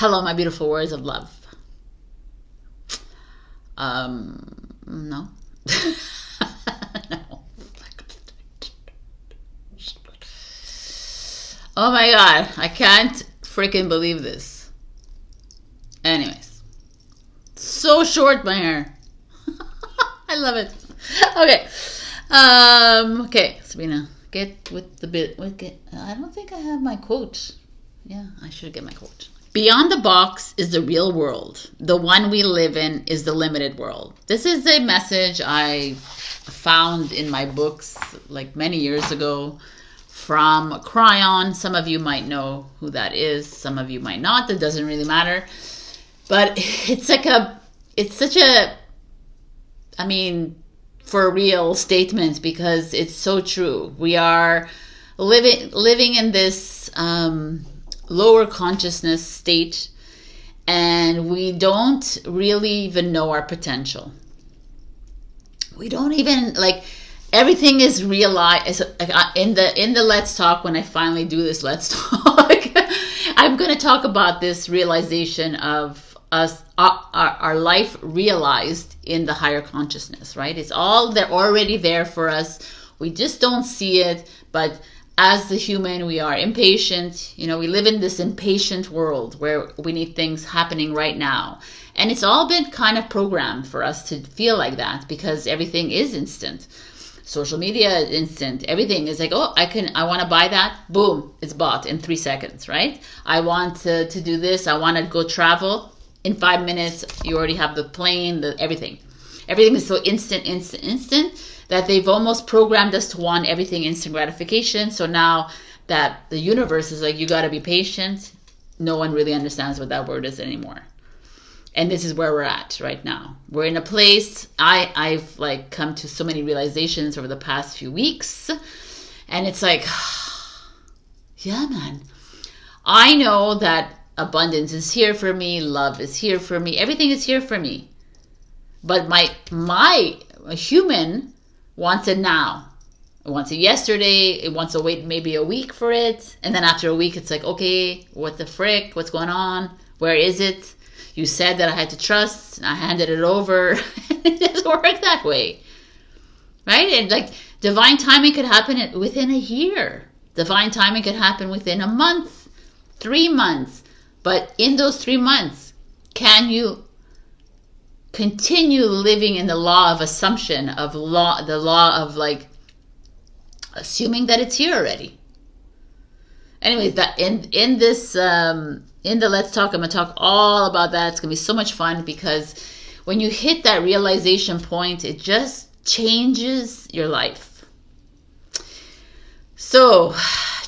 Hello, my beautiful words of love. No. No. Oh my God, I can't freaking believe this. Anyways, so short my hair. I love it. Okay. Okay, Sabrina, get with the bit. I don't think I have my quote. Yeah, I should get my quote. Beyond the box is the real world. The one we live in is the limited world. This is a message I found in my books like many years ago from AQUARIUS. Some of you might know who that is. Some of you might not. That doesn't really matter. But it's such a, I mean, for real statement, because it's so true. We are living in this lower consciousness state, and we don't really even know our potential. We don't even, like, everything is realized. In the Let's Talk, when I finally do this Let's Talk, I'm going to talk about this realization of us, our life realized in the higher consciousness, right? It's all there, already there for us. We just don't see it. But as the human, we are impatient. You know, we live in this impatient world where we need things happening right now. And it's all been kind of programmed for us to feel like that, because everything is instant. Social media is instant. Everything is like, oh, I want to buy that. Boom, it's bought in 3 seconds, right? I want to do this. I want to go travel. In 5 minutes, you already have the plane, everything. Everything is so instant, that they've almost programmed us to want everything instant gratification. So now that the universe is like, you got to be patient, no one really understands what that word is anymore. And this is where we're at right now. We're in a place, I've like come to so many realizations over the past few weeks. And it's like, yeah, man. I know that abundance is here for me. Love is here for me. Everything is here for me. But my human wants it now. It wants it yesterday. It wants to wait maybe a week for it. And then after a week, it's like, okay, what the frick? What's going on? Where is it? You said that I had to trust. And I handed it over. It doesn't work that way. Right? And like divine timing could happen within a year. Divine timing could happen within a month, 3 months. But in those 3 months, can you continue living in the law of assumption, the law of like assuming that it's here already? Anyways, that in this in the Let's Talk, I'm gonna talk all about that. It's gonna be so much fun, because when you hit that realization point, it just changes your life. So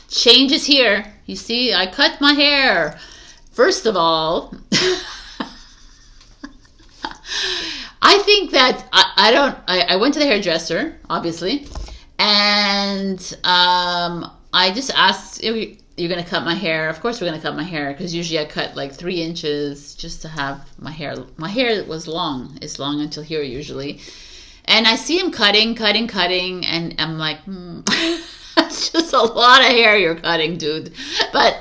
change is here. You see, I cut my hair. First of all, I think that I went to the hairdresser, obviously, and I just asked, you're going to cut my hair? Of course we're going to cut my hair, because usually I cut like 3 inches just to have my hair. My hair was long. It's long until here usually. And I see him cutting, and I'm like, that's just a lot of hair you're cutting, dude. But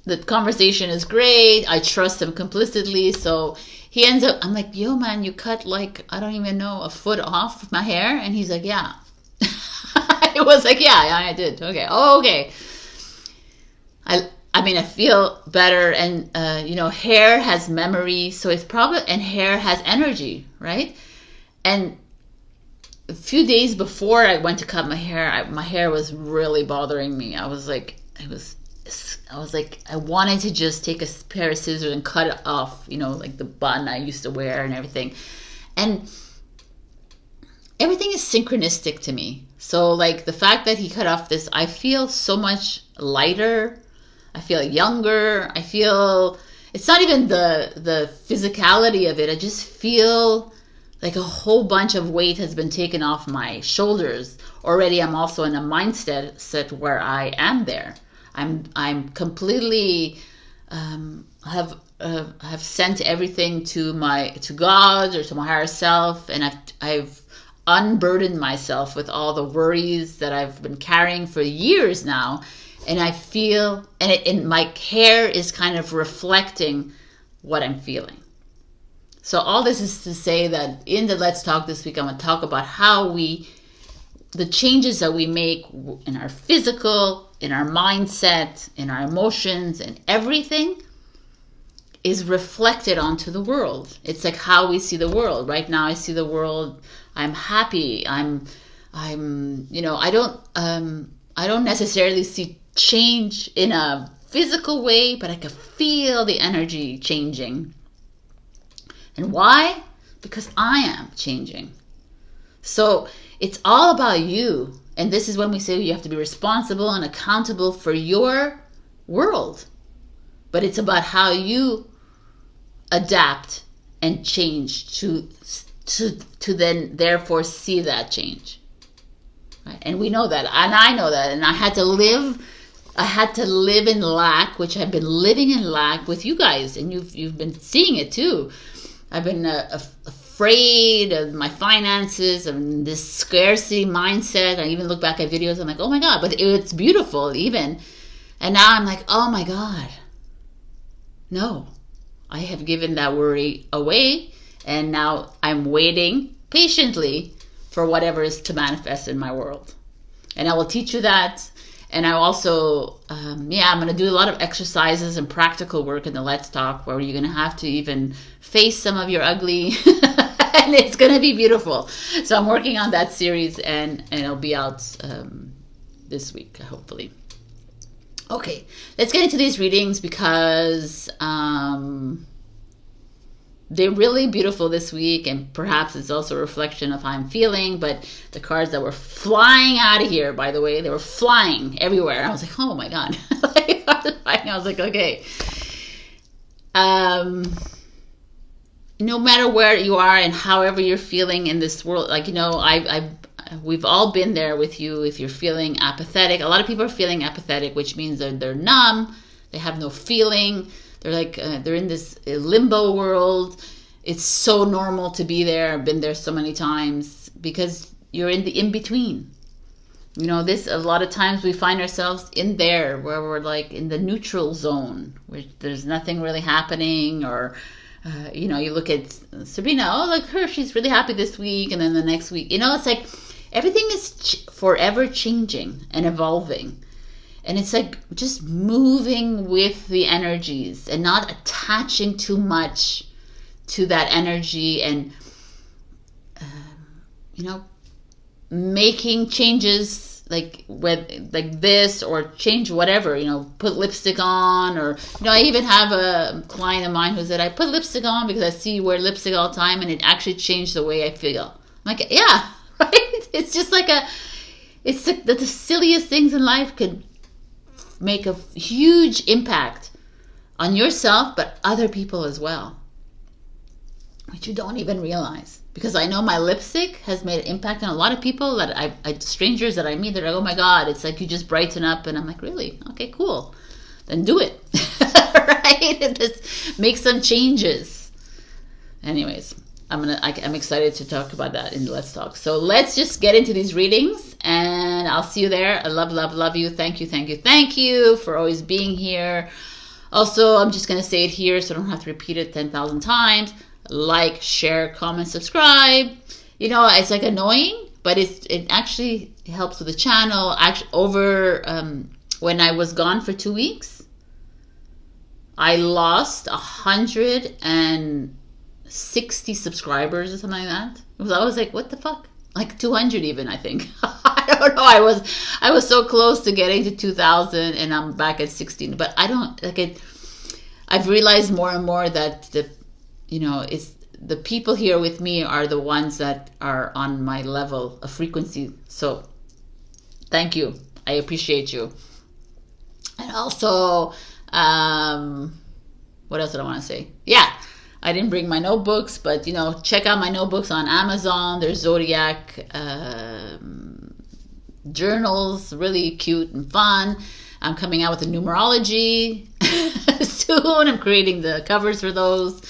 the conversation is great. I trust him complicitly. So he ends up, I'm like, yo, man, you cut like, I don't even know, a foot off my hair? And he's like, yeah. It was like, yeah, I did. Okay. Oh, okay. I mean, I feel better. And, hair has memory. So it's probably, and hair has energy, right? And a few days before I went to cut my hair, my hair was really bothering me. I was like, I wanted to just take a pair of scissors and cut it off, like the bun I used to wear and everything. And everything is synchronistic to me. So like the fact that he cut off this, I feel so much lighter. I feel younger. I feel, it's not even the physicality of it. I just feel like a whole bunch of weight has been taken off my shoulders. Already I'm also in a mindset where I am there. I'm completely have sent everything to God or to my higher self, and I've unburdened myself with all the worries that I've been carrying for years now, And I feel, and my hair is kind of reflecting what I'm feeling. So all this is to say that in the Let's Talk this week, I'm going to talk about how the changes that we make in our physical, in our mindset, in our emotions, and everything is reflected onto the world. It's like how we see the world. Right now I see the world, I'm happy. I'm you know, I don't necessarily see change in a physical way, but I can feel the energy changing. And why? Because I am changing. So it's all about you. And this is when we say you have to be responsible and accountable for your world. But it's about how you adapt and change to then therefore see that change. Right? And we know that, and I know that, and I had to live in lack, which I've been living in lack with you guys, and you've been seeing it too. I've been afraid of my finances and this scarcity mindset. I even look back at videos, I'm like, oh my God, but it's beautiful even. And now I'm like, oh my God, no, I have given that worry away. And now I'm waiting patiently for whatever is to manifest in my world. And I will teach you that. And I also, I'm going to do a lot of exercises and practical work in the Let's Talk, where you're going to have to even face some of your ugly, and it's going to be beautiful. So I'm working on that series, and it'll be out this week, hopefully. Okay, let's get into these readings because they're really beautiful this week, and perhaps it's also a reflection of how I'm feeling. But the cards that were flying out of here, by the way, they were flying everywhere. I was like, oh my God. I was like, okay. No matter where you are and however you're feeling in this world, like, you know, we've all been there with you. If you're feeling apathetic, a lot of people are feeling apathetic, which means that they're numb, they have no feeling. They're like, they're in this limbo world. It's so normal to be there. I've been there so many times because you're in the in-between. You know, a lot of times we find ourselves in there where we're like in the neutral zone, where there's nothing really happening. Or, you know, you look at Sabrina, oh, look her, she's really happy this week. And then the next week, you know, it's like everything is forever changing and evolving. And it's like just moving with the energies and not attaching too much to that energy, and, you know, making changes like this, or change whatever, you know, put lipstick on, or, you know, I even have a client of mine who said, I put lipstick on because I see you wear lipstick all the time and it actually changed the way I feel. I'm like, yeah, right? It's just like it's like the silliest things in life could make a huge impact on yourself, but other people as well, which you don't even realize. Because I know my lipstick has made an impact on a lot of people that strangers that I meet. They're like, oh my God, it's like you just brighten up. And I'm like, really? Okay, cool. Then do it. Right? And just make some changes. Anyways, I'm excited to talk about that in Let's Talk. So let's just get into these readings, and I'll see you there. I love you. Thank you for always being here. Also, I'm just going to say it here so I don't have to repeat it 10,000 times. Like, share, comment, subscribe. You know, it's like annoying, but it actually helps with the channel. Actually, when I was gone for 2 weeks, I lost 160 subscribers or something like that. I was like, what the fuck? Like 200 even, I think. I don't know. I was so close to getting to 2,000, and I'm back at 16. But I don't like it. I've realized more and more that it's the people here with me are the ones that are on my level of frequency. So thank you. I appreciate you. And also, what else did I want to say? Yeah. I didn't bring my notebooks, but, you know, check out my notebooks on Amazon. There's Zodiac journals, really cute and fun. I'm coming out with a numerology soon. I'm creating the covers for those.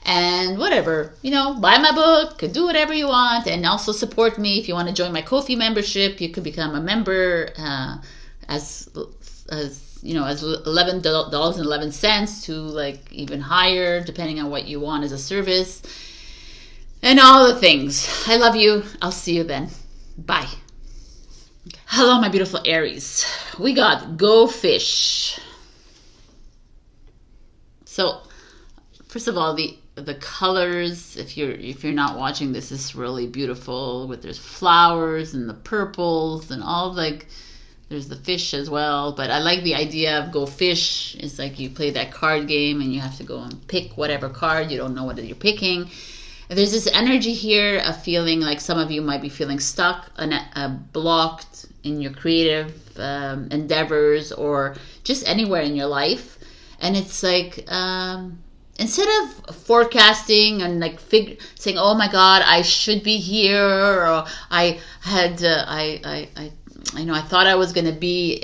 And whatever, you know, buy my book, do whatever you want. And also support me if you want to join my Ko-fi membership. You could become a member as you know, as $11.11 to like even higher, depending on what you want as a service, and all the things. I love you. I'll see you then. Bye. Okay. Hello, my beautiful Aries. We got Go Fish. So, first of all, the colors, if you're not watching this, is really beautiful. With there's flowers and the purples and all, like, there's the fish as well. But I like the idea of Go Fish. It's like you play that card game and you have to go and pick whatever card. You don't know what you're picking. And there's this energy here of feeling like some of you might be feeling stuck and blocked in your creative endeavors, or just anywhere in your life. And it's like, instead of forecasting and like saying, "Oh my God, I should be here," or I thought I was going to be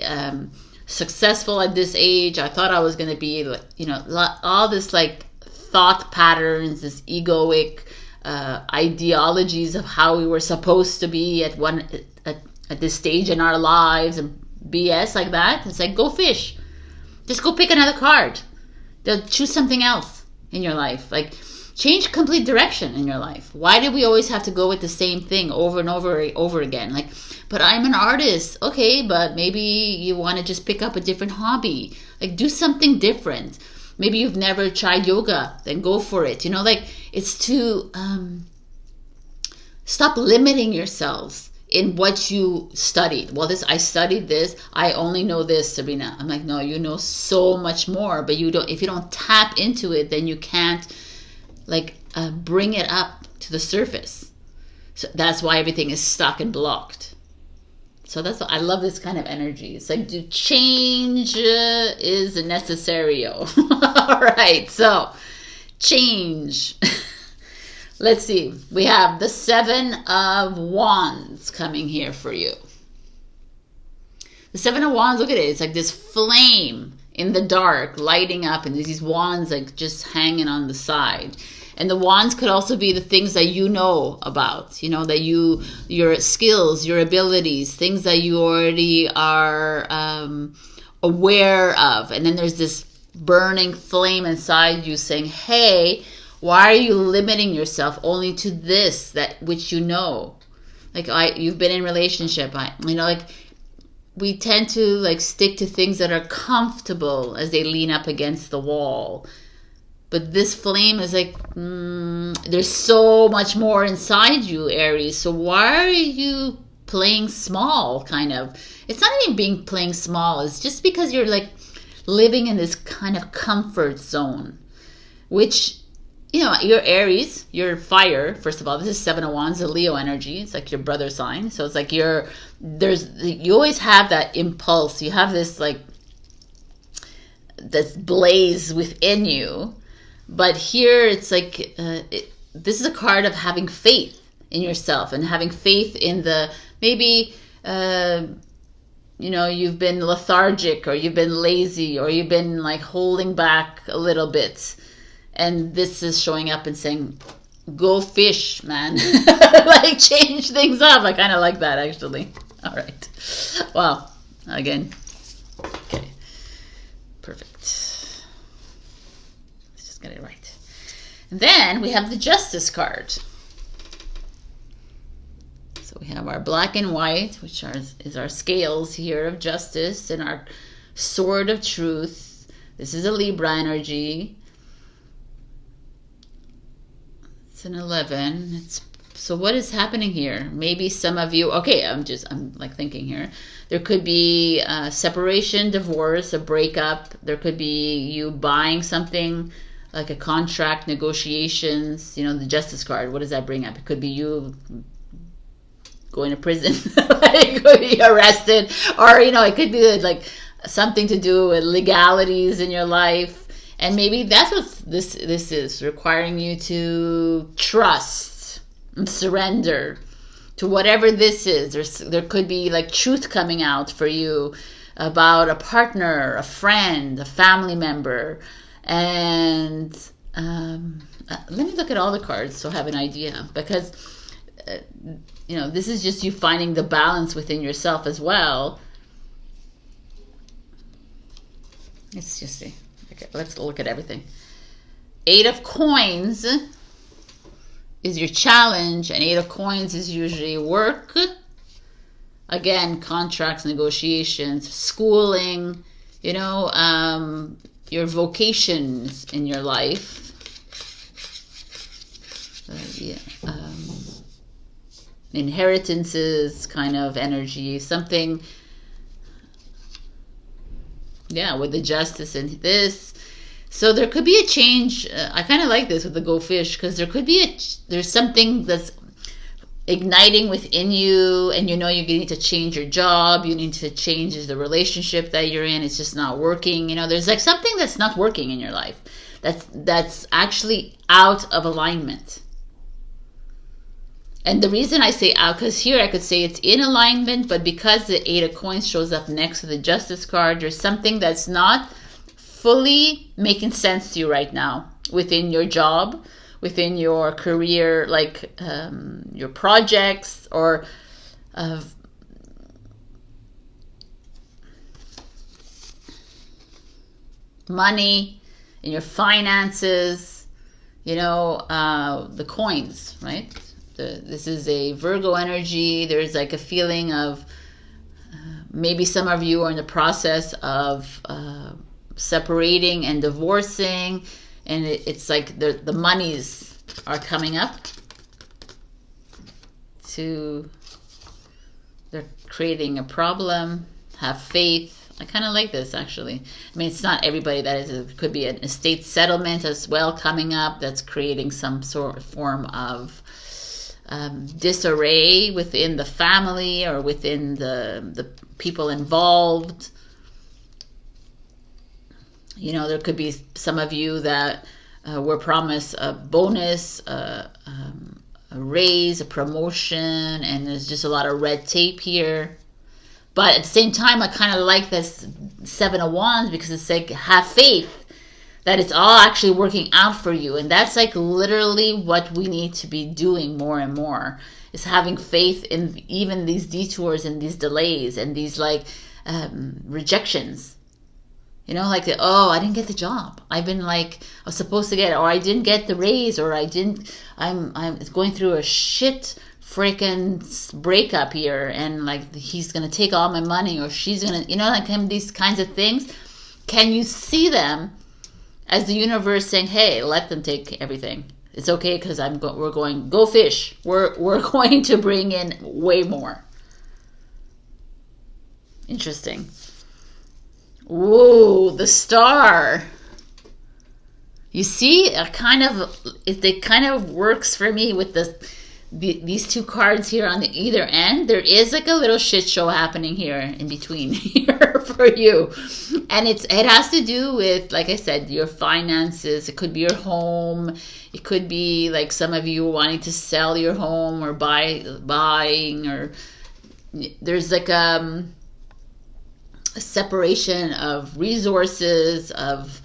successful at this age. I thought I was going to be, you know, all this like thought patterns, this egoic ideologies of how we were supposed to be at this stage in our lives, and BS like that. It's like, go fish. Just go pick another card. They'll choose something else in your life. Like, change complete direction in your life. Why do we always have to go with the same thing over and over again? Like, but I'm an artist. Okay, but maybe you want to just pick up a different hobby. Like, do something different. Maybe you've never tried yoga. Then go for it. You know, like, it's to stop limiting yourselves in what you studied. Well, I studied this. I only know this, Sabrina. I'm like, no, you know so much more, but you don't. If you don't tap into it, then you can't like bring it up to the surface. So that's why everything is stuck and blocked. So I love this kind of energy. It's like, change is necessary. All right, so change. Let's see. We have the 7 of Wands coming here for you. The 7 of Wands, look at it. It's like this flame in the dark lighting up, and these wands like just hanging on the side. And the wands could also be the things that you know about, you know, that your skills, your abilities, things that you already are aware of. And then there's this burning flame inside you saying, hey, why are you limiting yourself only to this, that which you know? Like, you've been in relationship, like, we tend to like stick to things that are comfortable as they lean up against the wall. But this flame is like, there's so much more inside you, Aries. So why are you playing small, kind of? It's not even playing small. It's just because you're like living in this kind of comfort zone, which, you know, you're Aries, you're fire. First of all, this is 7 of Wands, the Leo energy. It's like your brother sign. So it's like you always have that impulse. You have this like, this blaze within you. But here it's like, this is a card of having faith in yourself and having faith in maybe, you know, you've been lethargic, or you've been lazy, or you've been like holding back a little bit. And this is showing up and saying, go fish, man. Like, change things up. I kind of like that, actually. All right. Wow. Again. Okay. Perfect. Let's just get it right. And then we have the Justice card. So we have our black and white, which is our scales here of justice, and our sword of truth. This is a Libra energy. It's an 11. So what is happening here? Maybe some of you, okay, I'm like thinking here. There could be a separation, divorce, a breakup. There could be you buying something like a contract, negotiations, you know, the Justice card. What does that bring up? It could be you going to prison. It could be arrested, or, you know, it could be like something to do with legalities in your life. And maybe that's what this is, requiring you to trust and surrender to whatever this is. There could be like truth coming out for you about a partner, a friend, a family member. And let me look at all the cards so I have an idea, because you know, this is just you finding the balance within yourself as well. Let's just see. Okay, let's look at everything. 8 of Coins is your challenge, and 8 of Coins is usually work. Again, contracts, negotiations, schooling, you know, your vocations in your life. Inheritances kind of energy, something, yeah, with the Justice and this. So there could be a change. I kind of like this with the Go Fish, because there could be there's something that's igniting within you, and you know you need to change your job, you need to change the relationship that you're in. It's just not working. You know, there's like something that's not working in your life that's actually out of alignment. And the reason I say out, because here I could say it's in alignment, but because the 8 of Coins shows up next to the Justice card, there's something that's not fully making sense to you right now within your job, within your career, like your projects, or money, in your finances, you know, the coins, right? This is a Virgo energy. There's like a feeling of maybe some of you are in the process of separating and divorcing, and it's like the monies are coming up they're creating a problem. Have faith. I kind of like this, actually. I mean, it's not everybody that is. It could be an estate settlement as well coming up that's creating some sort of form of disarray within the family or within the people involved. You know, there could be some of you that were promised a bonus, a raise, a promotion, and there's just a lot of red tape here. But at the same time, I kind of like this 7 of Wands, because it's like, have faith that it's all actually working out for you. And that's like literally what we need to be doing more and more, is having faith in even these detours and these delays and these like rejections. You know, like, oh, I didn't get the job. I've been like, I was supposed to get, or I didn't get the raise, or I'm going through a shit freaking breakup here, and like he's gonna take all my money, or she's gonna, you know, like these kinds of things. Can you see them as the universe saying, hey, let them take everything. It's okay, because we're going, go fish. We're going to bring in way more. Interesting. Ooh, the Star. You see, it kind of works for me with these two cards here on the either end. There is like a little shit show happening here in between here for you, and it has to do with, like I said, your finances. It could be your home. It could be like some of you wanting to sell your home or buying, or there's like a separation of resources, of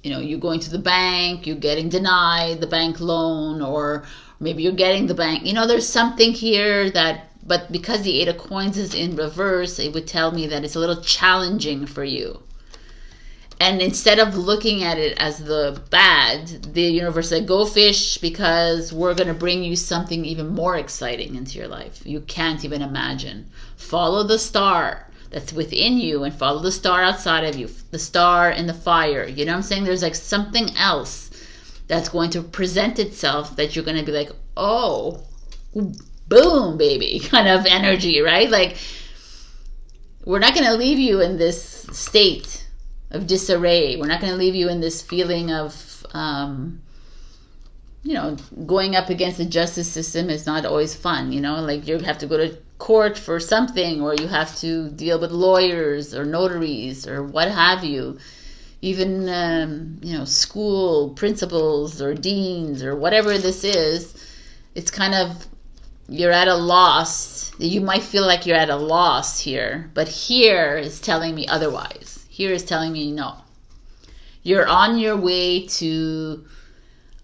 you know, you going to the bank, you getting denied the bank loan, or maybe you're getting the bank, you know, there's something here that, but because the 8 of Coins is in reverse, it would tell me that it's a little challenging for you. And instead of looking at it as the bad, the universe said, go fish, because we're going to bring you something even more exciting into your life. You can't even imagine. Follow the star that's within you, and follow the star outside of you, the star in the fire. You know what I'm saying? There's like something else that's going to present itself that you're going to be like, oh, boom, baby, kind of energy, right? Like, we're not going to leave you in this state of disarray. We're not going to leave you in this feeling of, you know, going up against the justice system is not always fun. You know, like you have to go to court for something, or you have to deal with lawyers or notaries or what have you. Even, you know, school principals or deans or whatever this is, it's kind of, you're at a loss. You might feel like you're at a loss here, but here is telling me otherwise. Here is telling me no. You're on your way to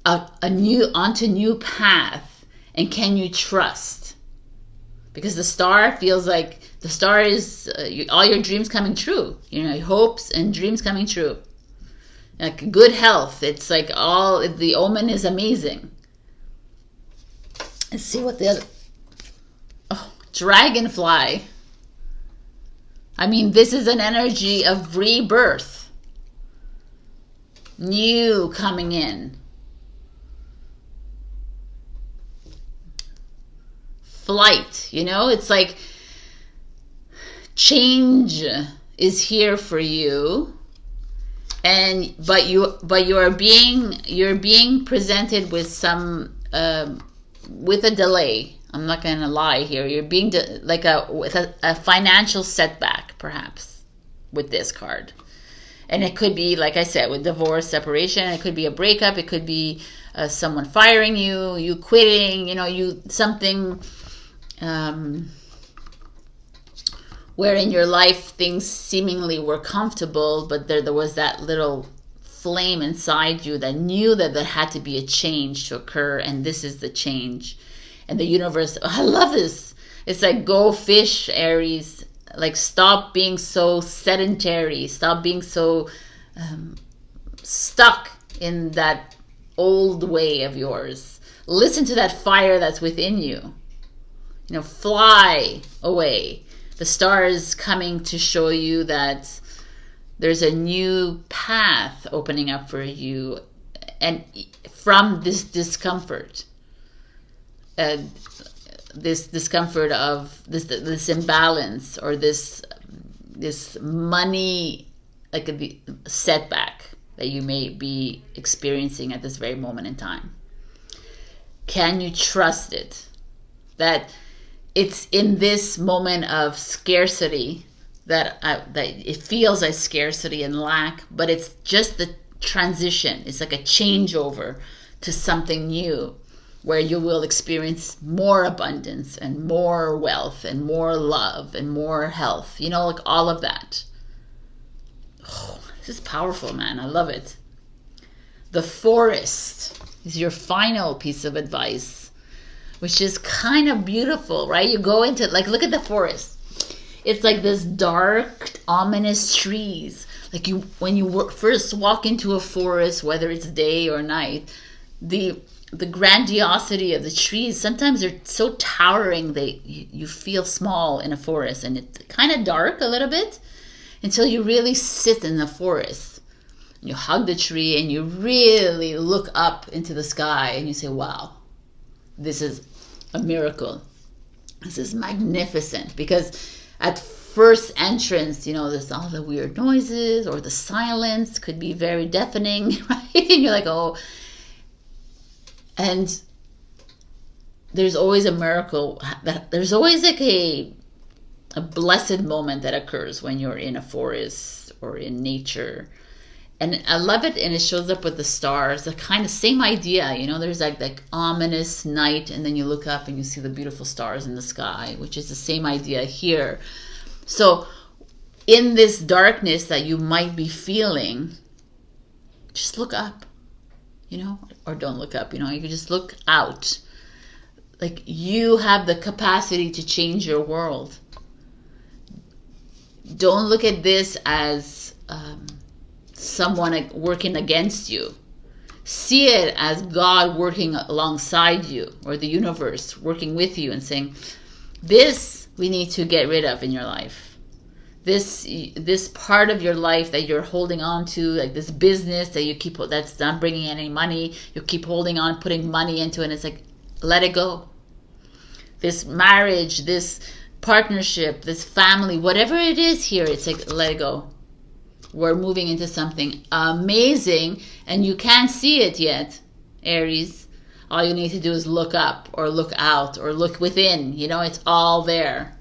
onto new path, and can you trust? Because the star feels like The star is all your dreams coming true. You know, hopes and dreams coming true. Like good health. It's like all, the omen is amazing. Let's see what the other, oh, dragonfly. I mean, this is an energy of rebirth. New coming in. Flight, you know, it's like change is here for you. And but you're being presented with some with a delay. I'm not gonna lie here. You're being with a financial setback, perhaps, with this card. And it could be, like I said, with divorce, separation. It could be a breakup. It could be someone firing you, you quitting. You know, something where in your life things seemingly were comfortable, but there was that little flame inside you that knew that there had to be a change to occur, and this is the change. And the universe, I love this. It's like, go fish, Aries. Like, stop being so sedentary. Stop being so stuck in that old way of yours. Listen to that fire that's within you. You know, fly away. The star is coming to show you that there's a new path opening up for you, and from this discomfort. This discomfort of this imbalance, or this money, like a setback that you may be experiencing at this very moment in time. Can you trust it? That it's in this moment of scarcity that it feels like scarcity and lack, but it's just the transition. It's like a changeover to something new, where you will experience more abundance and more wealth and more love and more health. You know, like all of that. Oh, this is powerful, man. I love it. The forest is your final piece of advice, which is kind of beautiful, right? You go into, like, look at the forest. It's like this dark, ominous trees. Like, when you first walk into a forest, whether it's day or night, the grandiosity of the trees, sometimes they're so towering you feel small in a forest, and it's kind of dark a little bit until you really sit in the forest. You hug the tree and you really look up into the sky and you say, wow, this is a miracle. This is magnificent. Because at first entrance, you know, there's all the weird noises, or the silence could be very deafening, right? And you're like, oh. And there's always a miracle. There's always like a blessed moment that occurs when you're in a forest or in nature. And I love it, and it shows up with the stars. The kind of same idea, you know, there's like ominous night, and then you look up and you see the beautiful stars in the sky, which is the same idea here. So in this darkness that you might be feeling, just look up. You know, or don't look up, you know, you can just look out. Like, you have the capacity to change your world. Don't look at this as someone working against you. See it as God working alongside you, or the universe working with you and saying, this we need to get rid of in your life. This part of your life that you're holding on to, like this business that you keep, that's not bringing any money, you keep holding on, putting money into it, and it's like, let it go. This marriage, this partnership, this family, whatever it is here, it's like, let it go. We're moving into something amazing, and you can't see it yet, Aries. All you need to do is look up, or look out, or look within. You know, it's all there.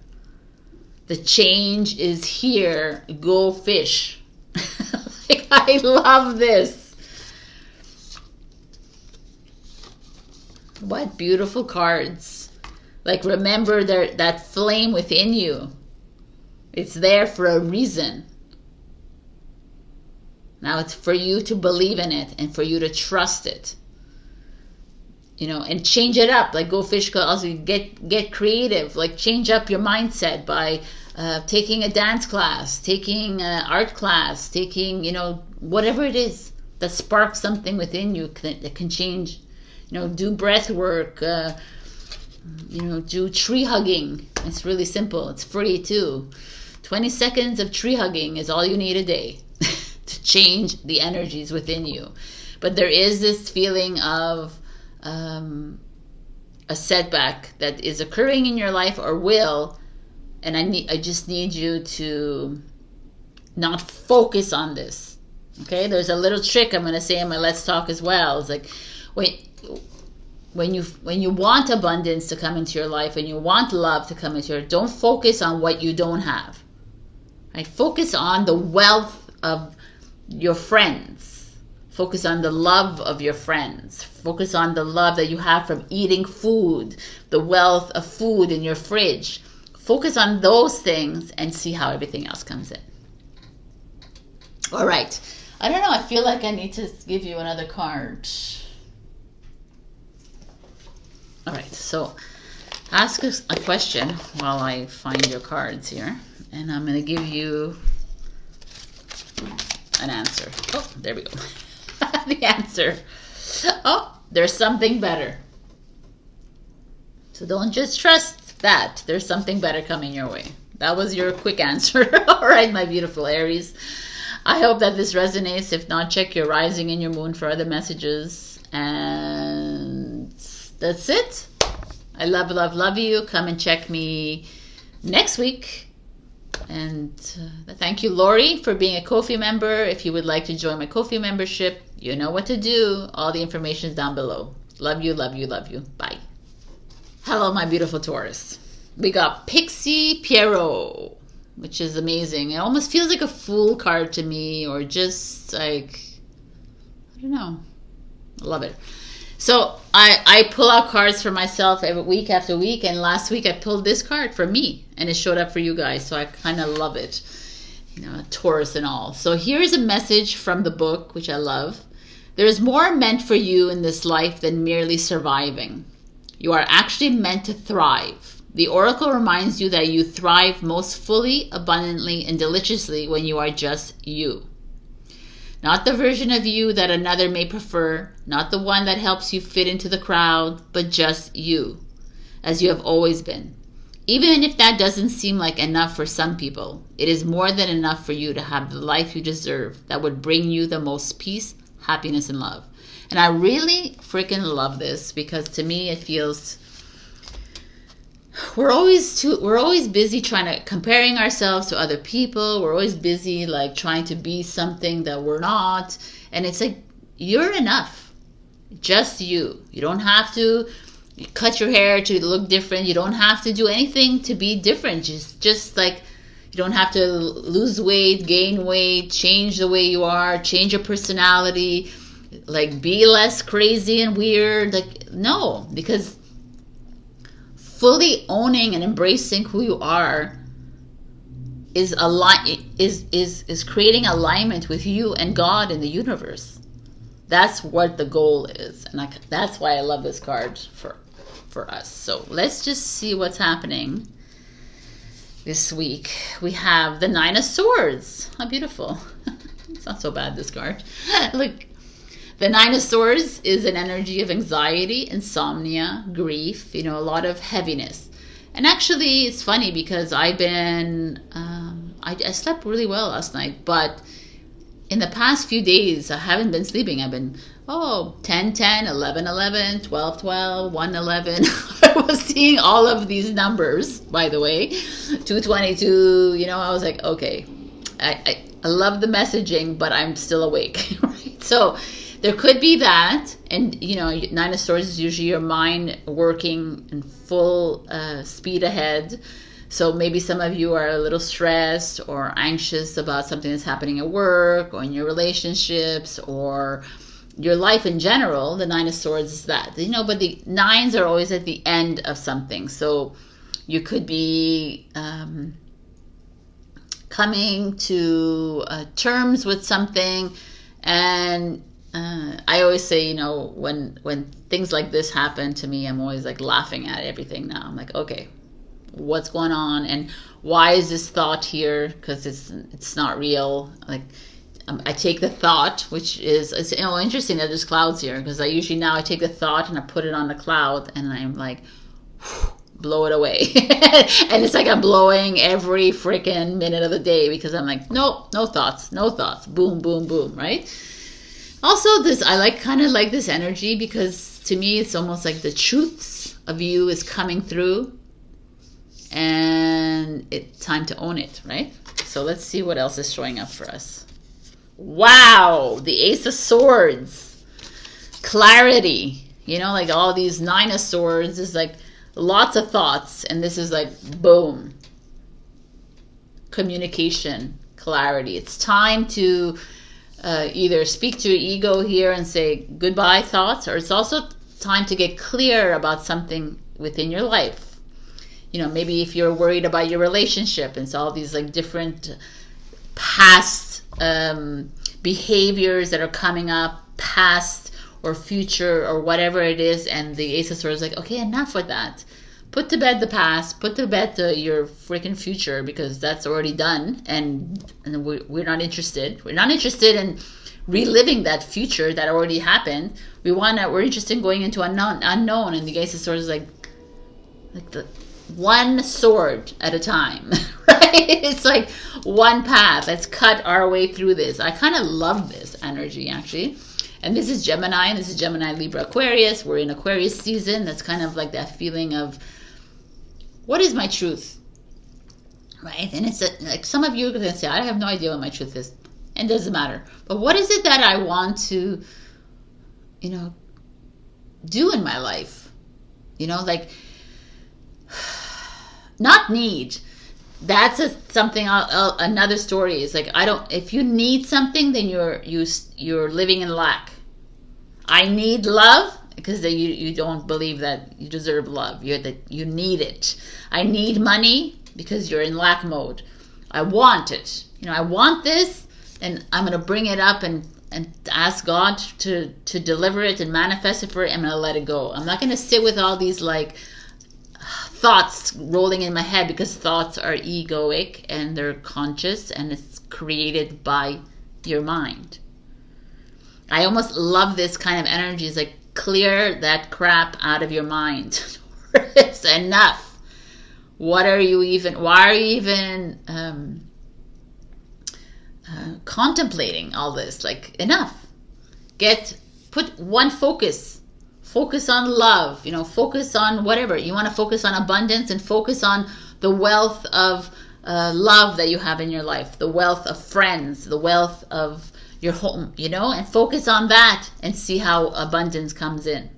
The change is here. Go fish. Like, I love this. What beautiful cards. Like, remember that flame within you. It's there for a reason. Now it's for you to believe in it and for you to trust it. You know, and change it up. Like, go fish, also get creative. Like, change up your mindset by taking a dance class, taking an art class, taking, whatever it is that sparks something within you that can change. Do breath work, do tree hugging. It's really simple. It's free too. 20 seconds of tree hugging is all you need a day to change the energies within you. But there is this feeling of a setback that is occurring in your life or will, and I just need you to not focus on this. Okay, there's a little trick I'm going to say in my Let's Talk as well. It's like when you want abundance to come into your life and you want love to come into your life, don't focus on what you don't have. Right? Focus on the wealth of your friends. Focus on the love of your friends. Focus on the love that you have from eating food, the wealth of food in your fridge. Focus on those things and see how everything else comes in. All right. I don't know. I feel like I need to give you another card. All right. So ask us a question while I find your cards here. And I'm going to give you an answer. Oh, there we go. The answer. Oh, there's something better. So don't just trust that. There's something better coming your way. That was your quick answer. All right, my beautiful Aries. I hope that this resonates. If not, check your rising and your moon for other messages. And that's it. I love, love, love you. Come and check me next week. And thank you, Laurie, for being a Ko-fi member. If you would like to join my Ko-fi membership, you know what to do. All the information is down below. Love you, love you, love you. Bye. Hello, my beautiful Taurus. We got Pixie Pierrot, which is amazing. It almost feels like a fool card to me, or just like, I don't know. I love it. So I pull out cards for myself every week after week, and last week I pulled this card for me, and it showed up for you guys, so I kind of love it. Taurus and all. So here's a message from the book, which I love. There is more meant for you in this life than merely surviving. You are actually meant to thrive. The oracle reminds you that you thrive most fully, abundantly, and deliciously when you are just you. Not the version of you that another may prefer, not the one that helps you fit into the crowd, but just you, as you have always been. Even if that doesn't seem like enough for some people, it is more than enough for you to have the life you deserve that would bring you the most peace, happiness, and love. And I really freaking love this, because to me it feels we're always busy comparing ourselves to other people. We're always busy like trying to be something that we're not. And it's like, you're enough. Just you. You don't have to cut your hair to look different. You don't have to do anything to be different. Just like, you don't have to lose weight, gain weight, change the way you are, change your personality, like be less crazy and weird. Like, no, because fully owning and embracing who you are is creating alignment with you and God and the universe. That's what the goal is, and that's why I love this card for us. So let's just see what's happening this week. We have the Nine of Swords. How beautiful! It's not so bad, this card. Look. The Nine of Swords is an energy of anxiety, insomnia, grief, a lot of heaviness. And actually, it's funny because I've been, I slept really well last night, but in the past few days, I haven't been sleeping. I've been, 10, 10, 11, 11, 12, 12, 1, 11. I was seeing all of these numbers, by the way, 222, I was like, okay, I love the messaging, but I'm still awake, right? So there could be that, and Nine of Swords is usually your mind working in full speed ahead. So maybe some of you are a little stressed or anxious about something that's happening at work or in your relationships or your life in general. The Nine of Swords is that, but the nines are always at the end of something. So you could be coming to terms with something, and I always say, when things like this happen to me, I'm always like laughing at everything now. I'm like, okay, what's going on and why is this thought here, because it's not real. Like, I take the thought, which is, it's, you know, interesting that there's clouds here, because I usually now I take the thought and I put it on the cloud and I'm like, blow it away. And it's like I'm blowing every freaking minute of the day, because I'm like, no thoughts, boom, boom, boom, right? Also, this, I like, kind of like this energy, because to me it's almost like the truths of you is coming through and it's time to own it, right? So let's see what else is showing up for us. Wow, the Ace of Swords, clarity. You know, like all these Nine of Swords is like lots of thoughts, and this is like boom, communication, clarity. It's time to either speak to your ego here and say goodbye thoughts, or it's also time to get clear about something within your life. You know, maybe if you're worried about your relationship, and it's all these like different past behaviors that are coming up, past or future or whatever it is, and the Ace of Swords is like, okay, enough with that. Put to bed the past, put to bed your freaking future, because that's already done, and we're not interested. We're not interested in reliving that future that already happened. We're interested in going into unknown, and the Ace of Swords is like the one sword at a time, right? It's like one path. Let's cut our way through this. I kind of love this energy, actually. And this is Gemini, and this is Gemini, Libra, Aquarius. We're in Aquarius season. That's kind of like that feeling of, what is my truth, right? And it's like some of you are going to say, I have no idea what my truth is, and it doesn't matter. But what is it that I want to, you know, do in my life? You know, like, not need. That's something. Another story is like, I don't. If you need something, then you're living in lack. I need love, because you don't believe that you deserve love. You need it. I need money, because you're in lack mode. I want it. You know, I want this, and I'm gonna bring it up and ask God to deliver it and manifest it for it. I'm gonna let it go. I'm not gonna sit with all these like thoughts rolling in my head, because thoughts are egoic and they're conscious, and it's created by your mind. I almost love this kind of energy. It's like, clear that crap out of your mind. It's enough. Why are you even contemplating all this? Like, enough. Put one focus on love, you know, focus on whatever you want to focus on, abundance, and focus on the wealth of love that you have in your life, the wealth of friends, the wealth of your home, you know, and focus on that and see how abundance comes in.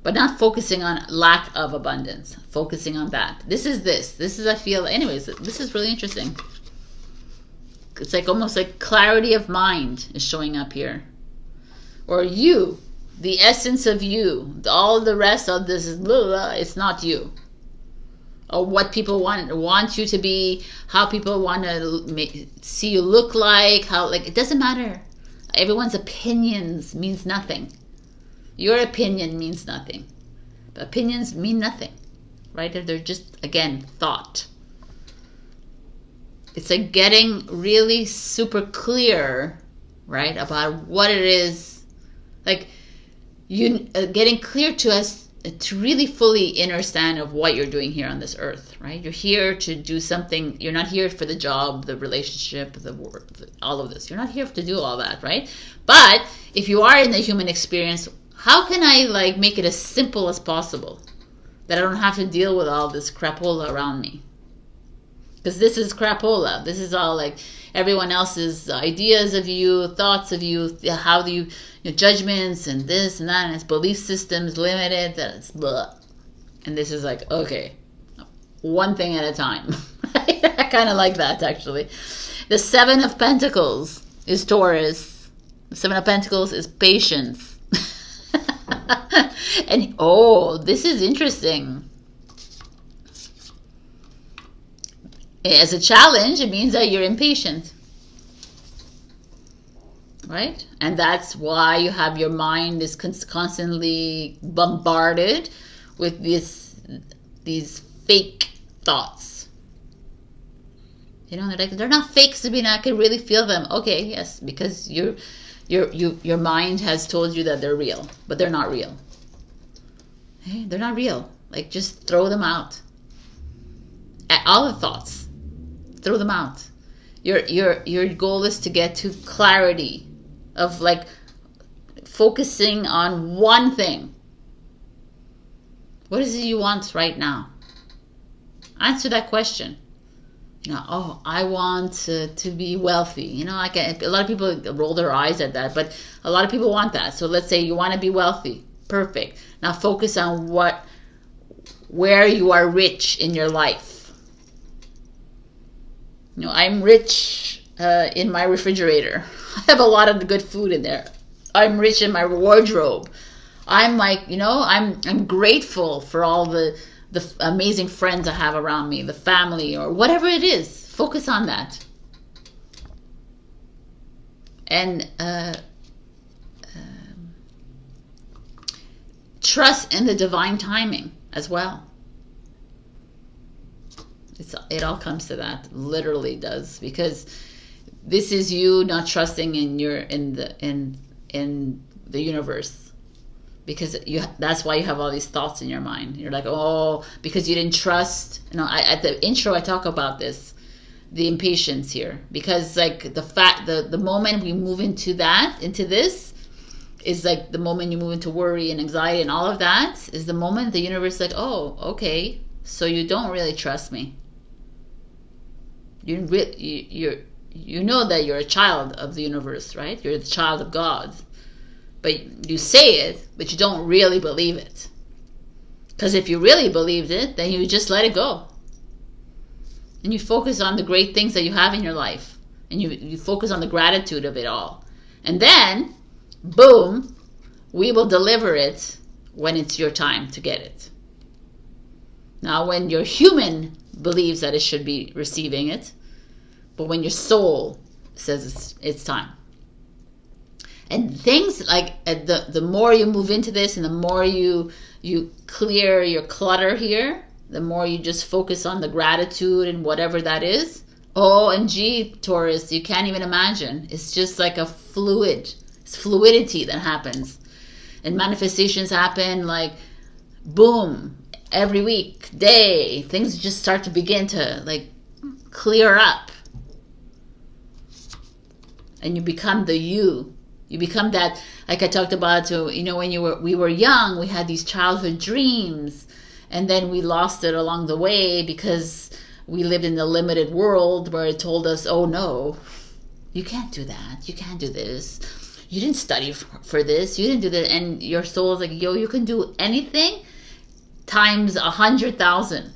But not focusing on lack of abundance, focusing on that. This is, I feel, anyways, this is really interesting. It's like almost like clarity of mind is showing up here. Or you, the essence of you, all the rest of this is blah, blah, it's not you. Or what people want you to be, how people want to see you look like, how, like, it doesn't matter. Everyone's opinions means nothing. Your opinion means nothing. But opinions mean nothing, right? They're just, again, thought. It's like getting really super clear, right, about what it is. Like, you getting clear to us to really fully understand of what you're doing here on this earth, right? You're here to do something. You're not here for the job, the relationship, the work, all of this. You're not here to do all that, right? But if you are in the human experience, how can I like make it as simple as possible, that I don't have to deal with all this crapola around me? Because this is crapola. This is all like everyone else's ideas of you, thoughts of you, how do you, judgments and this and that, and its belief systems limited. That's blah. And this is like, okay, one thing at a time. I kind of like that, actually. The Seven of Pentacles is Taurus. The Seven of Pentacles is patience. And oh, this is interesting. As a challenge, it means that you're impatient, right? And that's why you have your mind is constantly bombarded with these fake thoughts. You know, they're not fake, Sabrina. I can really feel them. Okay, yes, because your mind has told you that they're real, but they're not real. Hey, they're not real. Like, just throw them out. All the thoughts, throw them out. Your goal is to get to clarity of like focusing on one thing. What is it you want right now? Answer that question. You know, oh, I want to be wealthy. You know, like a lot of people roll their eyes at that, but a lot of people want that. So let's say you want to be wealthy. Perfect. Now focus on where you are rich in your life. You know, I'm rich in my refrigerator. I have a lot of good food in there. I'm rich in my wardrobe. I'm like, you know, I'm grateful for all the amazing friends I have around me, the family, or whatever it is. Focus on that. And trust in the divine timing as well. It all comes to that. Literally does, because this is you not trusting in the universe, because that's why you have all these thoughts in your mind. You're like, oh, because you didn't trust. You know, at the intro I talk about this, the impatience here, because like the moment we move into this is like the moment you move into worry and anxiety and all of that is the moment the universe is like, oh, okay, so you don't really trust me. You know that you're a child of the universe, right? You're the child of God. But you say it, but you don't really believe it. Because if you really believed it, then you just let it go. And you focus on the great things that you have in your life. And you focus on the gratitude of it all. And then, boom, we will deliver it when it's your time to get it. Now, when your human believes that it should be receiving it, but when your soul says it's time. And things like the more you move into this and the more you clear your clutter here, the more you just focus on the gratitude and whatever that is. OMG, Taurus, you can't even imagine. It's just like a fluidity that happens. And manifestations happen like boom, every week, day. Things just start to begin to like clear up. And you become the you. You become that, like I talked about, you know, when we were young, we had these childhood dreams, and then we lost it along the way because we lived in a limited world where it told us, oh no, you can't do that, you can't do this, you didn't study for this, you didn't do that, and your soul is like, yo, you can do anything times 100,000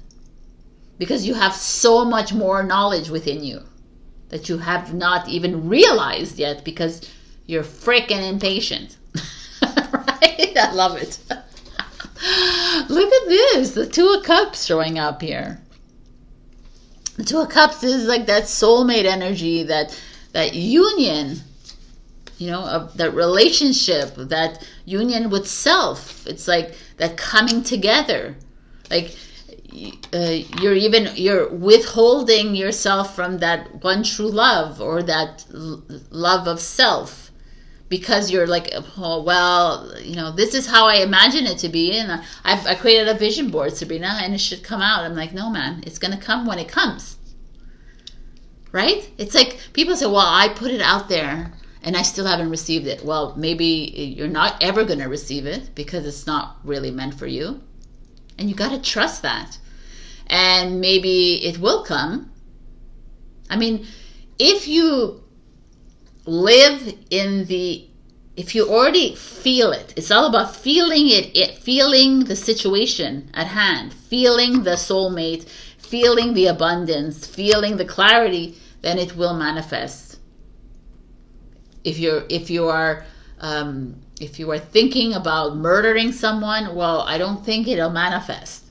because you have so much more knowledge within you that you have not even realized yet because you're freaking impatient. Right? I love it. Look at this. The Two of Cups showing up here. The Two of Cups is like that soulmate energy, that union, you know, of that relationship, that union with self. It's like that coming together. Like you're withholding yourself from that one true love, or that love of self. Because you're like, oh, well, you know, this is how I imagine it to be. And I created a vision board, Sabrina, and it should come out. I'm like, no, man, it's going to come when it comes. Right? It's like people say, well, I put it out there and I still haven't received it. Well, maybe you're not ever going to receive it because it's not really meant for you. And you got to trust that. And maybe it will come. I mean, if you live in if you already feel it, it's all about feeling it, feeling the situation at hand, feeling the soulmate, feeling the abundance, feeling the clarity, then it will manifest. If you are thinking about murdering someone, well, I don't think it'll manifest,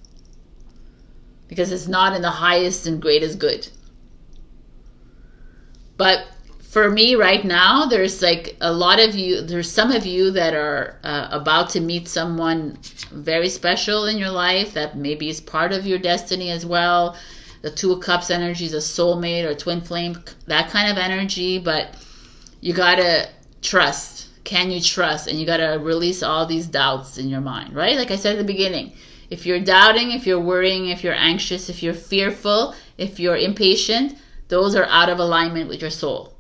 because it's not in the highest and greatest good. But For me right now, there's like a lot of you, there's some of you that are about to meet someone very special in your life that maybe is part of your destiny as well. The Two of Cups energy is a soulmate or twin flame, that kind of energy. But you gotta trust. Can you trust? And you gotta release all these doubts in your mind, right? Like I said at the beginning, if you're doubting, if you're worrying, if you're anxious, if you're fearful, if you're impatient, those are out of alignment with your soul.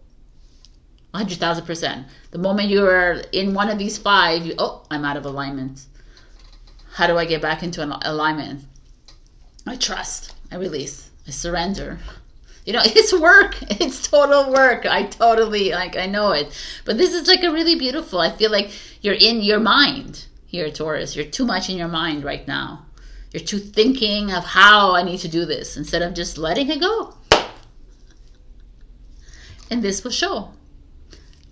100,000%. The moment you are in one of these five, I'm out of alignment. How do I get back into alignment? I trust. I release. I surrender. You know, it's work. It's total work. I know it. But this is like a really beautiful. I feel like you're in your mind here, Taurus. You're too much in your mind right now. You're too thinking of how I need to do this instead of just letting it go. And this will show.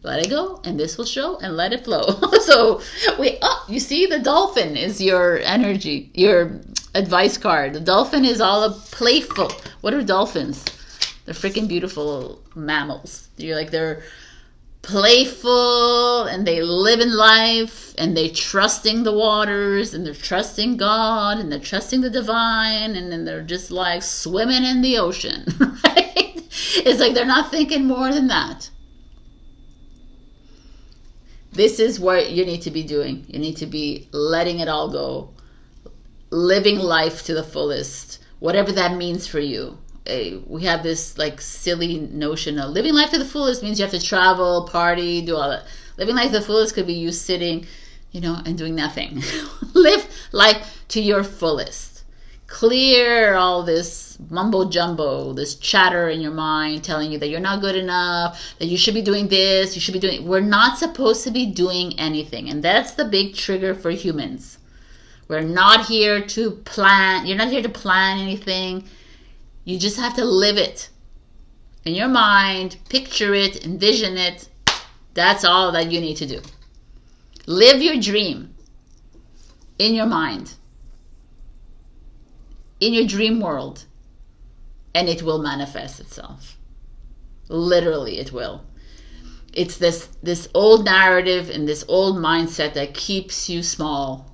Let it go, and this will show, and let it flow. So, you see, the dolphin is your energy, your advice card. The dolphin is all playful. What are dolphins? They're freaking beautiful mammals. They're playful, and they live in life, and they're trusting the waters, and they're trusting God, and they're trusting the divine, and then they're just like swimming in the ocean, right? It's like they're not thinking more than that. This is what you need to be doing. You need to be letting it all go. Living life to the fullest. Whatever that means for you. We have this like silly notion of living life to the fullest means you have to travel, party, do all that. Living life to the fullest could be you sitting, and doing nothing. Live life to your fullest. Clear all this mumbo jumbo, this chatter in your mind telling you that you're not good enough, that you should be doing this, you should be doing. We're not supposed to be doing anything. And that's the big trigger for humans. We're not here to plan. You're not here to plan anything. You just have to live it in your mind, picture it, envision it. That's all that you need to do. Live your dream in your mind, in your dream world, and it will manifest itself. Literally, it will. It's this old narrative and this old mindset that keeps you small.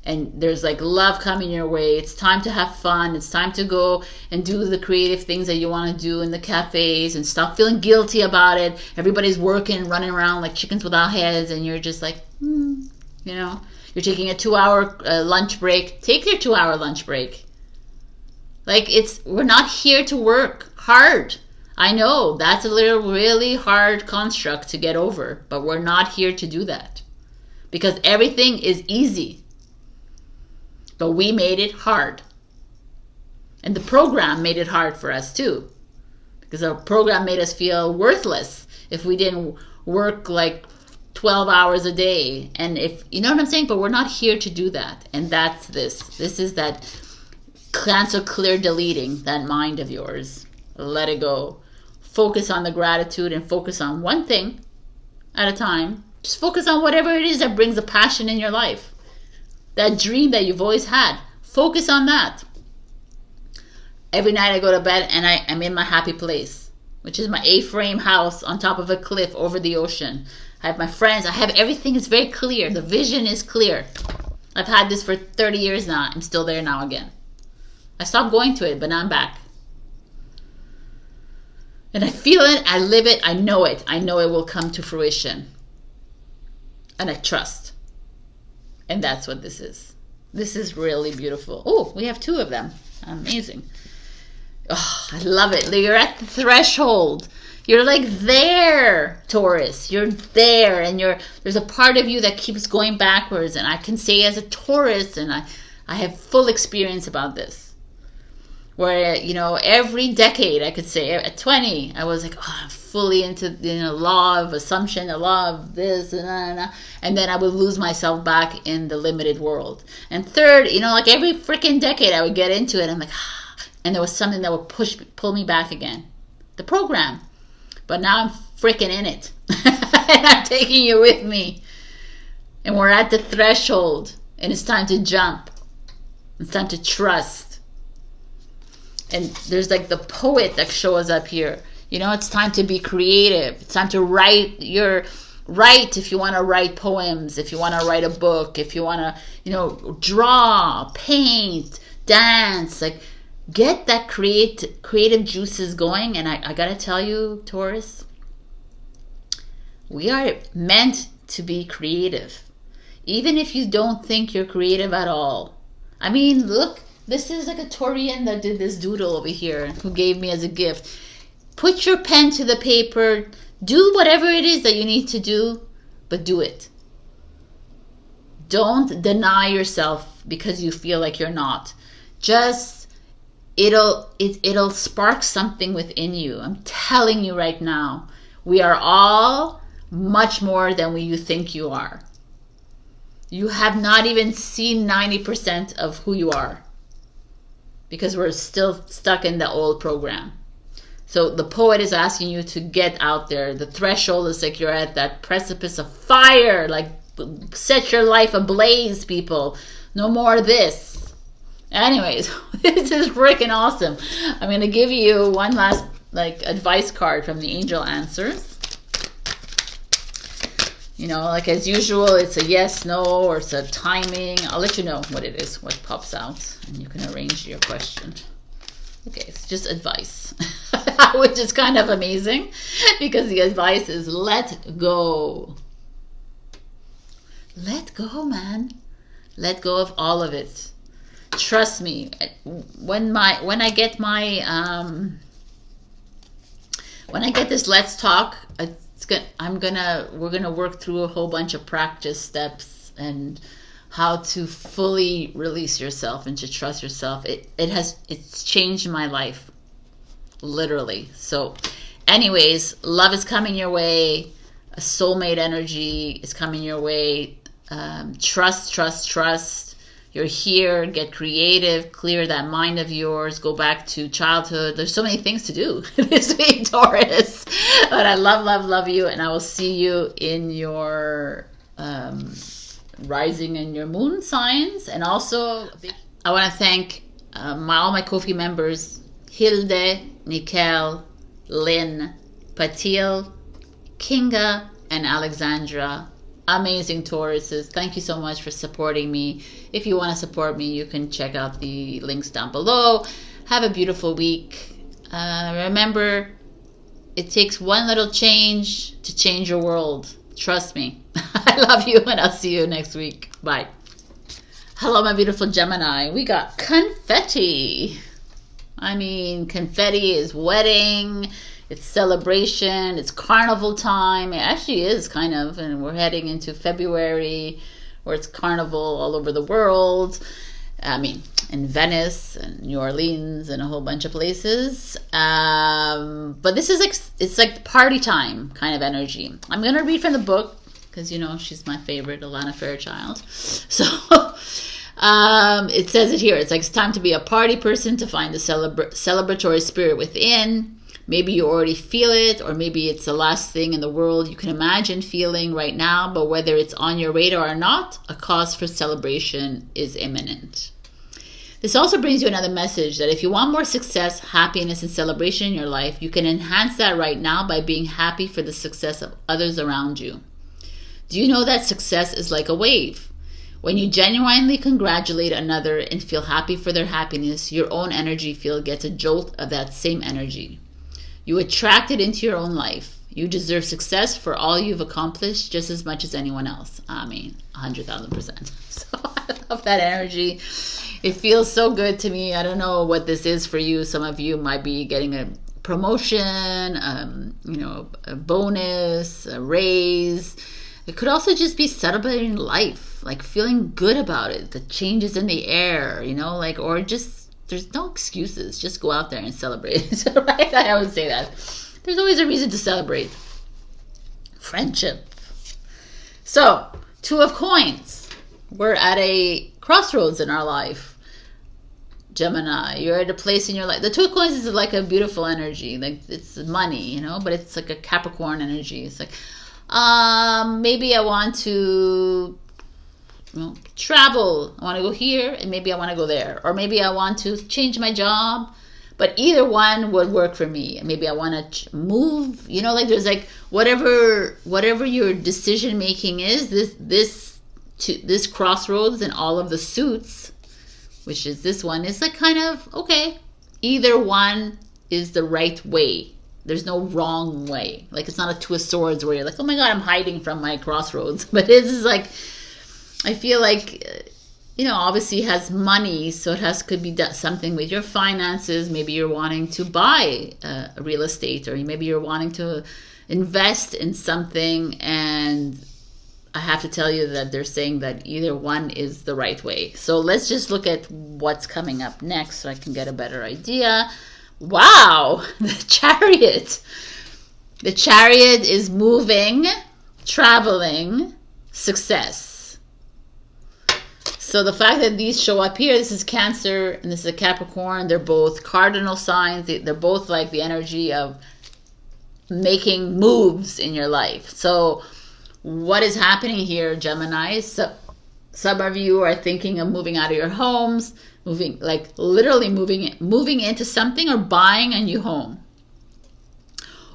And there's like love coming your way. It's time to have fun. It's time to go and do the creative things that you want to do in the cafes and stop feeling guilty about it. Everybody's working, running around like chickens without heads, and you're just like, you're taking a 2-hour lunch break. Take your 2-hour lunch break. Like we're not here to work hard. I know that's a really hard construct to get over, but we're not here to do that because everything is easy. But we made it hard. And the program made it hard for us too. Because our program made us feel worthless if we didn't work like 12 hours a day. And if, you know what I'm saying? But we're not here to do that. And that's this. This is that cancel, clear, deleting that mind of yours. Let it go. Focus on the gratitude and focus on one thing at a time. Just focus on whatever it is that brings a passion in your life. That dream that you've always had. Focus on that. Every night I go to bed and I'm in my happy place, which is my A-frame house on top of a cliff over the ocean. I have my friends. I have everything is very clear. The vision is clear. I've had this for 30 years now. I'm still there now again. I stopped going to it, but now I'm back. And I feel it. I live it. I know it. I know it will come to fruition. And I trust. And that's what this is. This is really beautiful. Oh, we have 2 of them. Amazing. Oh, I love it. You're at the threshold. You're like there, Taurus. You're there, and there's a part of you that keeps going backwards. And I can say as a Taurus, and I have full experience about this. Where, every decade, I could say, at 20, I was like, I'm fully into, law of assumption, the law of this, and then I would lose myself back in the limited world. And third, like every freaking decade, I would get into it, I'm like, and there was something that would pull me back again. The program. But now I'm freaking in it. And I'm taking you with me. And we're at the threshold, and it's time to jump. It's time to trust. And there's like the poet that shows up here. You know, it's time to be creative. It's time to write if you want to write poems, if you want to write a book, if you want to, you know, draw, paint, dance, like get that creative juices going. And I got to tell you, Taurus, we are meant to be creative. Even if you don't think you're creative at all. I mean, look, this is like a Taurian that did this doodle over here, who gave me as a gift. Put your pen to the paper. Do whatever it is that you need to do, but do it. Don't deny yourself because you feel like you're not. Just, it'll spark something within you. I'm telling you right now, we are all much more than you think you are. You have not even seen 90% of who you are because we're still stuck in the old program. So the poet is asking you to get out there. The threshold is like you're at that precipice of fire. Like, set your life ablaze, people. No more of this. Anyways, this is freaking awesome. I'm going to give you one last advice card from the Angel Answers. You know, like as usual, it's a yes, no, or it's a timing. I'll let you know what it is, what pops out, and you can arrange your question. Okay, it's just advice, which is kind of amazing because the advice is let go. Let go, man. Let go of all of it. Trust me. When I get this Let's Talk, we're gonna work through a whole bunch of practice steps and how to fully release yourself and to trust yourself. It's changed my life, literally. So anyways, love is coming your way. A soulmate energy is coming your way. Trust. You're here. Get creative. Clear that mind of yours. Go back to childhood. There's so many things to do this week, Taurus. But I love you, and I will see you in your rising and your moon signs. And also, I want to thank all my Ko-fi members: Hilde, Nicole, Lynn, Patile, Kinga, and Alexandra. Amazing Tauruses. Thank you so much for supporting me. If you want to support me, you can check out the links down below. Have a beautiful week. Remember, it takes one little change to change your world. Trust me. I love you, and I'll see you next week. Bye. Hello, my beautiful Gemini. We got confetti. I mean, confetti is wedding. It's celebration. It's carnival time. It actually is kind of, and we're heading into February where it's carnival all over the world. I mean, in Venice and New Orleans and a whole bunch of places. But this is it's like party time kind of energy. I'm going to read from the book because, you know, she's my favorite, Alana Fairchild. So it says it here. It's time to be a party person, to find the celebratory spirit within. Maybe you already feel it, or maybe it's the last thing in the world you can imagine feeling right now, but whether it's on your radar or not, a cause for celebration is imminent. This also brings you another message that if you want more success, happiness, and celebration in your life, you can enhance that right now by being happy for the success of others around you. Do you know that success is like a wave? When you genuinely congratulate another and feel happy for their happiness, your own energy field gets a jolt of that same energy. You attract it into your own life. You deserve success for all you've accomplished just as much as anyone else. I mean, 100,000%. So I love that energy. It feels so good to me. I don't know what this is for you. Some of you might be getting a promotion, a bonus, a raise. It could also just be celebrating life, like feeling good about it, the changes in the air, or just, there's no excuses. Just go out there and celebrate, right? I always say that. There's always a reason to celebrate. Friendship. So, 2 of coins. We're at a crossroads in our life. Gemini, you're at a place in your life. The 2 of coins is like a beautiful energy. Like, it's money, but it's like a Capricorn energy. It's like, maybe I want to travel. I want to go here, and maybe I want to go there. Or maybe I want to change my job, But either one would work for me. Maybe I want to move, you know, like there's like whatever your decision making is, this crossroads and all of the suits, which is this one, is like kind of okay. Either one is the right way. There's no wrong way. Like it's not a two of swords where you're like, oh my God, I'm hiding from my crossroads. But this is like, I feel like, you know, obviously has money, so it could be something with your finances. Maybe you're wanting to buy real estate, or maybe you're wanting to invest in something. And I have to tell you that they're saying that either one is the right way. So let's just look at what's coming up next so I can get a better idea. Wow, the Chariot. The Chariot is moving, traveling, success. So the fact that these show up here, this is Cancer and this is a Capricorn. They're both cardinal signs. They're both like the energy of making moves in your life. So what is happening here, Gemini? So some of you are thinking of moving out of your homes, moving, like literally moving into something, or buying a new home,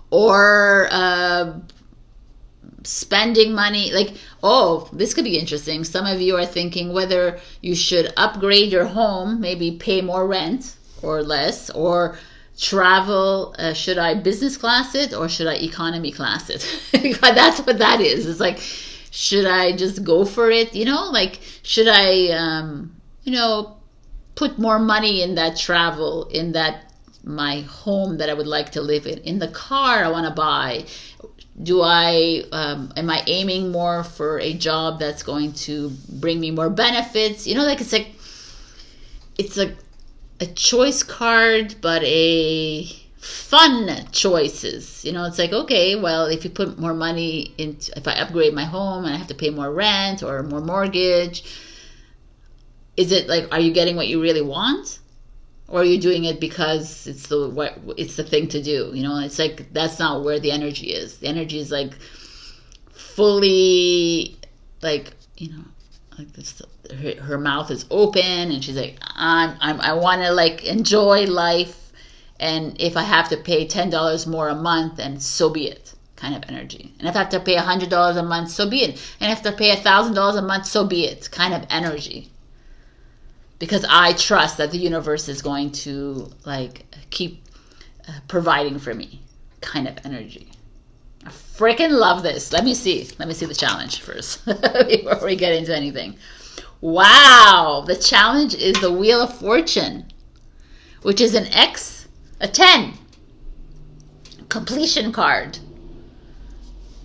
or spending money. Like, oh, this could be interesting. Some of you are thinking whether you should upgrade your home, maybe pay more rent or less, or travel. Should I business class it or should I economy class it? That's what that is. It's like, should I just go for it? You know, like, should I, you know, put more money in that travel, in that my home that I would like to live in the car I want to buy? Do I, am I aiming more for a job that's going to bring me more benefits? You know, like, it's like a choice card, but a fun choices. You know, it's like, okay, well, if you put more money into, if I upgrade my home and I have to pay more rent or more mortgage, is it like, are you getting what you really want? Or are you doing it because it's the thing to do? You know, it's like, that's not where the energy is. The energy is like fully, like, you know, like this, her mouth is open and she's like, I want to like enjoy life, and if I have to pay $10 more a month, then so be it, kind of energy. And if I have to pay $100 a month, so be it. And if I have to pay $1,000 a month, so be it, kind of energy. Because I trust that the universe is going to like keep providing for me, kind of energy. I freaking love this. Let me see the challenge first before we get into anything. Wow, the challenge is the Wheel of Fortune, which is an X, a 10, completion card.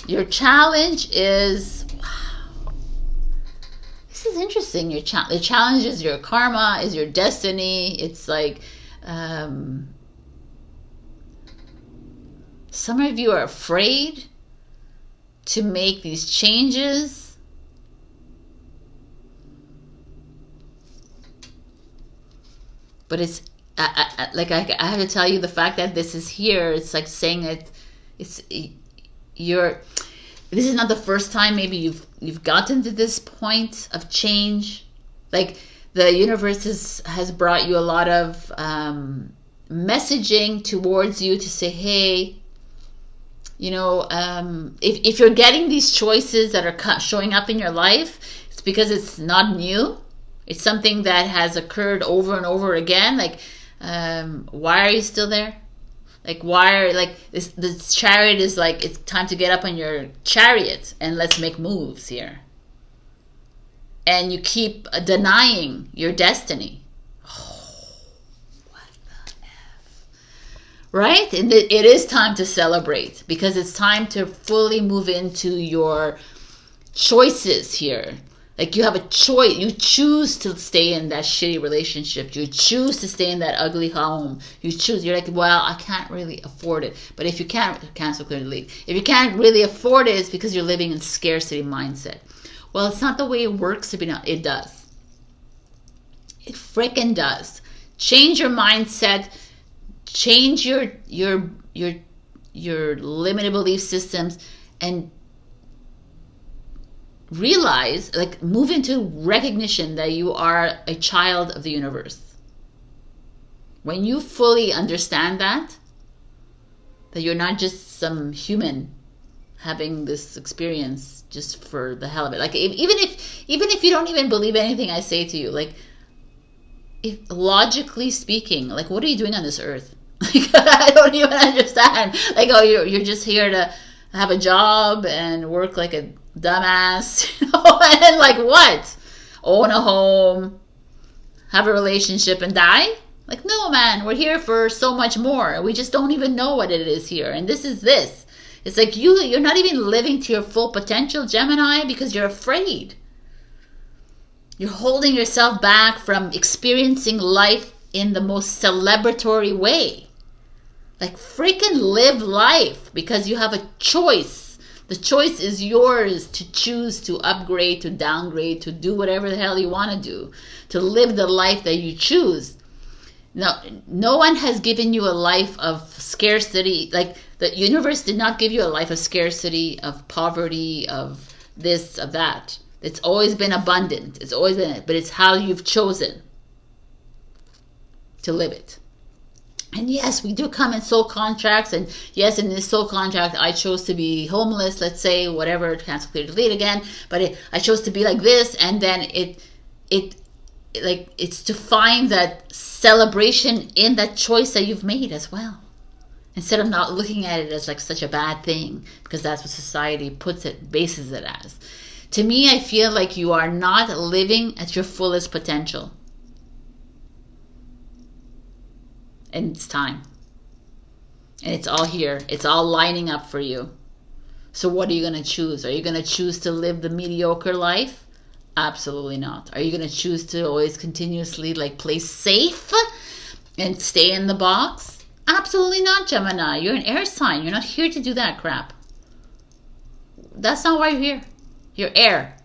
Your challenge is, wow, this is interesting. The challenge is your karma, is your destiny. It's like, some of you are afraid to make these changes. But it's, like, I have to tell you, the fact that this is here, it's like saying that this is not the first time maybe you've gotten to this point of change. Like, the universe has brought you a lot of messaging towards you to say, hey, you know, if you're getting these choices that are showing up in your life, it's because it's not new. It's something that has occurred over and over again. Like, why are you still there? Like, this chariot is like, it's time to get up on your chariot and let's make moves here. And you keep denying your destiny. Oh, what the F? Right? And it is time to celebrate, because it's time to fully move into your choices here. Like, you have a choice. You choose to stay in that shitty relationship. You choose to stay in that ugly home. You choose. You're like, well, I can't really afford it. But if you can't, cancel, clearly leave. If you can't really afford it, it's because you're living in scarcity mindset. Well, it's not the way it works, Sabrina. It does. It freaking does. Change your mindset. Change your limited belief systems, and realize, like, move into recognition that you are a child of the universe. When you fully understand that you're not just some human having this experience just for the hell of it. Like even if you don't even believe anything I say to you, like if logically speaking, like what are you doing on this earth? Like I don't even understand. Like, oh, you're just here to have a job and work like a dumbass, you know? And like what? Own a home, have a relationship, and die? Like, no, man, we're here for so much more. We just don't even know what it is here. And this is this. It's like you're not even living to your full potential, Gemini, because you're afraid. You're holding yourself back from experiencing life in the most celebratory way. Like, freaking live life, because you have a choice. The choice is yours to choose to upgrade, to downgrade, to do whatever the hell you want to do, to live the life that you choose. Now, no one has given you a life of scarcity. Like, the universe did not give you a life of scarcity, of poverty, of this, of that. It's always been abundant. It's always been it. But it's how you've chosen to live it. And yes, we do come in soul contracts. And yes, in this soul contract, I chose to be homeless, let's say, whatever, cancel, clear, delete again. But I chose to be like this. And then it's to find that celebration in that choice that you've made as well. Instead of not looking at it as like such a bad thing, because that's what society bases it as. To me, I feel like you are not living at your fullest potential. And it's time. And it's all here. It's all lining up for you. So what are you going to choose? Are you going to choose to live the mediocre life? Absolutely not. Are you going to choose to always continuously like play safe and stay in the box? Absolutely not, Gemini. You're an air sign. You're not here to do that crap. That's not why you're here. You're air.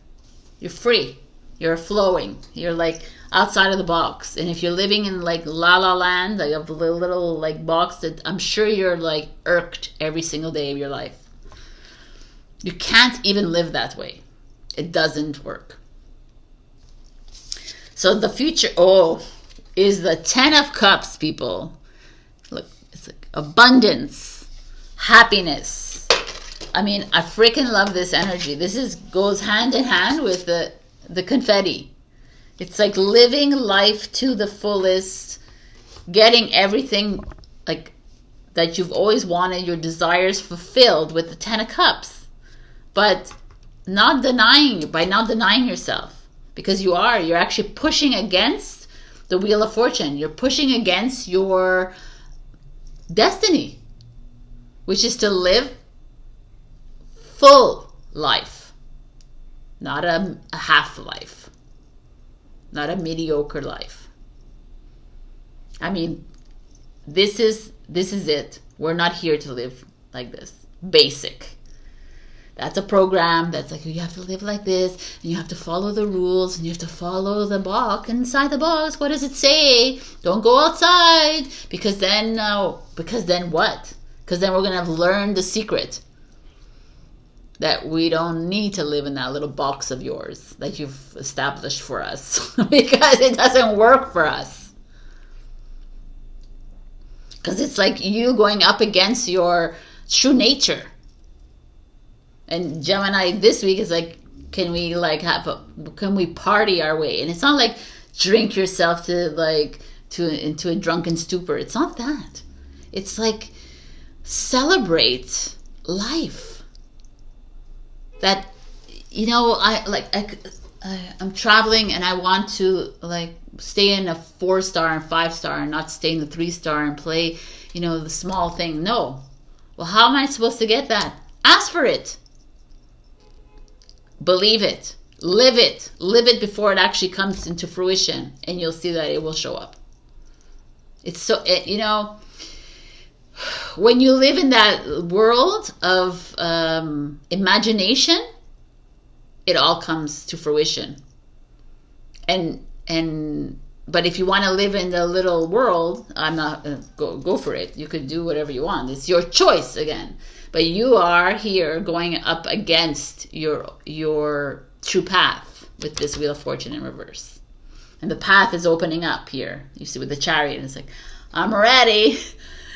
You're free. You're flowing. You're like outside of the box. And if you're living in like la la land, like a little like box, that I'm sure you're like irked every single day of your life. You can't even live that way. It doesn't work. So the future, is the 10 of Cups, people. Look, it's like abundance, happiness. I mean, I freaking love this energy. This goes hand in hand with the confetti. It's like living life to the fullest, getting everything like that you've always wanted, your desires fulfilled with the 10 of Cups. But not denying yourself. Because you're actually pushing against the Wheel of Fortune. You're pushing against your destiny, which is to live full life, not a half life, not a mediocre life. I mean, this is it. We're not here to live like this. Basic. That's a program that's like, you have to live like this, and you have to follow the rules, and you have to follow the box. Inside the box, what does it say? Don't go outside, because then what? Because then we're going to have learned the secret that we don't need to live in that little box of yours that you've established for us, because it doesn't work for us. Because it's like you going up against your true nature. And Gemini this week is like, can we party our way? And it's not like drink yourself into a drunken stupor. It's not that. It's like celebrate life. That, I'm traveling and I want to like stay in a 4-star and 5-star and not stay in the 3-star and play, the small thing. No. Well, how am I supposed to get that? Ask for it. Believe it. Live it. Live it before it actually comes into fruition, and you'll see that it will show up. It's so, when you live in that world of imagination, it all comes to fruition. But if you want to live in the little world, I'm not go for it. You could do whatever you want. It's your choice again. But you are here going up against your true path with this Wheel of Fortune in reverse. And the path is opening up here. You see with the Chariot, it's like, I'm ready.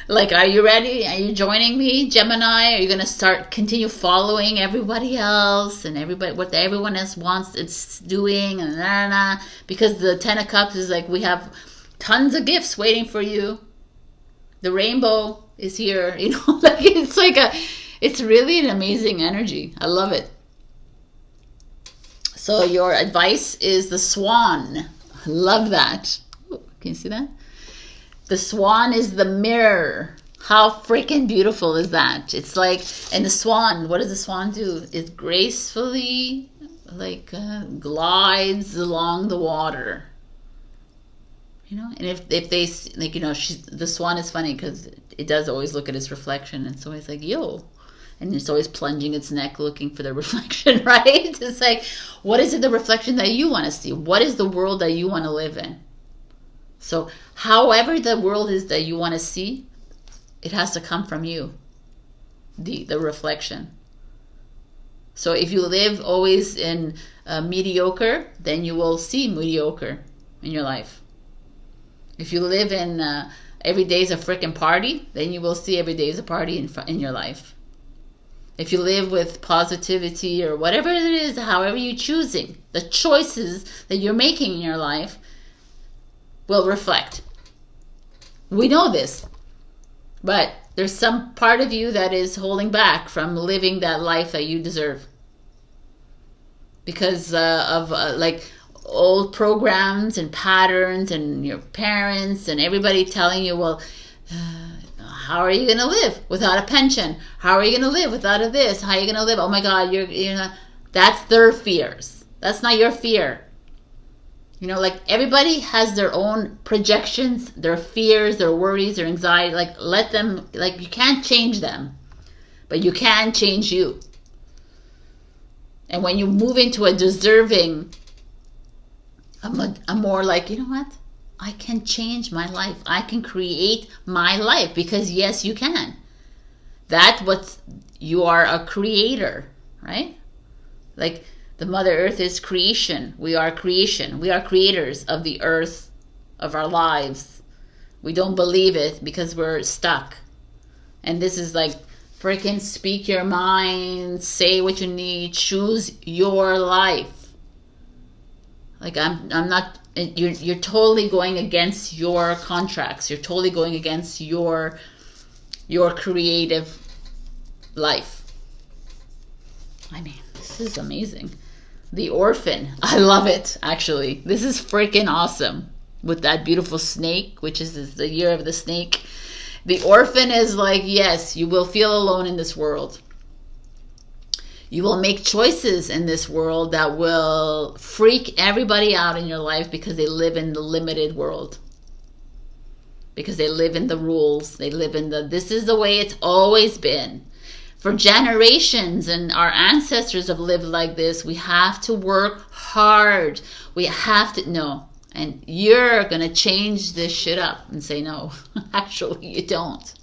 Like, are you ready? Are you joining me, Gemini? Are you going to continue following everybody else and what everyone else wants it's doing? And because the 10 of Cups is like, we have tons of gifts waiting for you. The rainbow is here. You know, like it's really an amazing energy. I love it. So your advice is the swan. I love that. Ooh, can you see that? The swan is the mirror. How freaking beautiful is that? It's like, and the swan, what does the swan do? It gracefully glides along the water. You know, and if they, like, you know, the swan is funny because it does always look at its reflection. And it's always like, yo. And it's always plunging its neck looking for the reflection, right? It's like, what is it, the reflection that you want to see? What is the world that you want to live in? So however the world is that you want to see, it has to come from you, the reflection. So if you live always in mediocre, then you will see mediocre in your life. If you live in every day is a freaking party, then you will see every day is a party in your life. If you live with positivity or whatever it is, however you're choosing, the choices that you're making in your life will reflect. We know this, but there's some part of you that is holding back from living that life that you deserve because of like old programs and patterns and your parents and everybody telling you, well, how are you going to live without a pension? How are you going to live without a this? How are you going to live? Oh my God, you're not. That's their fears. That's not your fear. You know, like everybody has their own projections, their fears, their worries, their anxiety. Like let them, like you can't change them, but you can change you. And when you move into a deserving, a more like, you know what? I can change my life. I can create my life because yes, you can. You are a creator, right? Like the Mother Earth is creation. We are creation. We are creators of the earth, of our lives. We don't believe it because we're stuck. And this is like freaking speak your mind, say what you need, choose your life. Like I'm not. You're totally going against your contracts. You're totally going against your creative life. I mean, this is amazing. The orphan. I love it, actually. This is freaking awesome. With that beautiful snake, which is the year of the snake. The orphan is like, yes, you will feel alone in this world. You will make choices in this world that will freak everybody out in your life because they live in the limited world. Because they live in the rules. They live in this is the way it's always been. For generations, and our ancestors have lived like this. We have to work hard. We have to, no. And you're going to change this shit up and say, no, actually you don't.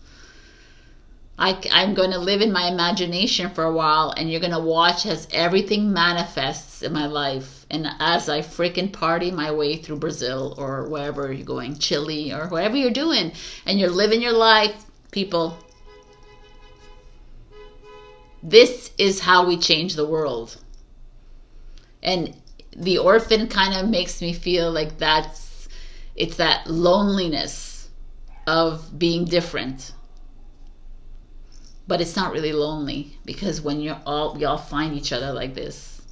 I'm going to live in my imagination for a while, and you're going to watch as everything manifests in my life. And as I freaking party my way through Brazil or wherever you're going, Chile or whatever you're doing, and you're living your life, people. This is how we change the world. And the orphan kind of makes me feel like it's that loneliness of being different. But it's not really lonely because when we all find each other like this,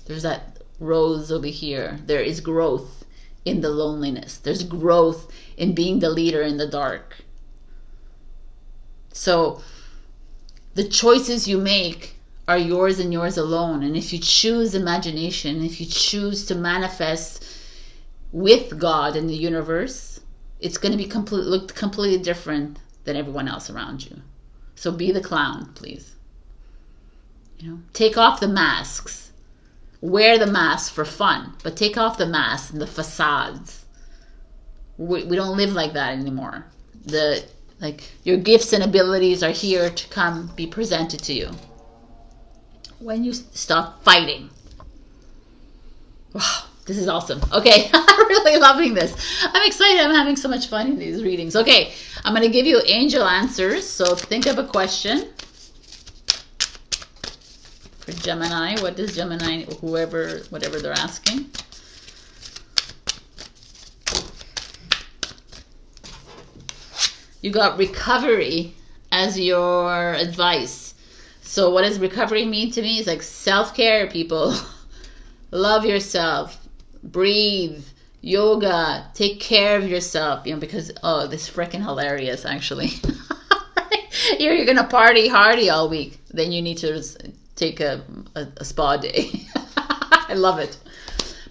there's that rose over here. There is growth in the loneliness. There's growth in being the leader in the dark. So the choices you make are yours and yours alone. And if you choose imagination, if you choose to manifest with God in the universe, it's going to be look completely different than everyone else around you. So be the clown, please. You know, take off the masks. Wear the mask for fun, but take off the masks and the facades. We don't live like that anymore. Your gifts and abilities are here to come be presented to you. When you stop fighting. Wow, This is awesome. Okay, I'm really loving this. I'm excited. I'm having so much fun in these readings. Okay, I'm going to give you angel answers. So think of a question. For Gemini, what does Gemini, whatever they're asking. You got recovery as your advice. So what does recovery mean to me? It's like self-care, people. Love yourself. Breathe. Yoga. Take care of yourself. You know, because, oh, this is freaking hilarious, actually. You're going to party hardy all week. Then you need to take a spa day. I love it.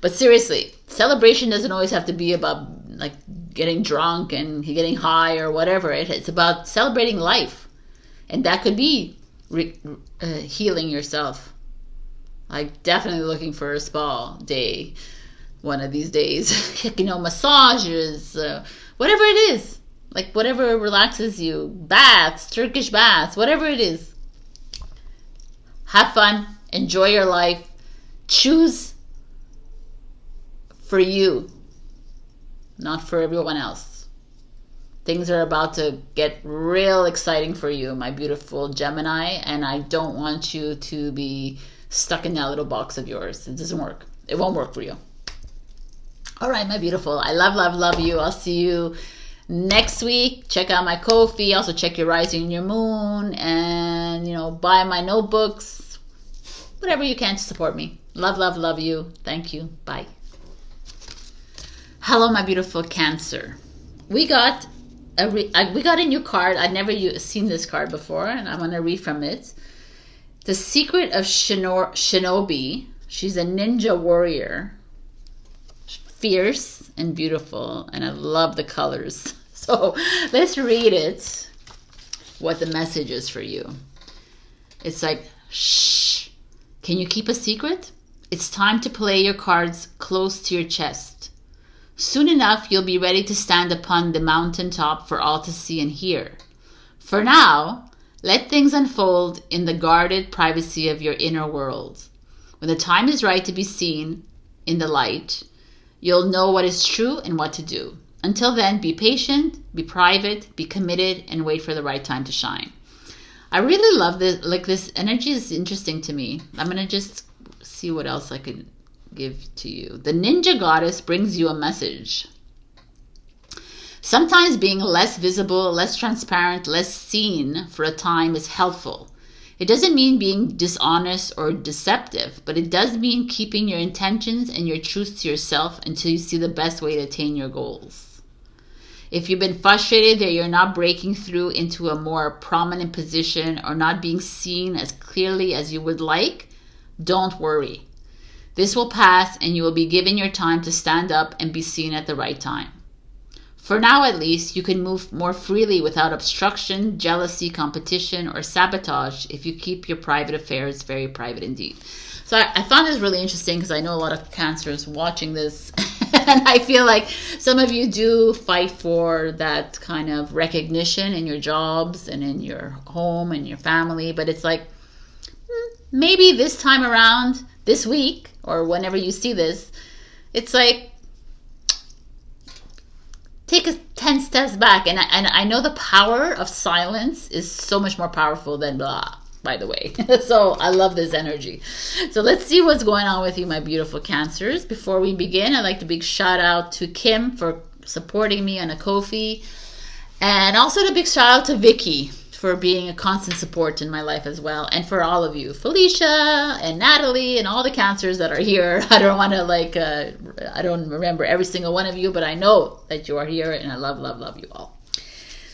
But seriously, celebration doesn't always have to be about like getting drunk and getting high or whatever. It's about celebrating life. And that could be healing yourself. Like definitely looking for a spa day one of these days. You know, massages, whatever it is. Like whatever relaxes you. Baths, Turkish baths, whatever it is. Have fun. Enjoy your life. Choose for you, not for everyone else. Things are about to get real exciting for you, my beautiful Gemini, and I don't want you to be stuck in that little box of yours. It doesn't work. It won't work for you. All right, my beautiful. I love you. I'll see you next week. Check out my Ko-fi. Also check your rising and your moon, and you know, buy my notebooks. Whatever you can to support me. Love you. Thank you. Bye. Hello, my beautiful Cancer. We got a new card. I'd never seen this card before, and I'm going to read from it. The Secret of Shinobi. She's a ninja warrior. Fierce and beautiful, and I love the colors. So let's read it, what the message is for you. It's like, shh. Can you keep a secret? It's time to play your cards close to your chest. Soon enough, you'll be ready to stand upon the mountaintop for all to see and hear. For now, let things unfold in the guarded privacy of your inner world. When the time is right to be seen in the light, you'll know what is true and what to do. Until then, be patient, be private, be committed, and wait for the right time to shine. I really love this. Like, this energy is interesting to me. I'm going to just see what else I could give to you. The ninja goddess brings you a message. Sometimes being less visible, less transparent, less seen for a time is helpful. It doesn't mean being dishonest or deceptive, but it does mean keeping your intentions and your truth to yourself until you see the best way to attain your goals. If you've been frustrated that you're not breaking through into a more prominent position or not being seen as clearly as you would like, don't worry. This will pass and you will be given your time to stand up and be seen at the right time. For now, at least, you can move more freely without obstruction, jealousy, competition, or sabotage if you keep your private affairs very private indeed. So I found this really interesting because I know a lot of Cancers watching this. And I feel like some of you do fight for that kind of recognition in your jobs and in your home and your family. But it's like, maybe this time around, this week, or whenever you see this, it's like, take 10 steps back. And I know the power of silence is so much more powerful than blah, by the way. So I love this energy. So let's see what's going on with you, my beautiful Cancers. Before we begin, I'd like to big shout out to Kim for supporting me on a Ko-fi. And also a big shout out to Vicky for being a constant support in my life as well. And for all of you, Felicia and Natalie and all the Cancers that are here. I don't want to I don't remember every single one of you, but I know that you are here and I love you all.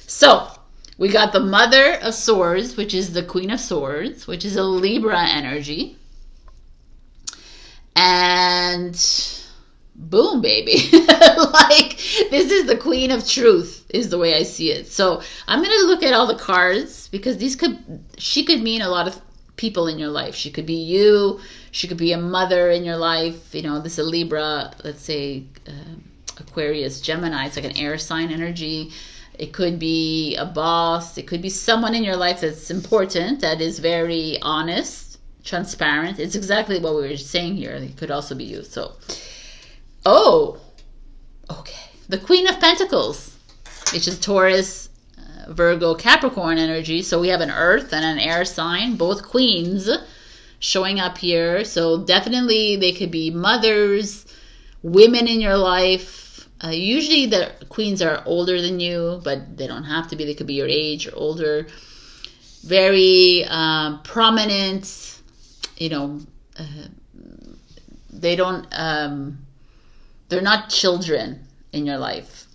So we got the Mother of Swords, which is the Queen of Swords, which is a Libra energy. And boom, baby. Like, this is the Queen of Truth is the way I see it. So I'm going to look at all the cards because she could mean a lot of people in your life. She could be you. She could be a mother in your life. You know, this is a Libra, let's say Aquarius, Gemini. It's like an air sign energy. It could be a boss. It could be someone in your life that's important, that is very honest, transparent. It's exactly what we were saying here. It could also be you. So Oh, okay. The Queen of Pentacles, which is Taurus, Virgo, Capricorn energy. So we have an earth and an air sign, both queens showing up here. So definitely they could be mothers, women in your life. Usually the queens are older than you, but they don't have to be. They could be your age or older. Very prominent, you know, they don't, they're not children in your life.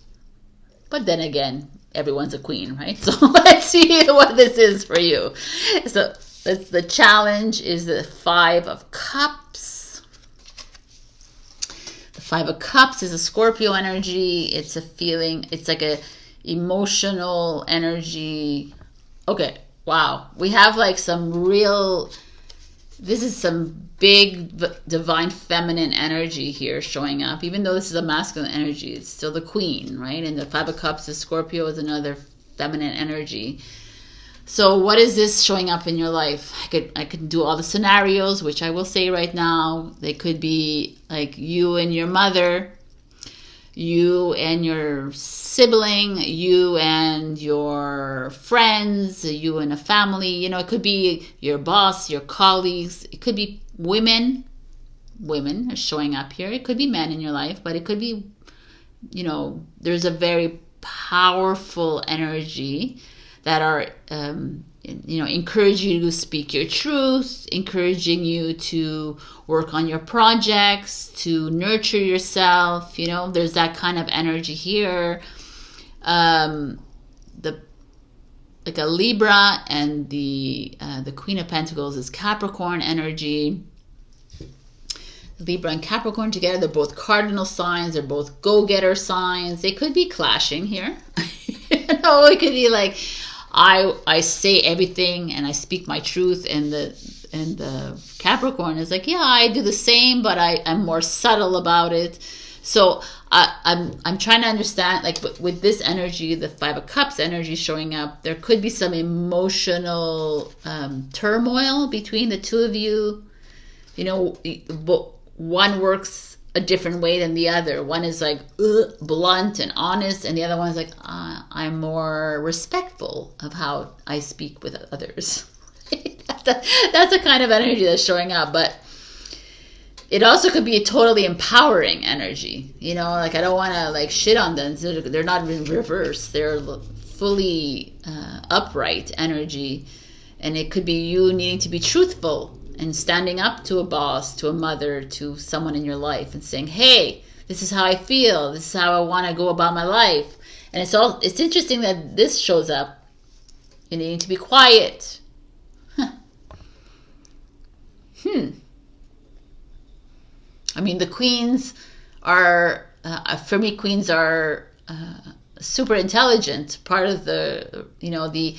But then again, everyone's a queen, right? So let's see what this is for you. So that's the challenge is the Five of Cups. The Five of Cups is a Scorpio energy. It's a feeling, it's like a emotional energy. Okay, wow. We have like some real, this is some big divine feminine energy here showing up. Even though this is a masculine energy, it's still the queen, right? And the Five of Cups is Scorpio, is another feminine energy. So what is this showing up in your life? I could do all the scenarios, which I will say right now. They could be like you and your mother, you and your sibling, you and your friends, you and a family. You know, it could be your boss, your colleagues. It could be women are showing up here. It could be men in your life, but it could be, you know, there's a very powerful energy that are, you know, encouraging you to speak your truth, encouraging you to work on your projects, to nurture yourself. You know, there's that kind of energy here. Like a Libra, and the Queen of Pentacles is Capricorn energy. Libra and Capricorn together, they're both cardinal signs. They're both go-getter signs. They could be clashing here. You know, it could be like, I say everything and I speak my truth, and the Capricorn is like, yeah, I do the same, but I'm more subtle about it. So I'm trying to understand, like with this energy, the Five of Cups energy showing up, there could be some emotional turmoil between the two of you. You know, one works a different way than the other. One is like blunt and honest, and the other one is like, I'm more respectful of how I speak with others. That's the kind of energy that's showing up. But it also could be a totally empowering energy. You know, like I don't want to like shit on them. They're not in reverse. They're fully upright energy. And it could be you needing to be truthful and standing up to a boss, to a mother, to someone in your life and saying, hey, this is how I feel. This is how I want to go about my life. And it's interesting that this shows up. You need to be quiet. I mean, the queens are, for me, queens are super intelligent. Part of the, you know, the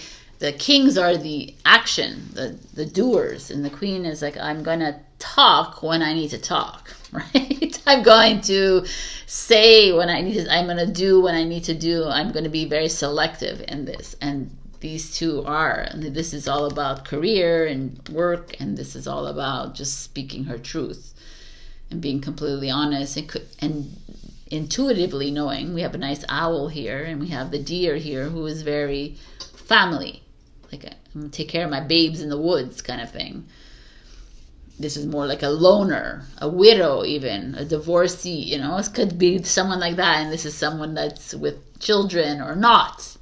kings are the action, the doers. And the queen is like, I'm going to talk when I need to talk, right? I'm going to say when I need to, I'm going to do when I need to do. I'm going to be very selective in this. And these two are, and this is all about career and work. And this is all about just speaking her truth and being completely honest and intuitively knowing. We have a nice owl here, and we have the deer here, who is very family. Like, I'm going to take care of my babes in the woods kind of thing. This is more like a loner, a widow even, a divorcee, you know. It could be someone like that, and this is someone that's with children or not.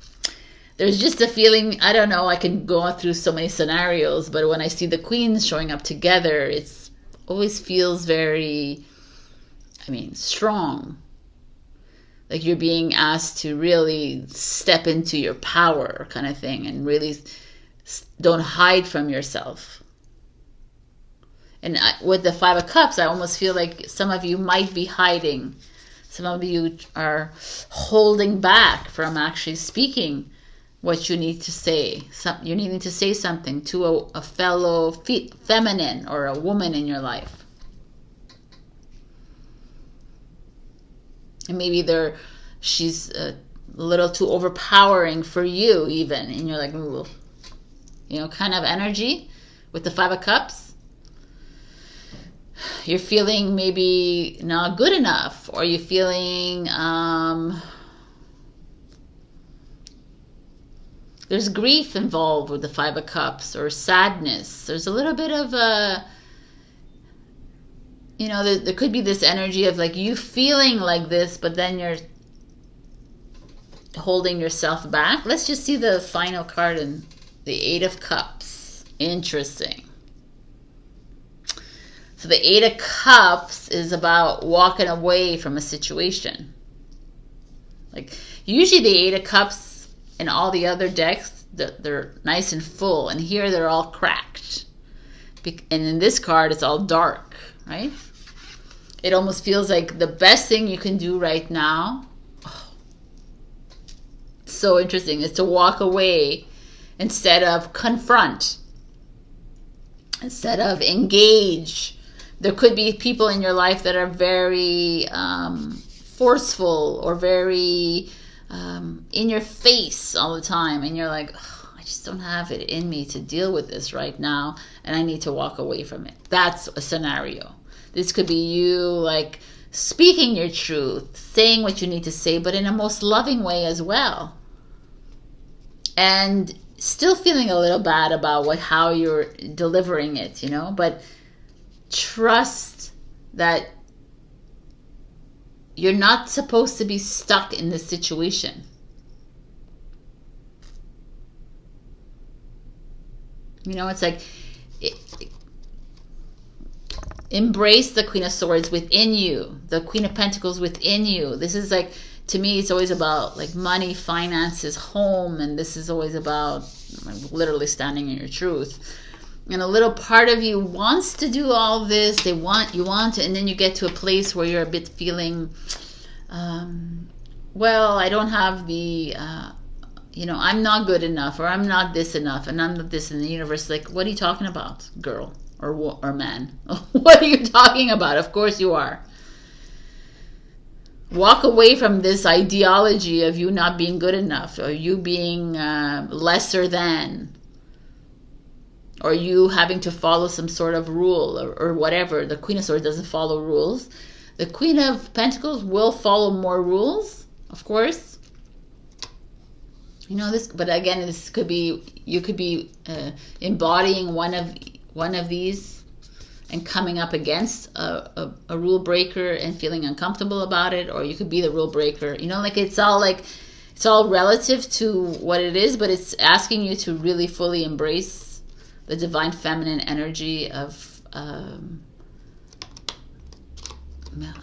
There's just a feeling, I don't know, I can go through so many scenarios, but when I see the queens showing up together, it's always feels very, I mean, strong. Like you're being asked to really step into your power kind of thing, and really don't hide from yourself. And with the Five of Cups, I almost feel like some of you might be hiding. Some of you are holding back from actually speaking what you need to say. You're needing to say something to a fellow feminine or a woman in your life. And maybe she's a little too overpowering for you even. And you're like, ooh, you know, kind of energy with the Five of Cups. you're feeling maybe not good enough, or you're feeling there's grief involved with the Five of Cups, or sadness. There's a little bit of a, you know, there could be this energy of like you feeling like this, but then you're holding yourself back. Let's just see the final card in the Eight of Cups. Interesting. So the Eight of Cups is about walking away from a situation. Like usually the Eight of Cups in all the other decks, they're nice and full, and here they're all cracked. And in this card, it's all dark, right? It almost feels like the best thing you can do right now, so interesting, is to walk away instead of confront, instead of engage. There could be people in your life that are very forceful or very in your face all the time, and you're like, oh, I just don't have it in me to deal with this right now, and I need to walk away from it. That's a scenario. This could be you like speaking your truth, saying what you need to say, but in a most loving way as well, and still feeling a little bad about how you're delivering it, you know, but trust that you're not supposed to be stuck in this situation. You know, it's like embrace the Queen of Swords within you, the Queen of Pentacles within you. This is like, to me, it's always about like money, finances, home, and this is always about like, literally standing in your truth. And a little part of you wants to do all this. You want to, and then you get to a place where you're a bit feeling, well, I don't have the, you know, I'm not good enough, or I'm not this enough, and I'm not this in the universe. Like, what are you talking about, girl or man? What are you talking about? Of course you are. Walk away from this ideology of you not being good enough, or you being lesser than, or you having to follow some sort of rule, or whatever. The Queen of Swords doesn't follow rules. The Queen of Pentacles will follow more rules, of course. You know this, but again, this could be, you could be embodying one of these and coming up against a rule breaker and feeling uncomfortable about it, or you could be the rule breaker. You know, like it's all relative to what it is, but it's asking you to really fully embrace the divine feminine energy of, I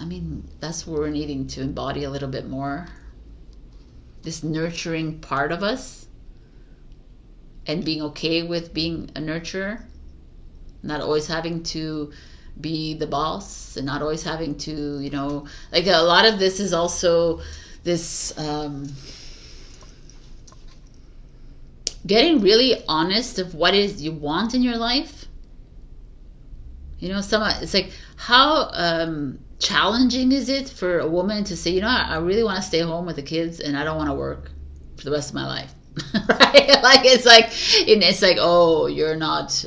mean, that's what we're needing to embody a little bit more. This nurturing part of us, and being okay with being a nurturer, not always having to be the boss, and not always having to, you know, like a lot of this is also this, getting really honest of what is you want in your life. You know, it's like, how challenging is it for a woman to say, you know, I really want to stay home with the kids and I don't want to work for the rest of my life. Right? Like it's like, oh, you're not,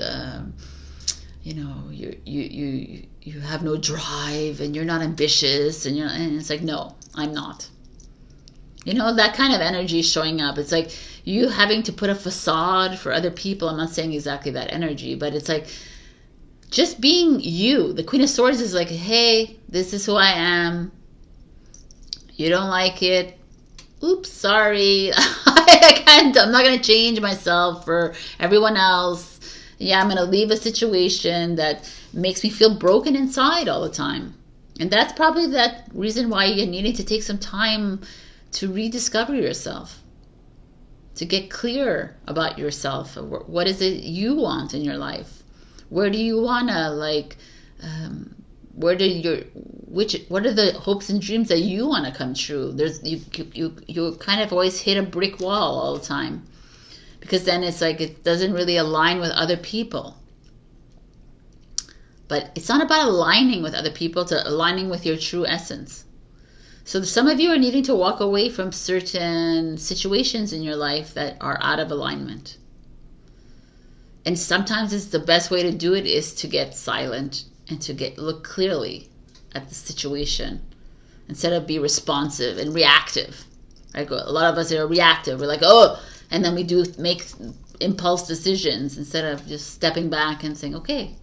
you know, you have no drive, and you're not ambitious, and it's like, no, I'm not. You know, that kind of energy is showing up. It's like you having to put a facade for other people. I'm not saying exactly that energy, but it's like just being you. The Queen of Swords is like, hey, this is who I am. You don't like it. Oops, sorry. I'm not going to change myself for everyone else. Yeah, I'm going to leave a situation that makes me feel broken inside all the time. And that's probably that reason why you're needing to take some time to rediscover yourself, to get clear about yourself. What is it you want in your life? Where do you want to, like, what are the hopes and dreams that you want to come true? You kind of always hit a brick wall all the time, because then it's like it doesn't really align with other people. But it's not about aligning with other people, it's aligning with your true essence. So some of you are needing to walk away from certain situations in your life that are out of alignment. And sometimes it's the best way to do it is to get silent and to look clearly at the situation instead of be responsive and reactive. Right? A lot of us are reactive. We're like, oh, and then we do make impulse decisions instead of just stepping back and saying, okay,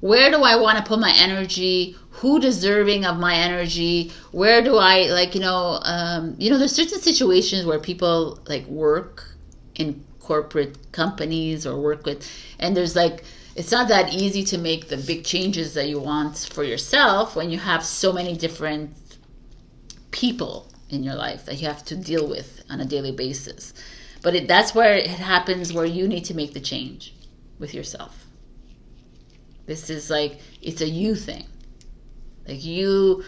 where do I want to put my energy? Who deserving of my energy? Where do I, like, there's certain situations where people like work in corporate companies or work with, and there's like, it's not that easy to make the big changes that you want for yourself when you have so many different people in your life that you have to deal with on a daily basis. But that's where it happens, where you need to make the change with yourself. This is like, it's a you thing. Like you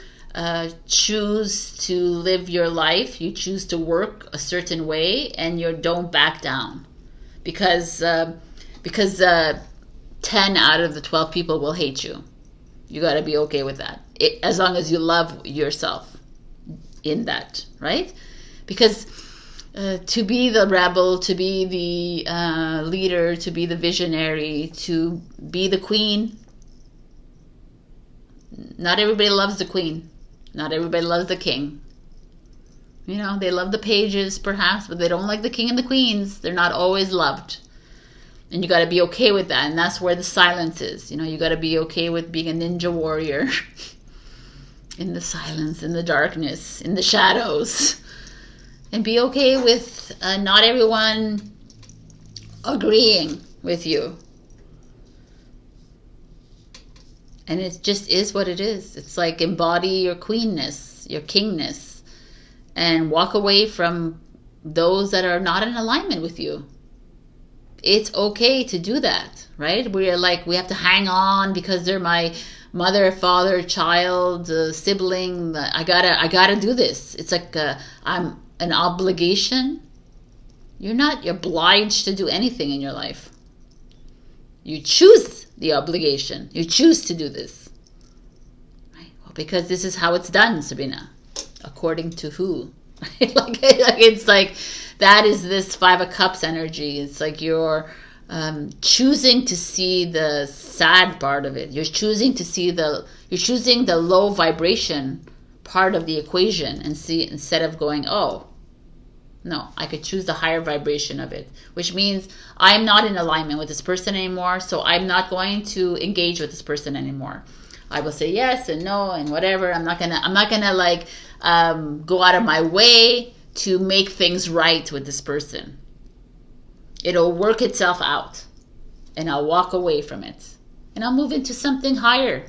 choose to live your life. You choose to work a certain way, and you don't back down. Because 10 out of the 12 people will hate you. You got to be okay with that. As long as you love yourself in that, right? Because to be the rebel, to be the leader, to be the visionary, to be the queen, not everybody loves the queen. Not everybody loves the king. They love the pages perhaps, but they don't like the king and the queens. They're not always loved. And you got to be okay with that. And that's where the silence is. You got to be okay with being a ninja warrior in the silence, in the darkness, in the shadows. And be okay with not everyone agreeing with you. And it just is what it is. It's like embody your queenness, your kingness, and walk away from those that are not in alignment with you. It's okay to do that, right? We're like, we have to hang on because they're my mother, father, child, sibling. I gotta do this. It's like I'm an obligation. You're not obliged to do anything in your life. You choose the obligation. You choose to do this. Right? Well, because this is how it's done, Sabrina. According to who? It's like, that is this 5 of Cups energy. It's like you're choosing to see the sad part of it. You're choosing the low vibration part of the equation and see, instead of going, oh, no, I could choose the higher vibration of it, which means I'm not in alignment with this person anymore, so I'm not going to engage with this person anymore. I will say yes and no and whatever. I'm not gonna like go out of my way to make things right with this person. It'll work itself out, and I'll walk away from it, and I'll move into something higher.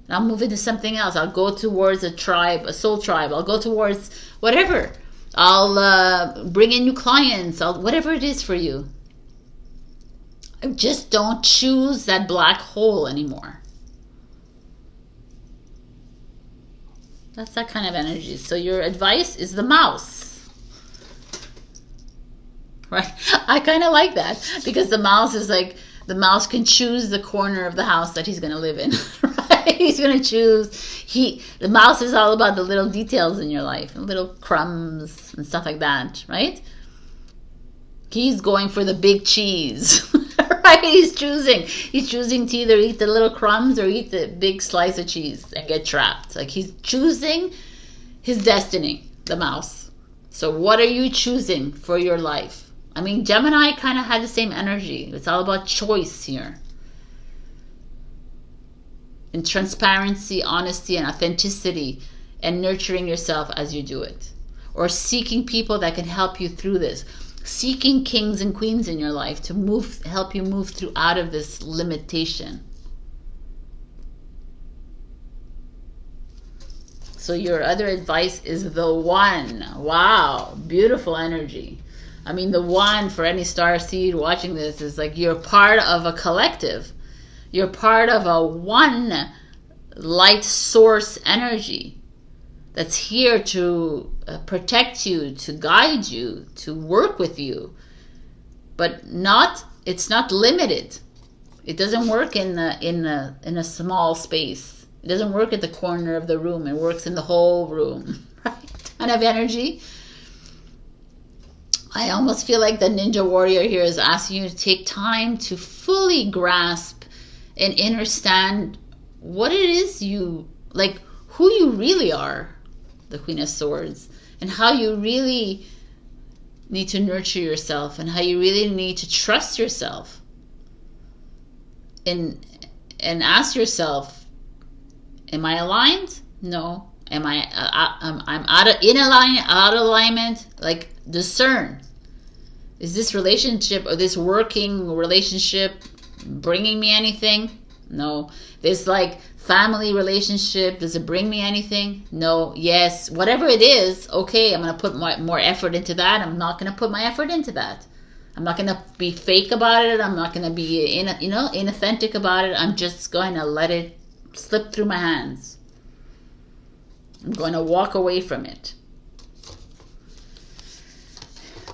And I'll move into something else. I'll go towards a tribe, a soul tribe. I'll go towards whatever. I'll bring in new clients. Whatever it is for you. Just don't choose that black hole anymore. That's that kind of energy. So your advice is the mouse. Right? I kind of like that, because the mouse is like, the mouse can choose the corner of the house that he's going to live in. Right? He's going to choose. The mouse is all about the little details in your life, little crumbs and stuff like that, right? He's going for the big cheese. Right? He's choosing to either eat the little crumbs or eat the big slice of cheese and get trapped. Like, he's choosing his destiny, the mouse. So what are you choosing for your life? I mean, Gemini kind of had the same energy. It's all about choice here. And transparency, honesty, and authenticity, and nurturing yourself as you do it. Or seeking people that can help you through this. Seeking kings and queens in your life to help you move through out of this limitation. So your other advice is the one. Wow, beautiful energy. I mean, the one, for any star seed watching this, is like you're part of a collective. You're part of a one light source energy that's here to protect you, to guide you, to work with you. But it's not limited. It doesn't work in a small space. It doesn't work at the corner of the room. It works in the whole room. Right? Kind of energy. I almost feel like the ninja warrior here is asking you to take time to fully grasp and understand what it is you, like who you really are, the Queen of Swords, and how you really need to nurture yourself and how you really need to trust yourself and ask yourself, am I aligned? No. Am I I'm out of alignment? Like, discern. Is this relationship or this working relationship bringing me anything? No. This like family relationship, does it bring me anything? No. Yes. Whatever it is, okay, I'm going to put more effort into that. I'm not going to put my effort into that. I'm not going to be fake about it. I'm not going to be inauthentic about it. I'm just going to let it slip through my hands. I'm going to walk away from it.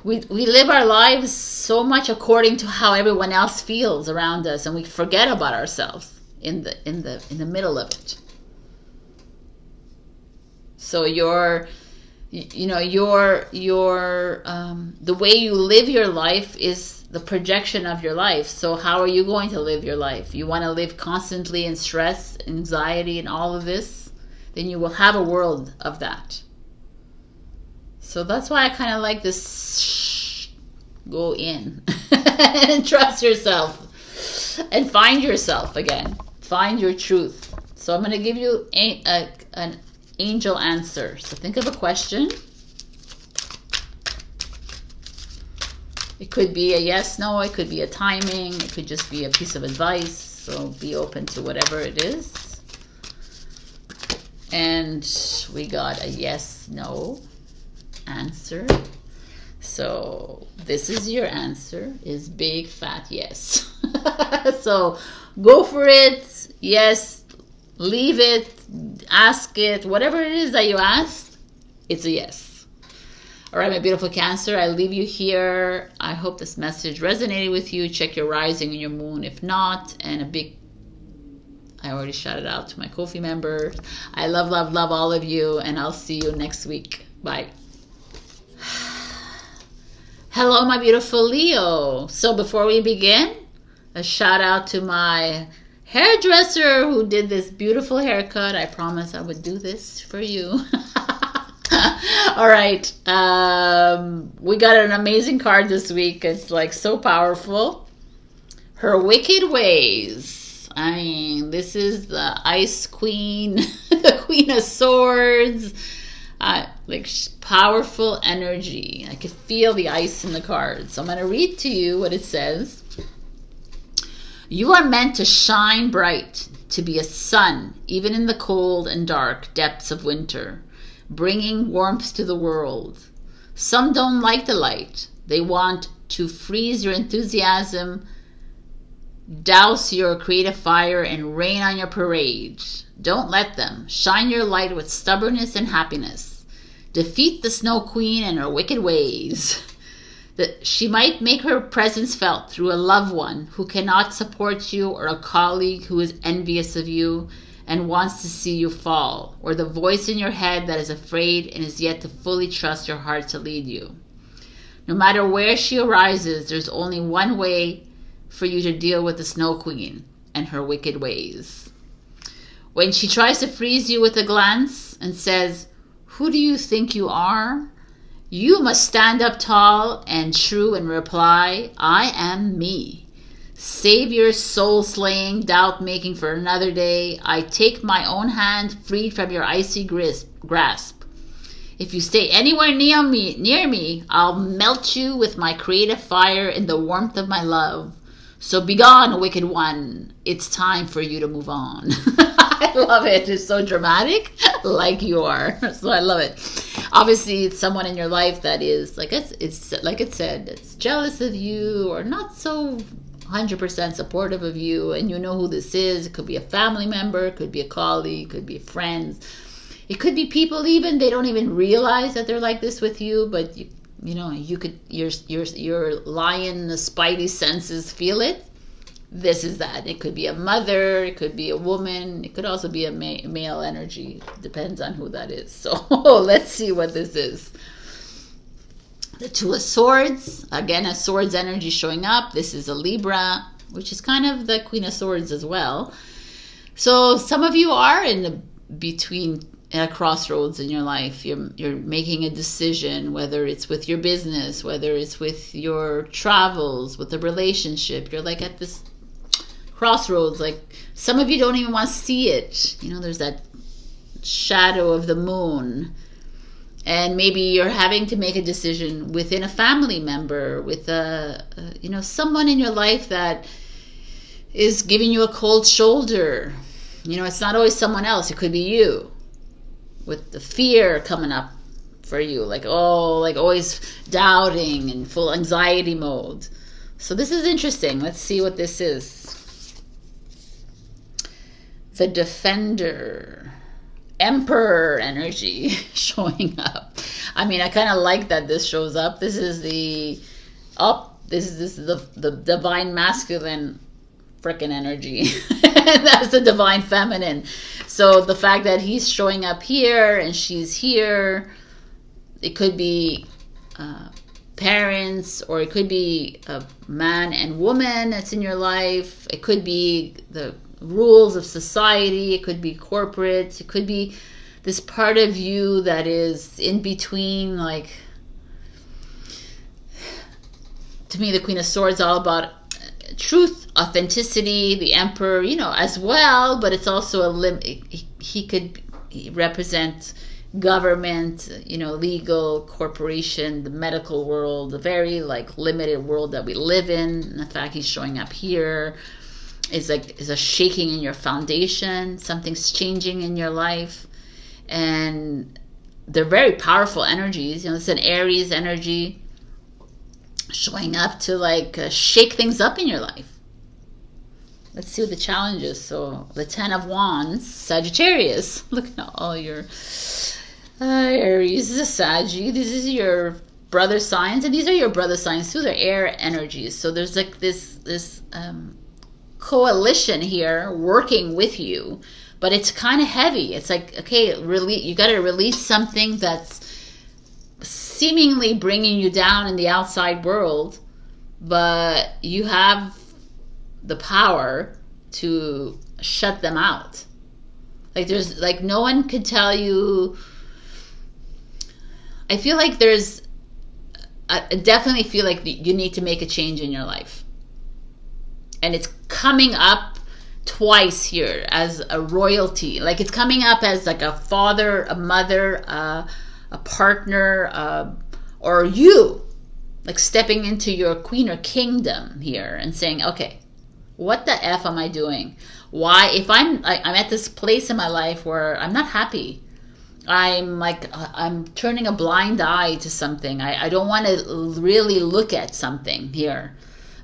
We live our lives so much according to how everyone else feels around us, and we forget about ourselves in the middle of it. So the way you live your life is the projection of your life. So how are you going to live your life? You want to live constantly in stress, anxiety, and all of this? Then you will have a world of that. So that's why I kind of like this go in and trust yourself and find yourself again. Find your truth. So I'm going to give you an angel answer. So think of a question. It could be a yes, no. It could be a timing. It could just be a piece of advice. So be open to whatever it is. And we got a yes, no answer. So this is your answer, is big fat yes. So go for it. Yes, leave it, ask it, whatever it is that you asked, it's a yes. All right, my beautiful Cancer, I leave you here. I hope this message resonated with you. Check your rising and your moon if not. And a big, I already shouted out to my Ko-fi members. I love, love, love all of you, and I'll see you next week. Bye. Hello, my beautiful Leo. So before we begin, a shout out to my hairdresser who did this beautiful haircut. I promised I would do this for you. All right. We got an amazing card this week. It's like so powerful. Her Wicked Ways. I mean, this is the Ice Queen, the Queen of Swords. Like powerful energy. I could feel the ice in the cards. So I'm going to read to you what it says. You are meant to shine bright, to be a sun, even in the cold and dark depths of winter, bringing warmth to the world. Some don't like the light. They want to freeze your enthusiasm, douse your creative fire, and rain on your parade. Don't let them. Shine your light with stubbornness and happiness. Defeat the Snow Queen and her wicked ways. She might make her presence felt through a loved one who cannot support you, or a colleague who is envious of you and wants to see you fall, or the voice in your head that is afraid and is yet to fully trust your heart to lead you. No matter where she arises, there's only one way for you to deal with the Snow Queen and her wicked ways. When she tries to freeze you with a glance and says, "Who do you think you are?" you must stand up tall and true and reply, "I am me." Save your soul-slaying doubt making for another day. I take my own hand freed from your icy grasp. If you stay anywhere near me, I'll melt you with my creative fire in the warmth of my love. So begone, wicked one. It's time for you to move on. I love it. It's so dramatic, like you are. So I love it. Obviously, it's someone in your life that is, like it's like it said, it's jealous of you or not so 100% supportive of you, and you know who this is. It could be a family member, it could be a colleague, it could be friends. It could be people even, they don't even realize that they're like this with you, but you know, you could, your lion, the spidey senses feel it. This is that. It could be a mother, it could be a woman, it could also be a male energy. Depends on who that is. So let's see what this is. The Two of Swords. Again, a swords energy showing up. This is a Libra. which is kind of the Queen of Swords as well. So some of you are in the between at a crossroads in your life. You're making a decision, whether it's with your business, whether it's with your travels, with a relationship. You're like at this crossroads. Like some of you don't even want to see it. You know, there's that shadow of the moon. And maybe you're having to make a decision within a family member, with someone in your life that is giving you a cold shoulder. You know, it's not always someone else. It could be you, with the fear coming up for you, like always doubting and full anxiety mode. So this is interesting. Let's see what this is. The Defender. Emperor energy showing up. I mean, I kind of like that this shows up. This is the divine masculine frickin' energy. That's the divine feminine. So the fact that he's showing up here and she's here, it could be parents, or it could be a man and woman that's in your life. It could be the rules of society. It could be corporate. It could be this part of you that is in between. Like, to me, the Queen of Swords is all about truth, authenticity, the Emperor, as well, but it's also he could represent government, legal, corporation, the medical world, the very limited world that we live in. And the fact he's showing up here is a shaking in your foundation. Something's changing in your life, and they're very powerful energies. It's an Aries energy showing up to shake things up in your life. Let's see what the challenge is. So the 10 of Wands, Sagittarius. Look at all your Aries. This is a Saggy. This is your brother signs, and these are your brother signs too. They're air energies. So there's this coalition here working with you, but it's kind of heavy. It's like, okay, you got to release something that's seemingly bringing you down in the outside world, but you have the power to shut them out. There's no one could tell you. I feel like I definitely feel like you need to make a change in your life. And it's coming up twice here as a royalty. It's coming up as a father, a mother, a partner, or you, stepping into your queen or kingdom here and saying, okay, what the F am I doing? Why? If I'm at this place in my life where I'm not happy, I'm turning a blind eye to something. I don't want to really look at something here.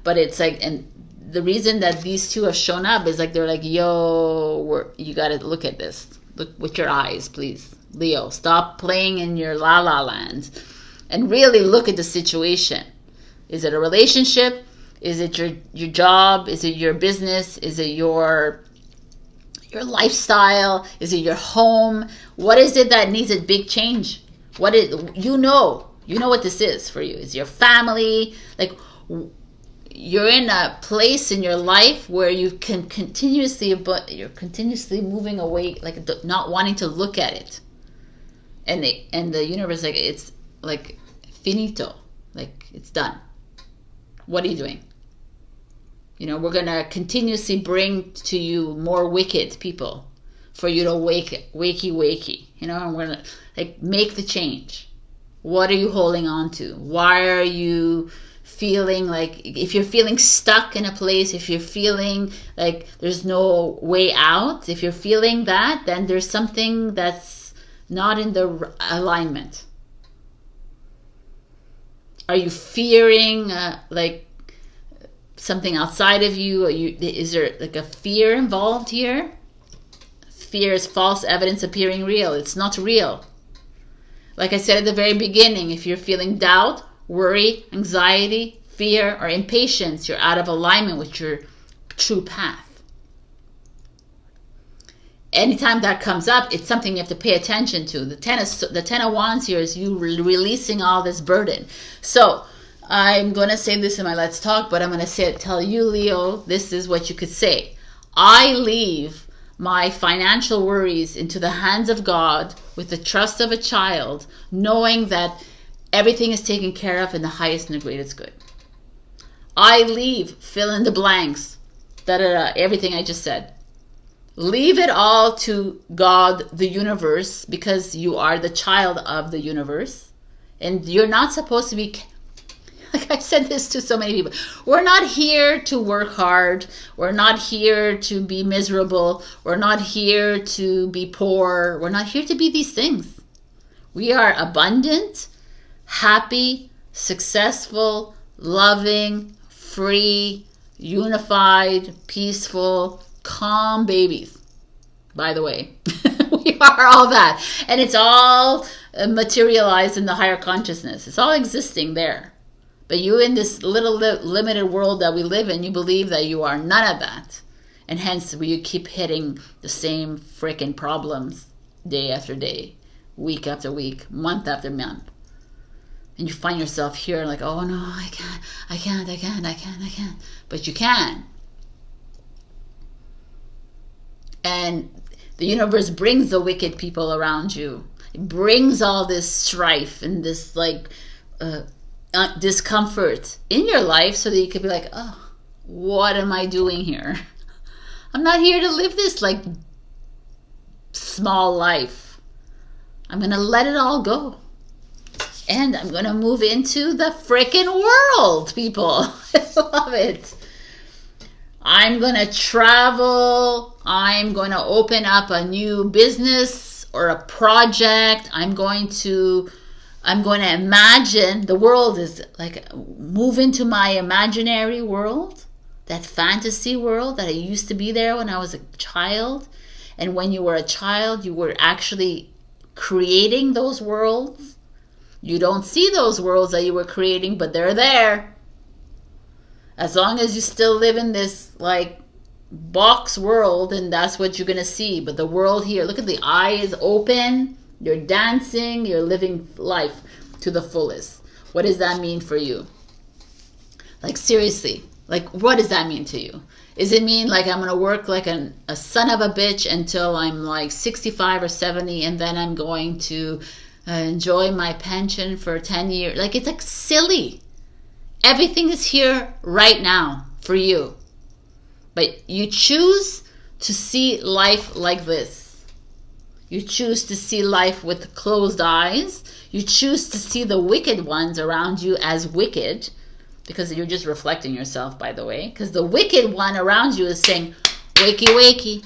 But it's and the reason that these two have shown up is they're yo, you got to look at this. Look with your eyes, please. Leo, stop playing in your la land and really look at the situation. Is it a relationship? Is it your job? Is it your business? Is it your lifestyle? Is it your home? What is it that needs a big change? What is what this is for you? Is your family? You're in a place in your life where you can you're continuously moving away, not wanting to look at it. And the universe, it's finito, it's done. What are you doing? We're going to continuously bring to you more wicked people for you to wakey, and we're going to make the change. What are you holding on to? Why are you feeling if you're feeling stuck in a place, if you're feeling there's no way out, if you're feeling that, then there's something that's not in the alignment. Are you fearing something outside of you? Is there a fear involved here? Fear is false evidence appearing real. It's not real. Like I said at the very beginning, if you're feeling doubt, worry, anxiety, fear, or impatience, you're out of alignment with your true path. Anytime that comes up, it's something you have to pay attention to. The 10 of Wands here is you releasing all this burden. So I'm going to say this in my Let's Talk, but I'm going to tell you, Leo, this is what you could say. I leave my financial worries into the hands of God with the trust of a child, knowing that everything is taken care of in the highest and the greatest good. I leave, fill in the blanks, everything I just said. Leave it all to God, the universe, because you are the child of the universe. And you're not supposed to be, like I said this to so many people, we're not here to work hard. We're not here to be miserable. We're not here to be poor. We're not here to be these things. We are abundant, happy, successful, loving, free, unified, peaceful, calm babies. By the way, we are all that. And it's all materialized in the higher consciousness. It's all existing there. But you, in this little limited world that we live in, you believe that you are none of that. And hence, you keep hitting the same freaking problems day after day, week after week, month after month. And you find yourself here like, oh no, I can't. But you can. And the universe brings the wicked people around you. It brings all this strife and this discomfort in your life so that you could be like, oh, what am I doing here? I'm not here to live this like small life. I'm going to let it all go. And I'm going to move into the freaking world, people. I love it. I'm going to travel. I'm going to open up a new business or a project. I'm going to imagine the world is like, move into my imaginary world, that fantasy world that I used to be there when I was a child. And when you were a child, you were actually creating those worlds. You don't see those worlds that you were creating, but they're there. As long as you still live in this like box world, and that's what you're going to see. But the world here, look at the eyes open. You're dancing. You're living life to the fullest. What does that mean for you? Like seriously, like what does that mean to you? Does it mean like I'm going to work like a son of a bitch until I'm like 65 or 70 and then I'm going to enjoy my pension for 10 years? Like it's like silly. Everything is here right now for you. But you choose to see life like this. You choose to see life with closed eyes. You choose to see the wicked ones around you as wicked, because you're just reflecting yourself, by the way. Because the wicked one around you is saying, wakey, wakey.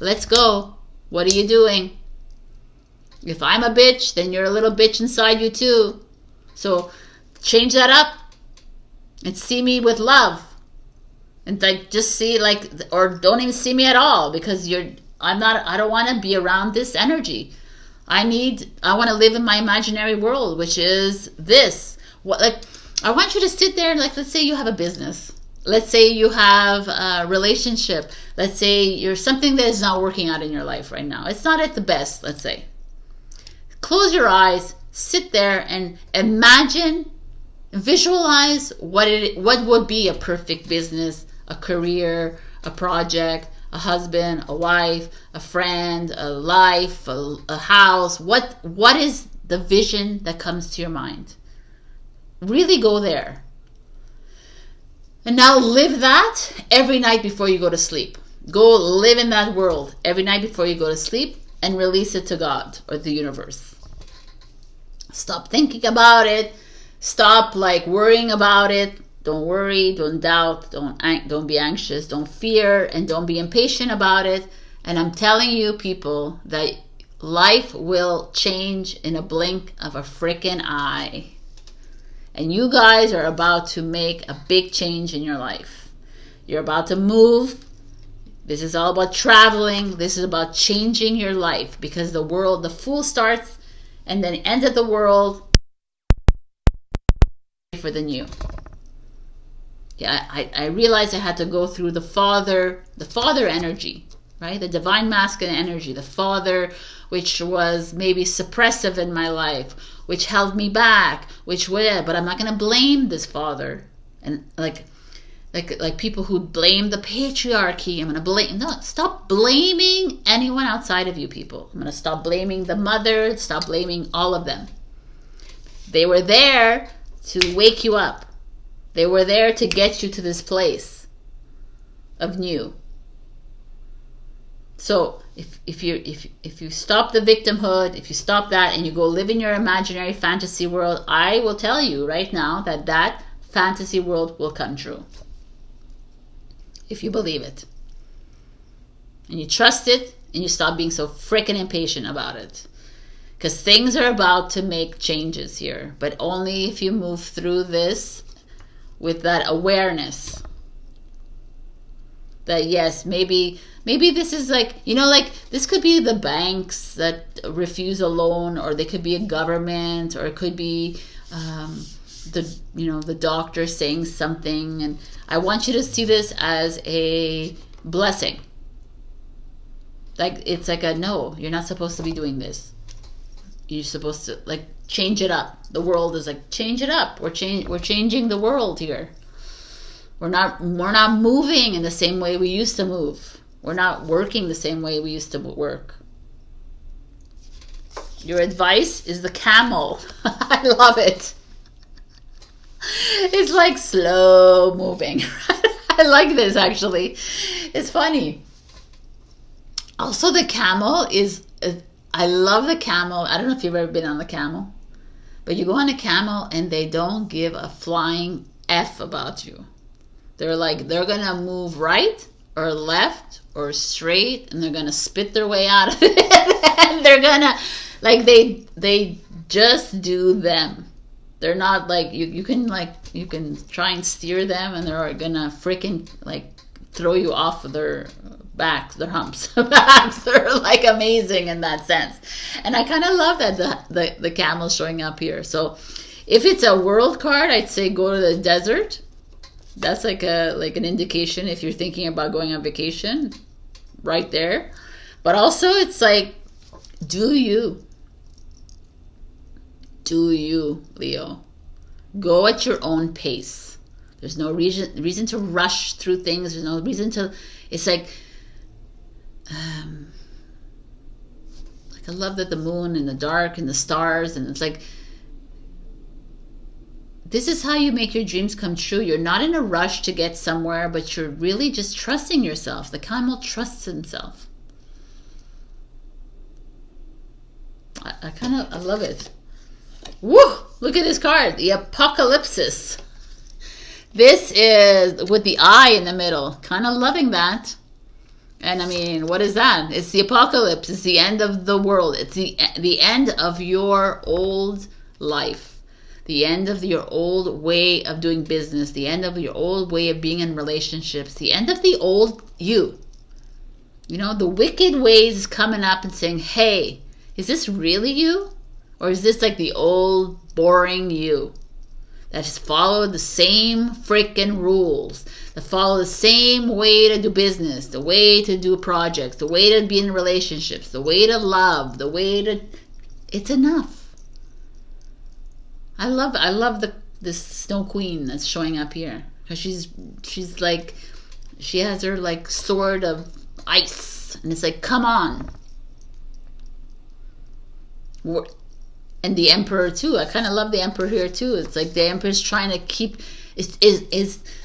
Let's go. What are you doing? If I'm a bitch, then you're a little bitch inside you too. So change that up and see me with love. And like just see like, or don't even see me at all, because I don't want to be around this energy. I want to live in my imaginary world, which is this. I want you to sit there and like, let's say you have a business. Let's say you have a relationship. Let's say you're something that is not working out in your life right now. It's not at the best, let's say. Close your eyes, sit there and imagine, visualize what would be a perfect business, a career, a project, a husband, a wife, a friend, a life, a house. What is the vision that comes to your mind? Really go there. And now live that every night before you go to sleep. Go live in that world every night before you go to sleep and release it to God or the universe. Stop thinking about it. Stop like worrying about it. Don't worry, don't doubt, don't be anxious, don't fear, and don't be impatient about it. And I'm telling you, people, that life will change in a blink of a freaking eye. And you guys are about to make a big change in your life. You're about to move. This is all about traveling. This is about changing your life, because the fool starts and then ends at the world for the new. Yeah, I realized I had to go through the father energy, right? The divine masculine energy, the father, which was maybe suppressive in my life, which held me back, which way, but I'm not going to blame this father. And like people who blame the patriarchy, I'm going to blame, no, stop blaming anyone outside of you people. I'm going to stop blaming the mother, stop blaming all of them. They were there to wake you up. They were there to get you to this place of new. So if you stop the victimhood, if you stop that and you go live in your imaginary fantasy world, I will tell you right now that that fantasy world will come true. If you believe it. And you trust it and you stop being so freaking impatient about it. Because things are about to make changes here. But only if you move through this with that awareness. That yes, maybe this is like, you know, like this could be the banks that refuse a loan, or they could be a government, or it could be the doctor saying something. And I want you to see this as a blessing. Like it's like a no, you're not supposed to be doing this. You're supposed to like change it up. The world is like, change it up. We're changing the world here. We're not moving in the same way we used to move. We're not working the same way we used to work. Your advice is the camel. I love it. It's like slow moving. I like this actually. It's funny. Also, the camel is, I love the camel. I don't know if you've ever been on the camel, but you go on a camel and they don't give a flying F about you. They're like, they're going to move right or left or straight, and they're going to spit their way out of it. And they're going to, like, they just do them. They're not like, you can try and steer them, and they're going to freaking, like, throw you off of their backs, their humps. Backs. They're, like, amazing in that sense. And I kind of love that the camel's showing up here. So if it's a world card, I'd say go to the desert. That's like an indication if you're thinking about going on vacation, right there. But also it's like, do you, Leo? Go at your own pace. There's no reason to rush through things. There's no reason to. It's like I love that the moon and the dark and the stars, and it's like, this is how you make your dreams come true. You're not in a rush to get somewhere, but you're really just trusting yourself. The camel trusts himself. I love it. Woo! Look at this card, the Apocalypse. This is with the eye in the middle. Kind of loving that. And I mean, what is that? It's the apocalypse. It's the end of the world. It's the end of your old life. The end of your old way of doing business. The end of your old way of being in relationships. The end of the old you. You know, the wicked ways is coming up and saying, hey, is this really you? Or is this like the old, boring you that just followed the same freaking rules, that follow the same way to do business, the way to do projects, the way to be in relationships, the way to love, the way to... It's enough. I love this Snow Queen that's showing up here, because she's like, she has her like sword of ice, and it's like, come on. And the Emperor too. I kind of love the Emperor here too. It's like the Emperor's trying to keep. Is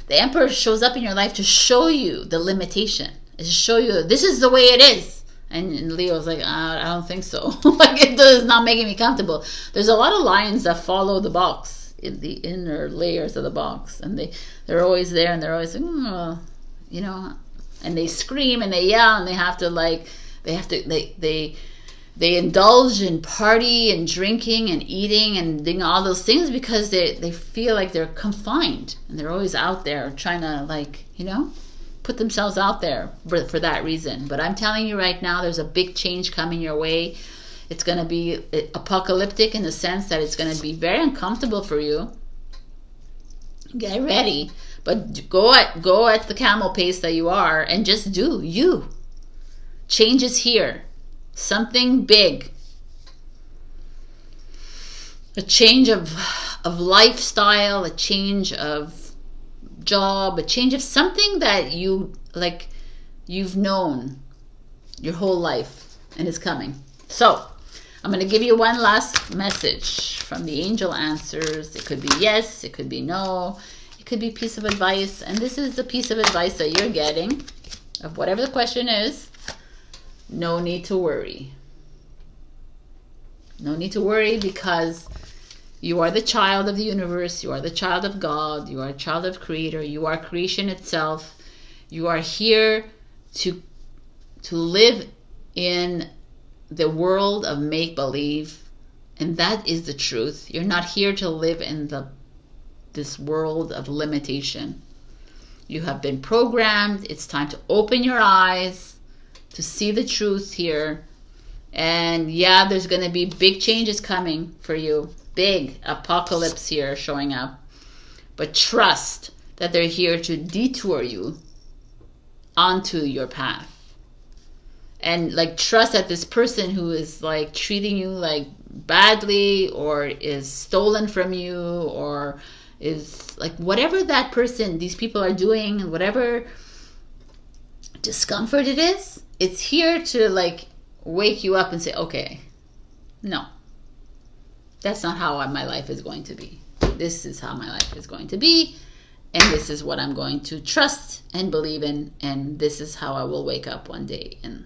the Emperor shows up in your life to show you the limitation, is to show you this is the way it is. And Leo's like, I don't think so. Like, it is not making me comfortable. There's a lot of lions that follow the box, in the inner layers of the box, and they're always there, and they're always like, oh, you know, and they scream and they yell, and they indulge in party and drinking and eating and doing all those things because they feel like they're confined, and they're always out there trying to, like, you know, put themselves out there for that reason. But I'm telling you right now, there's a big change coming your way. It's going to be apocalyptic in the sense that it's going to be very uncomfortable for you. Get ready, but go at the camel pace that you are, and just do you. Change is here. Something big. a change of lifestyle, a change of job, a change of something that you've known your whole life and is coming. So I'm going to give you one last message from the angel answers. It could be yes, it could be no, it could be piece of advice. And this is the piece of advice that you're getting of whatever the question is. No need to worry. No need to worry, because you are the child of the universe. You are the child of God. You are a child of Creator. You are creation itself. You are here to live in the world of make-believe, and that is the truth. You're not here to live in this world of limitation. You have been programmed. It's time to open your eyes to see the truth here. And yeah, there's going to be big changes coming for you. Big apocalypse here showing up. But trust that they're here to detour you onto your path. And like, trust that this person who is like treating you like badly, or is stolen from you, or is like whatever that person, these people are doing, whatever discomfort it is, it's here to like wake you up and say, okay, no, that's not how my life is going to be. This is how my life is going to be, and this is what I'm going to trust and believe in, and this is how I will wake up one day. And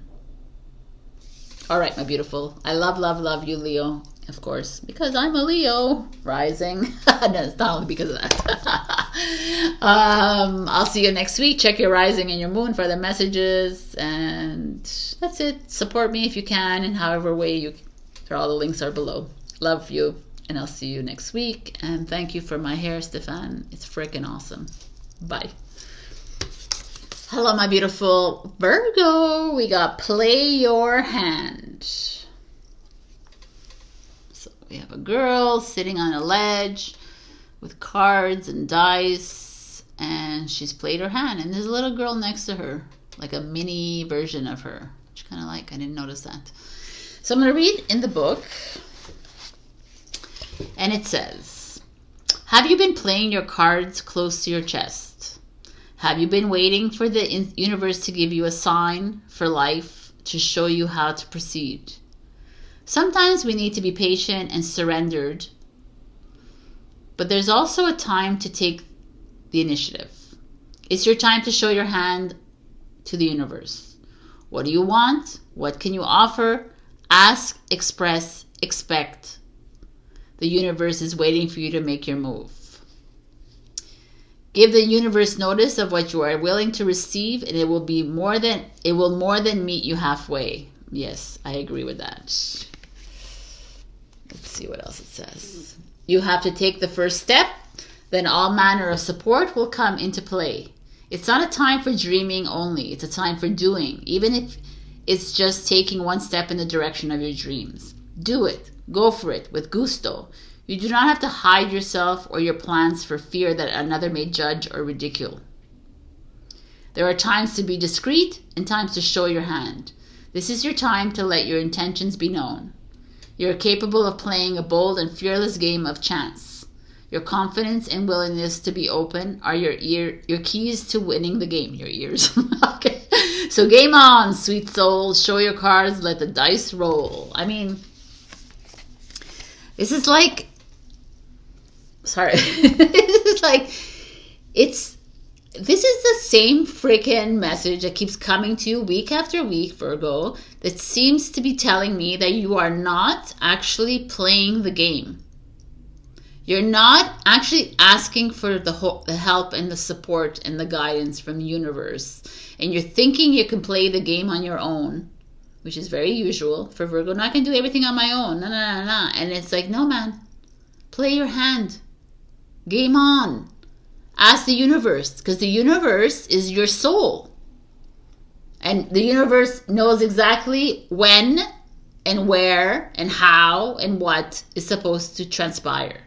all right, my beautiful, I love you, Leo, of course, because I'm a Leo rising. No, it's not only because of that. I'll see you next week. Check your rising and your moon for the messages, and that's it. Support me if you can, in however way you can. All the links are below. Love you, and I'll see you next week. And thank you for my hair, Stefan. It's freaking awesome. Bye. Hello, my beautiful Virgo. We got play your hand. So we have a girl sitting on a ledge with cards and dice, and she's played her hand, and there's a little girl next to her, like a mini version of her, which kind of like, I didn't notice that. So I'm going to read in the book, and it says, have you been playing your cards close to your chest? Have you been waiting for the universe to give you a sign for life, to show you how to proceed? Sometimes we need to be patient and surrendered, but there's also a time to take the initiative. It's your time to show your hand to the universe. What do you want? What can you offer? Ask, express, expect. The universe is waiting for you to make your move. Give the universe notice of what you are willing to receive, and it will more than meet you halfway. Yes, I agree with that. Let's see what else it says. You have to take the first step, then all manner of support will come into play. It's not a time for dreaming only. It's a time for doing, even if it's just taking one step in the direction of your dreams. Do it. Go for it with gusto. You do not have to hide yourself or your plans for fear that another may judge or ridicule. There are times to be discreet and times to show your hand. This is your time to let your intentions be known. You are capable of playing a bold and fearless game of chance. Your confidence and willingness to be open are your keys to winning the game. Your ears. Okay. So game on, sweet soul. Show your cards. Let the dice roll. I mean, this is like, sorry. This is the same freaking message that keeps coming to you week after week, Virgo, that seems to be telling me that you are not actually playing the game. You're not actually asking for the help and the support and the guidance from the universe. And you're thinking you can play the game on your own, which is very usual for Virgo. No, I can do everything on my own. No. And it's like, no, man. Play your hand. Game on. Ask the universe, because the universe is your soul. And the universe knows exactly when and where and how and what is supposed to transpire.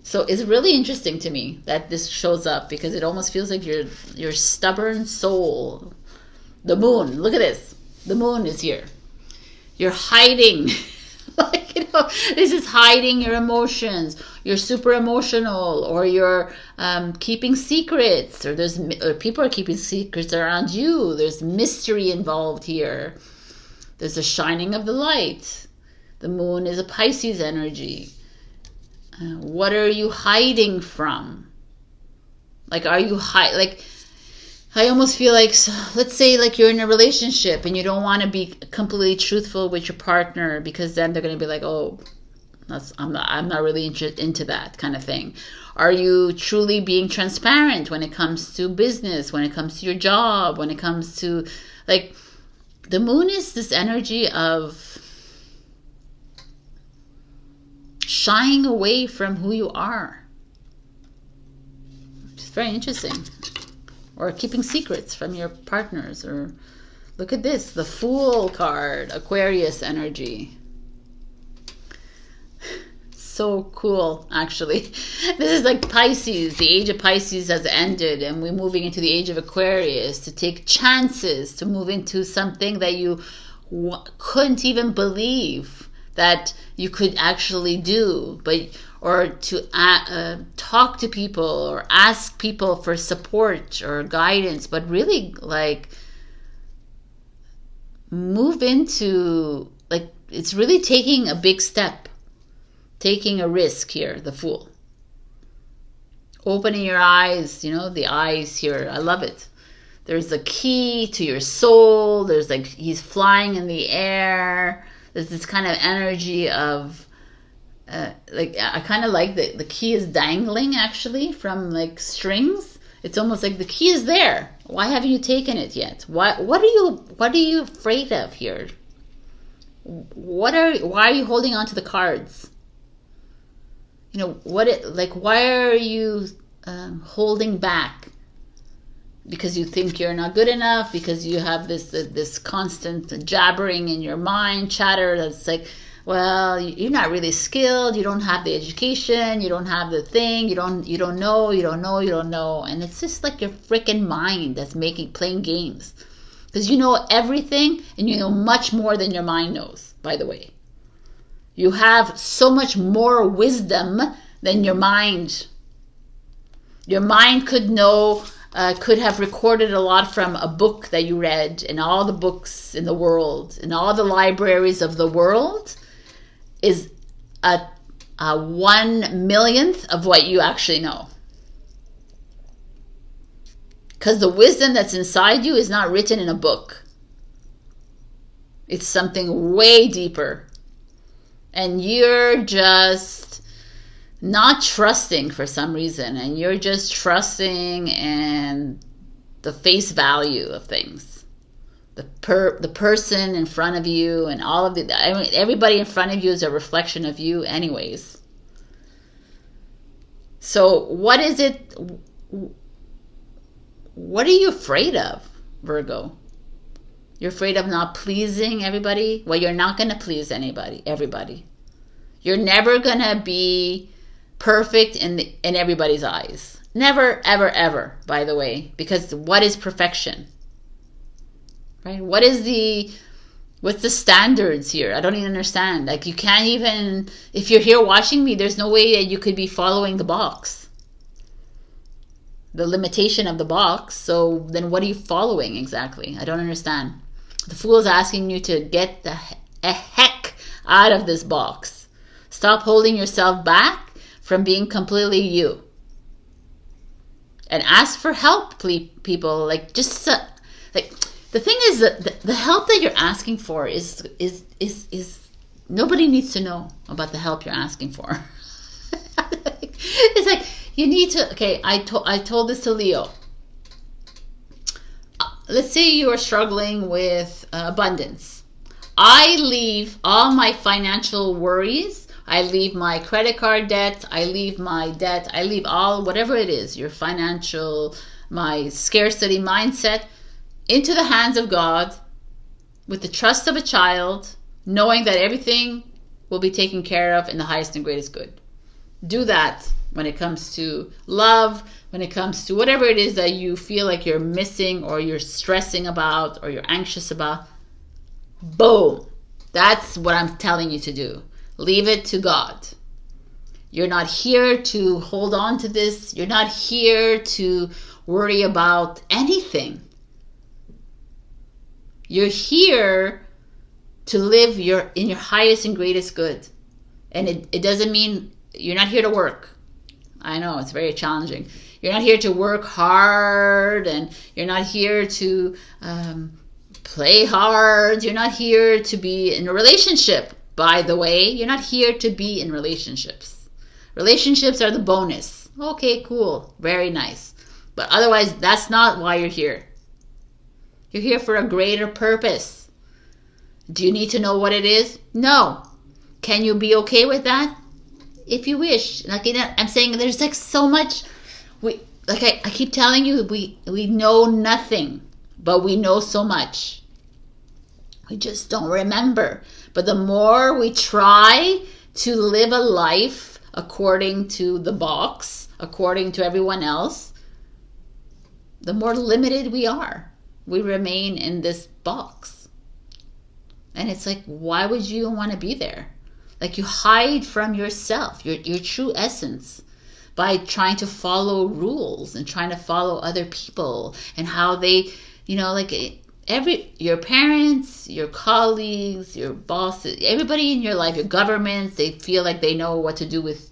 So it's really interesting to me that this shows up, because it almost feels like your stubborn soul. The moon, look at this. The moon is here. You're hiding. Like, this is hiding your emotions. You're super emotional, or you're keeping secrets, or people are keeping secrets around you. There's mystery involved here. There's a shining of the light. The moon is a Pisces energy. What are you hiding from? Like, are you like, I almost feel like, let's say like you're in a relationship and you don't want to be completely truthful with your partner, because then they're going to be like, oh, I'm not really into that kind of thing. Are you truly being transparent when it comes to business, when it comes to your job, when it comes to, like, the moon is this energy of shying away from who you are. It's very interesting. Or keeping secrets from your partners. Or look at this, the Fool card, Aquarius energy. So cool, actually. This is like Pisces. The age of Pisces has ended, and we're moving into the age of Aquarius, to take chances, to move into something that you couldn't even believe that you could actually do, or to talk to people or ask people for support or guidance, but really, like, move into, like, it's really taking a big step, taking a risk here, the Fool. Opening your eyes, the eyes here, I love it. There's the key to your soul. There's, like, he's flying in the air. There's this kind of energy of, like, I kind of like the key is dangling, actually, from, like, strings. It's almost like the key is there. Why haven't you taken it yet? What are you afraid of here? Why are you holding on to the cards? Why are you holding back? Because you think you're not good enough, because you have this constant jabbering in your mind, chatter that's like, well, you're not really skilled, you don't have the education, you don't have the thing, you don't know. And it's just like your freaking mind that's playing games. Because you know everything, and you know much more than your mind knows, by the way. You have so much more wisdom than your mind. Your mind could have recorded a lot from a book that you read, and all the books in the world, and all the libraries of the world is a 1/1,000,000th of what you actually know. Because the wisdom that's inside you is not written in a book. It's something way deeper. And you're just not trusting for some reason, and you're just trusting in the face value of things. The person in front of you, and all of everybody in front of you is a reflection of you anyways. So what is it? What are you afraid of, Virgo? You're afraid of not pleasing everybody? Well, you're not going to please everybody. You're never going to be perfect in everybody's eyes. Never, ever, ever, by the way. Because what is perfection? Right? What's the standards here? I don't even understand. Like, you can't even, if you're here watching me, there's no way that you could be following the box. The limitation of the box. So then what are you following exactly? I don't understand. The Fool is asking you to get the heck out of this box. Stop holding yourself back from being completely you. And ask for help, people. Like, just like, the thing is that the help that you're asking for is nobody needs to know about the help you're asking for. It's like, you need to, okay, I told this to Leo. Let's say you are struggling with abundance. I leave all my financial worries. I leave my credit card debt. I leave my debt. I leave all, whatever it is, your financial, my scarcity mindset, into the hands of God, with the trust of a child, knowing that everything will be taken care of in the highest and greatest good. Do that when it comes to love, when it comes to whatever it is that you feel like you're missing, or you're stressing about, or you're anxious about. Boom. That's what I'm telling you to do. Leave it to God. You're not here to hold on to this. You're not here to worry about anything. You're here to live in your highest and greatest good. And it doesn't mean you're not here to work. I know it's very challenging. You're not here to work hard, and you're not here to play hard. You're not here to be in a relationship. By the way, you're not here to be in relationships. Relationships are the bonus. Okay, cool. Very nice. But otherwise, that's not why you're here. You're here for a greater purpose. Do you need to know what it is? No. Can you be okay with that? If you wish. Like, I'm saying there's like so much. I keep telling you, we know nothing, but we know so much. We just don't remember. But the more we try to live a life according to the box, according to everyone else, the more limited we are. We remain in this box. And it's like, why would you want to be there? Like, you hide from yourself, your true essence, by trying to follow rules and trying to follow other people and how they, your parents, your colleagues, your bosses, everybody in your life, your governments, they feel like they know what to do with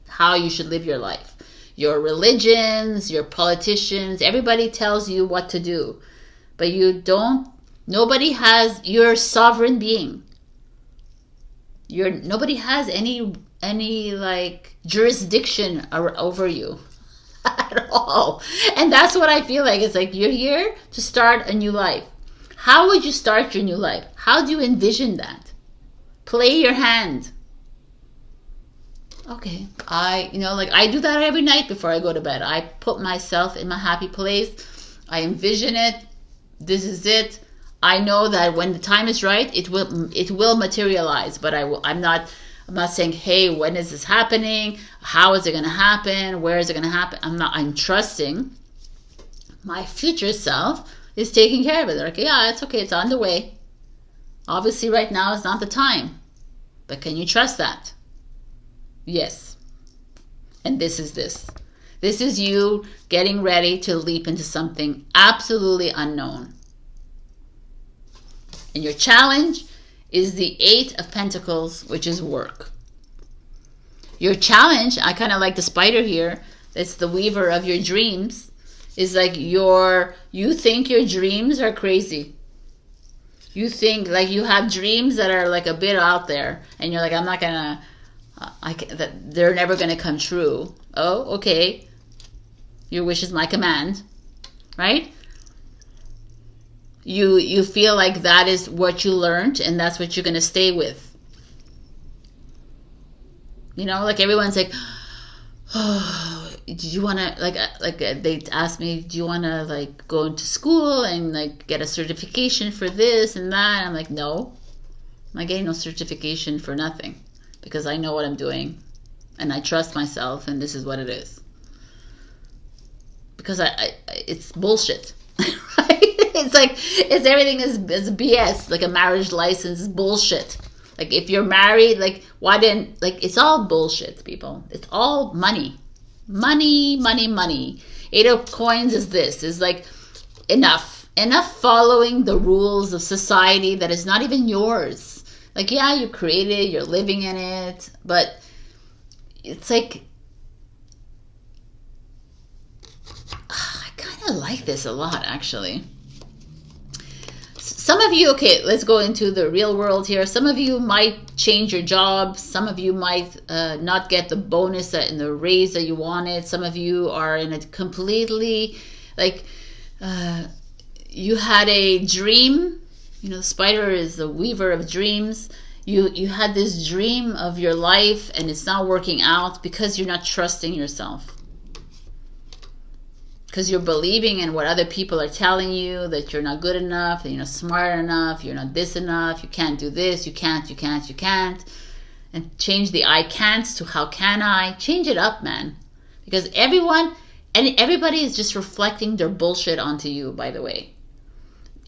how you should live your life. Your religions, your politicians, everybody tells you what to do. But nobody has, you're a sovereign being. Nobody has any jurisdiction over you at all. And that's what I feel like. It's like, you're here to start a new life. How would you start your new life? How do you envision that? Play your hand. Okay, I do that every night before I go to bed. I put myself in my happy place. I envision it. This is it. I know that when the time is right, it will materialize. But I'm not saying, hey, when is this happening? How is it going to happen? Where is it going to happen? I'm trusting my future self is taking care of it. They're like, yeah, it's okay. It's on the way. Obviously, right now is not the time. But can you trust that? Yes. And this is this. This is you getting ready to leap into something absolutely unknown. And your challenge is the 8 of Pentacles, which is work. Your challenge, I kind of like the spider here, it's the weaver of your dreams, is like you think your dreams are crazy. You think like you have dreams that are like a bit out there, and you're like, I'm not gonna, that they're never gonna come true. Oh, okay. Your wish is my command, right? You feel like that is what you learned, and that's what you're gonna stay with. Like everyone's like, oh, do you want to like they asked me, do you want to like go into school and like get a certification for this and that? I'm like, no, I'm not getting no certification for nothing, because I know what I'm doing and I trust myself, and this is what it is. Because it's bullshit. Right? It's everything is BS. Like a marriage license is bullshit. Like if you're married, like why didn't, like it's all bullshit, people. It's all money. Money. 8 of coins is this. Is like enough following the rules of society that is not even yours. Like, yeah, you created it, you're living in it, but it's like, I kind of like this a lot, actually. Some of you, okay, let's go into the real world here. Some of you might change your jobs. Some of you might not get the bonus and the raise that you wanted. Some of you are in a completely, like, you had a dream. The spider is the weaver of dreams. You had this dream of your life, and it's not working out because you're not trusting yourself. Because you're believing in what other people are telling you, that you're not good enough, that you're not smart enough, you're not this enough, you can't do this, you can't. And change the I can'ts to how can I. Change it up, man. Because everybody is just reflecting their bullshit onto you, by the way.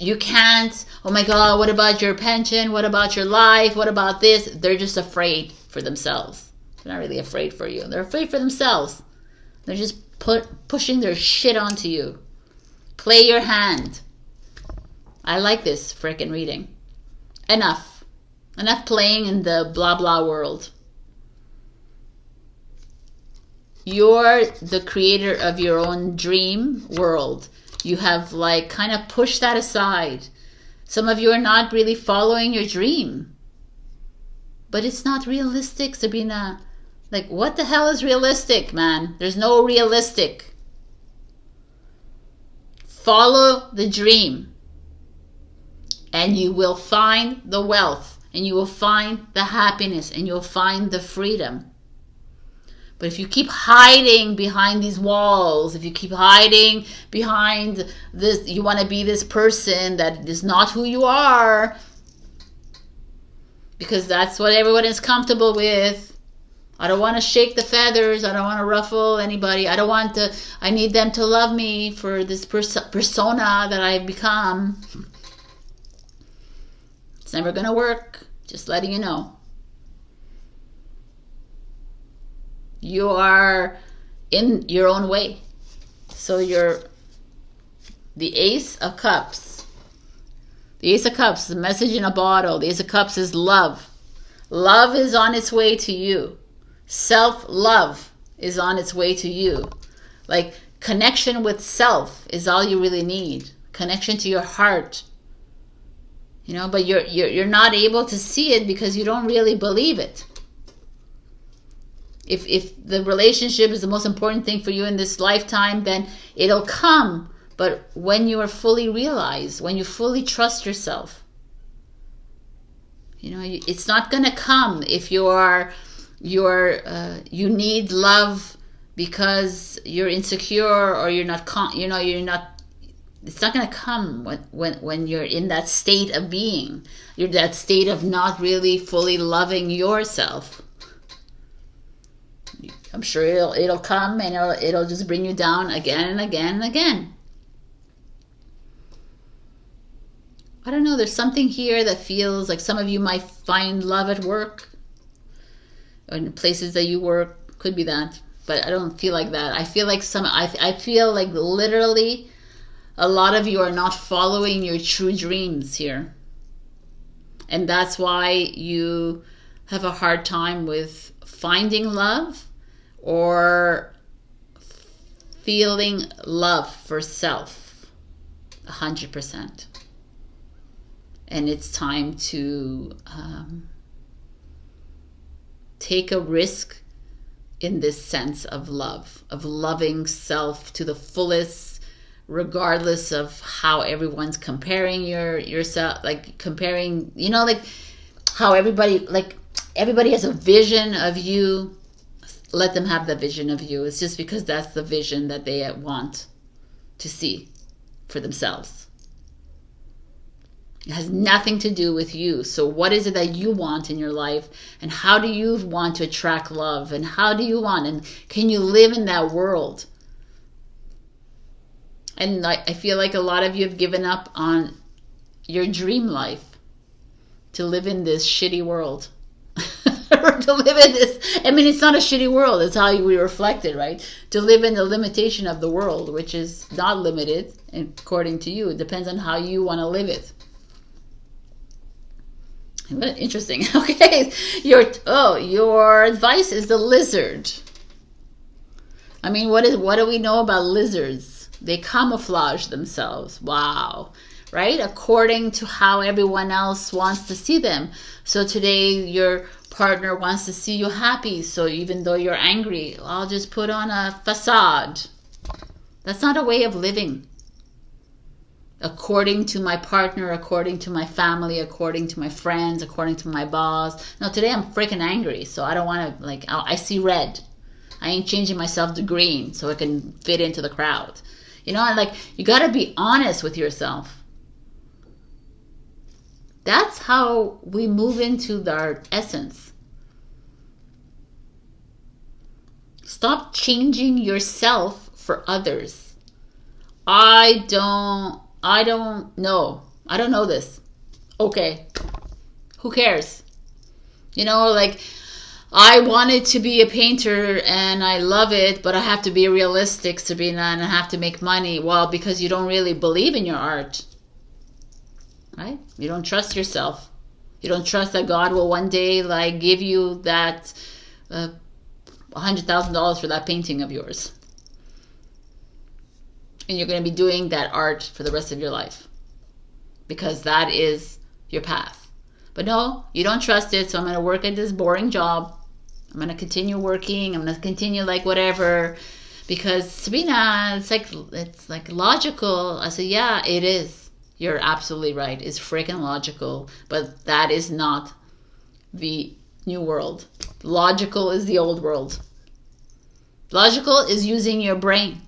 you can't, oh my God, what about your pension? What about your life? What about this? They're just afraid for themselves. They're not really afraid for you. They're afraid for themselves. They're just pushing their shit onto you. Play your hand. I like this frickin' reading. Enough. Enough playing in the blah blah world. You're the creator of your own dream world. You have like kind of pushed that aside. Some of you are not really following your dream. But it's not realistic, Sabrina. Like, what the hell is realistic, man? There's no realistic. Follow the dream. And you will find the wealth. And you will find the happiness. And you'll find the freedom. But if you keep hiding behind these walls, if you keep hiding behind this, you want to be this person that is not who you are, because that's what everyone is comfortable with. I don't want to shake the feathers. I don't want to ruffle anybody. I need them to love me for this persona that I've become. It's never going to work. Just letting you know. You are in your own way. So you're the Ace of Cups. The Ace of Cups, the message in a bottle. The Ace of Cups is love. Love is on its way to you. Self-love is on its way to you. Like, connection with self is all you really need. Connection to your heart. You know, but you're not able to see it because you don't really believe it. If the relationship is the most important thing for you in this lifetime, then it'll come. But when you are fully realized, when you fully trust yourself, you know, it's not going to come if you need love because you're insecure or you're not. It's not going to come when you're in that state of being. You're that state of not really fully loving yourself. I'm sure it'll come and it'll just bring you down again and again and again. I don't know, there's something here that feels like some of you might find love at work or in places that you work. Could be that, but I don't feel like that. I feel like I feel like literally a lot of you are not following your true dreams here. And that's why you have a hard time with finding love or feeling love for self 100%. And it's time to take a risk in this sense of love, of loving self to the fullest, regardless of how everyone's comparing yourself, like comparing, you know, like how everybody has a vision of you. Let them have the vision of you. It's just because that's the vision that they want to see for themselves. It has nothing to do with you. So what is it that you want in your life? And how do you want to attract love? And how do you want? And can you live in that world? And I feel like a lot of you have given up on your dream life to live in this shitty world. To live in this, I mean, it's not a shitty world. It's how we reflect it, right? To live in the limitation of the world, which is not limited, according to you. It depends on how you want to live it. Interesting. Okay, your advice is the lizard. I mean, what do we know about lizards? They camouflage themselves. Wow. Right? According to how everyone else wants to see them. So today your partner wants to see you happy. So even though you're angry, I'll just put on a facade. That's not a way of living. According to my partner, according to my family, according to my friends, according to my boss. No, today I'm freaking angry. So I don't want to, like, I see red. I ain't changing myself to green so I can fit into the crowd. You know, like, you got to be honest with yourself. That's how we move into our essence. Stop changing yourself for others. I don't know. I don't know this. Okay. Who cares? You know, like, I wanted to be a painter and I love it, but I have to be realistic, Sabrina, and I have to make money. Well, because you don't really believe in your art. Right? You don't trust yourself. You don't trust that God will one day, like, give you that $100,000 for that painting of yours. And you're going to be doing that art for the rest of your life. Because that is your path. But no, you don't trust it, so I'm going to work at this boring job. I'm going to continue working. I'm going to continue like whatever. Because Sabrina, it's like logical. I said, yeah, it is. You're absolutely right. It's freaking logical. But that is not the new world. Logical is the old world. Logical is using your brain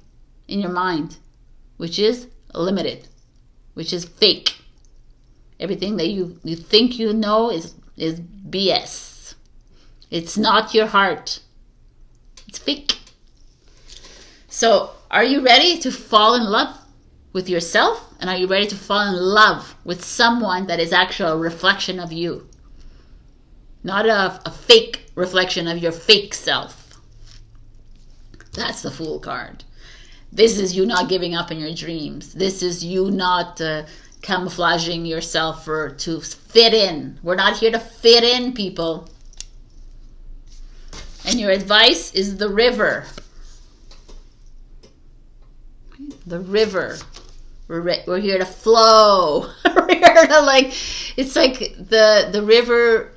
in your mind, which is limited, which is fake. Everything that you think you know is BS. It's not your heart. It's fake. So, are you ready to fall in love with yourself? And are you ready to fall in love with someone that is actually a reflection of you? Not a fake reflection of your fake self. That's the Fool card. This is you not giving up on your dreams. This is you not camouflaging yourself to fit in. We're not here to fit in, people. And your advice is the river. The river. We're here to flow. We're here to, like, it's like the river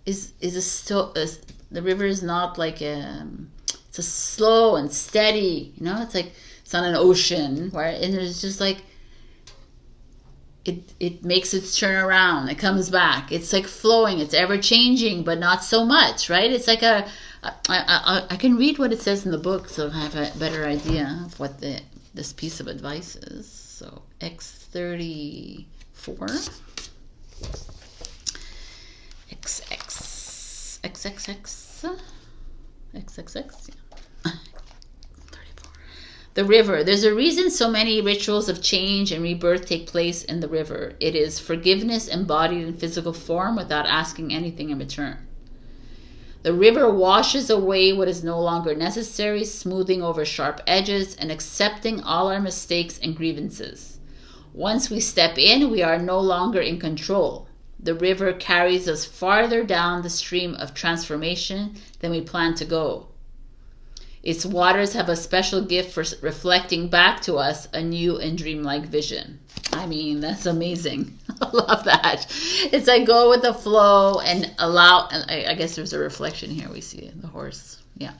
the river is not like it's a slow and steady, you know. It's like it's not an ocean and there's just like it makes its turn around. It comes back. It's like flowing. It's ever changing, but not so much, right? It's like I can read what it says in the book, so I have a better idea of what this piece of advice is. So X34, XXX, yeah. 34. The river. There's a reason so many rituals of change and rebirth take place in the river. It is forgiveness embodied in physical form without asking anything in return. The river washes away what is no longer necessary, smoothing over sharp edges and accepting all our mistakes and grievances. Once we step in, we are no longer in control. The river carries us farther down the stream of transformation than we plan to go. Its waters have a special gift for reflecting back to us a new and dreamlike vision. I mean, that's amazing. I love that. It's like go with the flow and allow. I guess there's a reflection here. We see the horse. Yeah.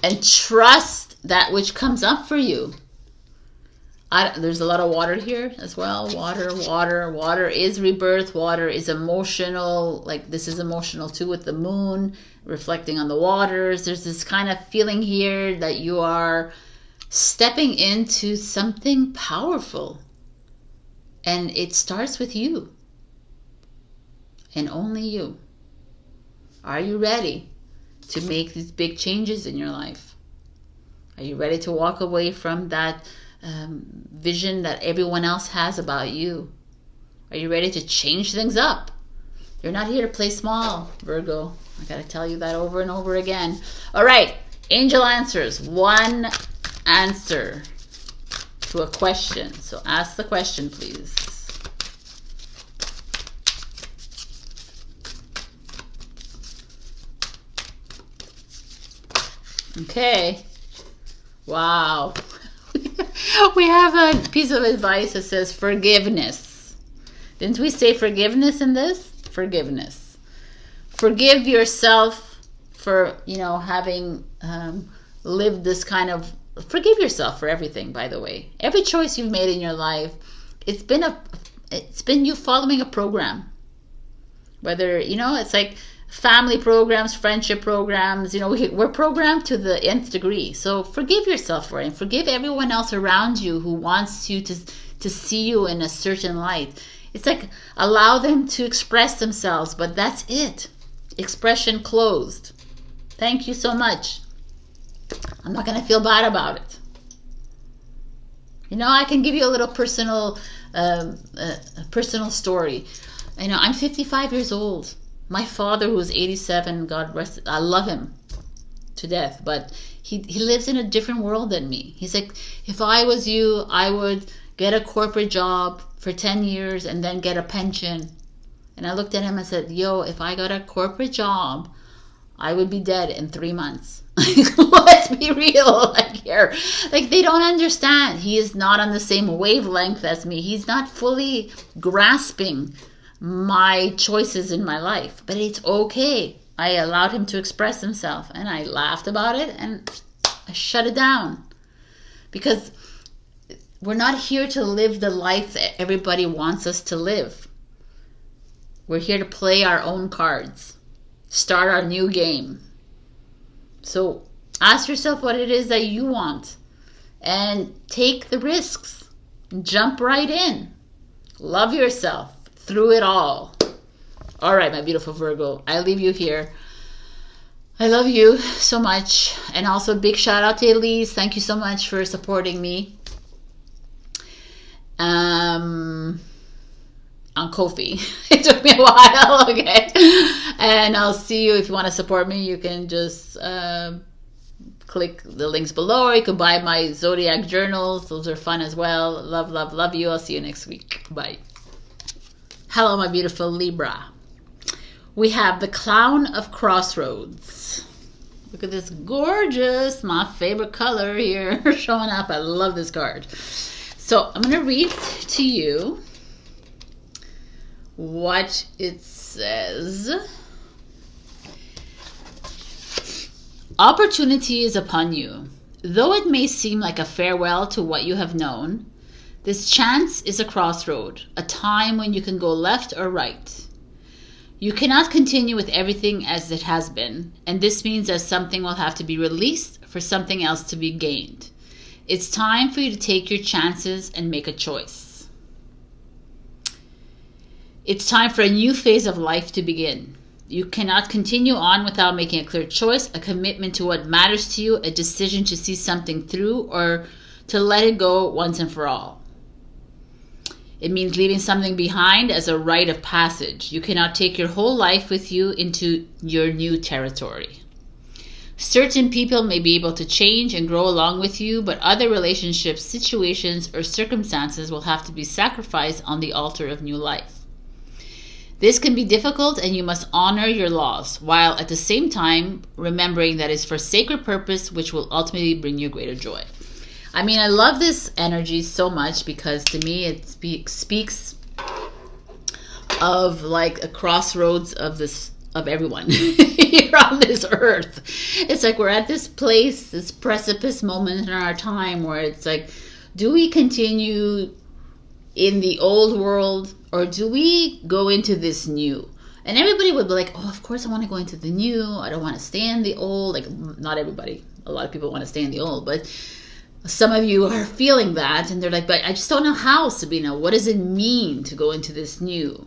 And trust that which comes up for you. There's a lot of water here as well. Water is rebirth. Water is emotional. Like this is emotional too with the moon reflecting on the waters. There's this kind of feeling here that you are stepping into something powerful. And it starts with you. And only you. Are you ready to make these big changes in your life? Are you ready to walk away from that vision that everyone else has about you? Are you ready to change things up? You're not here to play small, Virgo. I gotta tell you that over and over again. All right, angel answers. One answer to a question. So ask the question, please. Okay. Wow. We have a piece of advice that says forgiveness. Didn't we say forgiveness in this? Forgiveness. Forgive yourself for, having lived this kind of... Forgive yourself for everything, by the way. Every choice you've made in your life, it's been you following a program. Whether, it's like family programs, friendship programs, we're programmed to the nth degree. So forgive yourself for it, and forgive everyone else around you who wants you to see you in a certain light. It's like allow them to express themselves, but that's it. Expression closed. Thank you so much. I'm not going to feel bad about it. You know, I can give you a little personal story. You know, I'm 55 years old. My father, who was 87, God rest, I love him to death, but he lives in a different world than me. He's like, if I was you, I would get a corporate job for 10 years and then get a pension. And I looked at him and said, yo, if I got a corporate job, I would be dead in 3 months. Let's be real, like, here. Like, they don't understand. He is not on the same wavelength as me. He's not fully grasping my choices in my life. But it's okay. I allowed him to express himself, and I laughed about it, and I shut it down. Because we're not here to live the life that everybody wants us to live. We're here to play our own cards. Start our new game. So ask yourself what it is that you want and take the risks. Jump right in. Love yourself through it all. All right, my beautiful Virgo, I leave you here. I love you so much. And also a big shout out to Elize. Thank you so much for supporting me. On Ko-fi. It took me a while, okay? And I'll see you. If you want to support me, you can just click the links below, or you can buy my Zodiac journals. Those are fun as well. Love, love, love you. I'll see you next week. Bye. Hello, my beautiful Libra. We have the Clown of Crossroads. Look at this gorgeous, my favorite color here showing up. I love this card. So I'm going to read to you what it says. Opportunity is upon you. Though it may seem like a farewell to what you have known, this chance is a crossroad, a time when you can go left or right. You cannot continue with everything as it has been, and this means that something will have to be released for something else to be gained. It's time for you to take your chances and make a choice. It's time for a new phase of life to begin. You cannot continue on without making a clear choice, a commitment to what matters to you, a decision to see something through or to let it go once and for all. It means leaving something behind as a rite of passage. You cannot take your whole life with you into your new territory. Certain people may be able to change and grow along with you, but other relationships, situations, or circumstances will have to be sacrificed on the altar of new life. This can be difficult, and you must honor your loss, while at the same time remembering that it's for sacred purpose, which will ultimately bring you greater joy. I mean, I love this energy so much because to me it speaks of like a crossroads of everyone here on this earth. It's like we're at this place, this precipice moment in our time where it's like, do we continue in the old world, or do we go into this new? And everybody would be like, oh, of course I want to go into the new. I don't want to stay in the old. Like, not everybody. A lot of people want to stay in the old. But some of you are feeling that. And they're like, but I just don't know how, Sabrina. What does it mean to go into this new?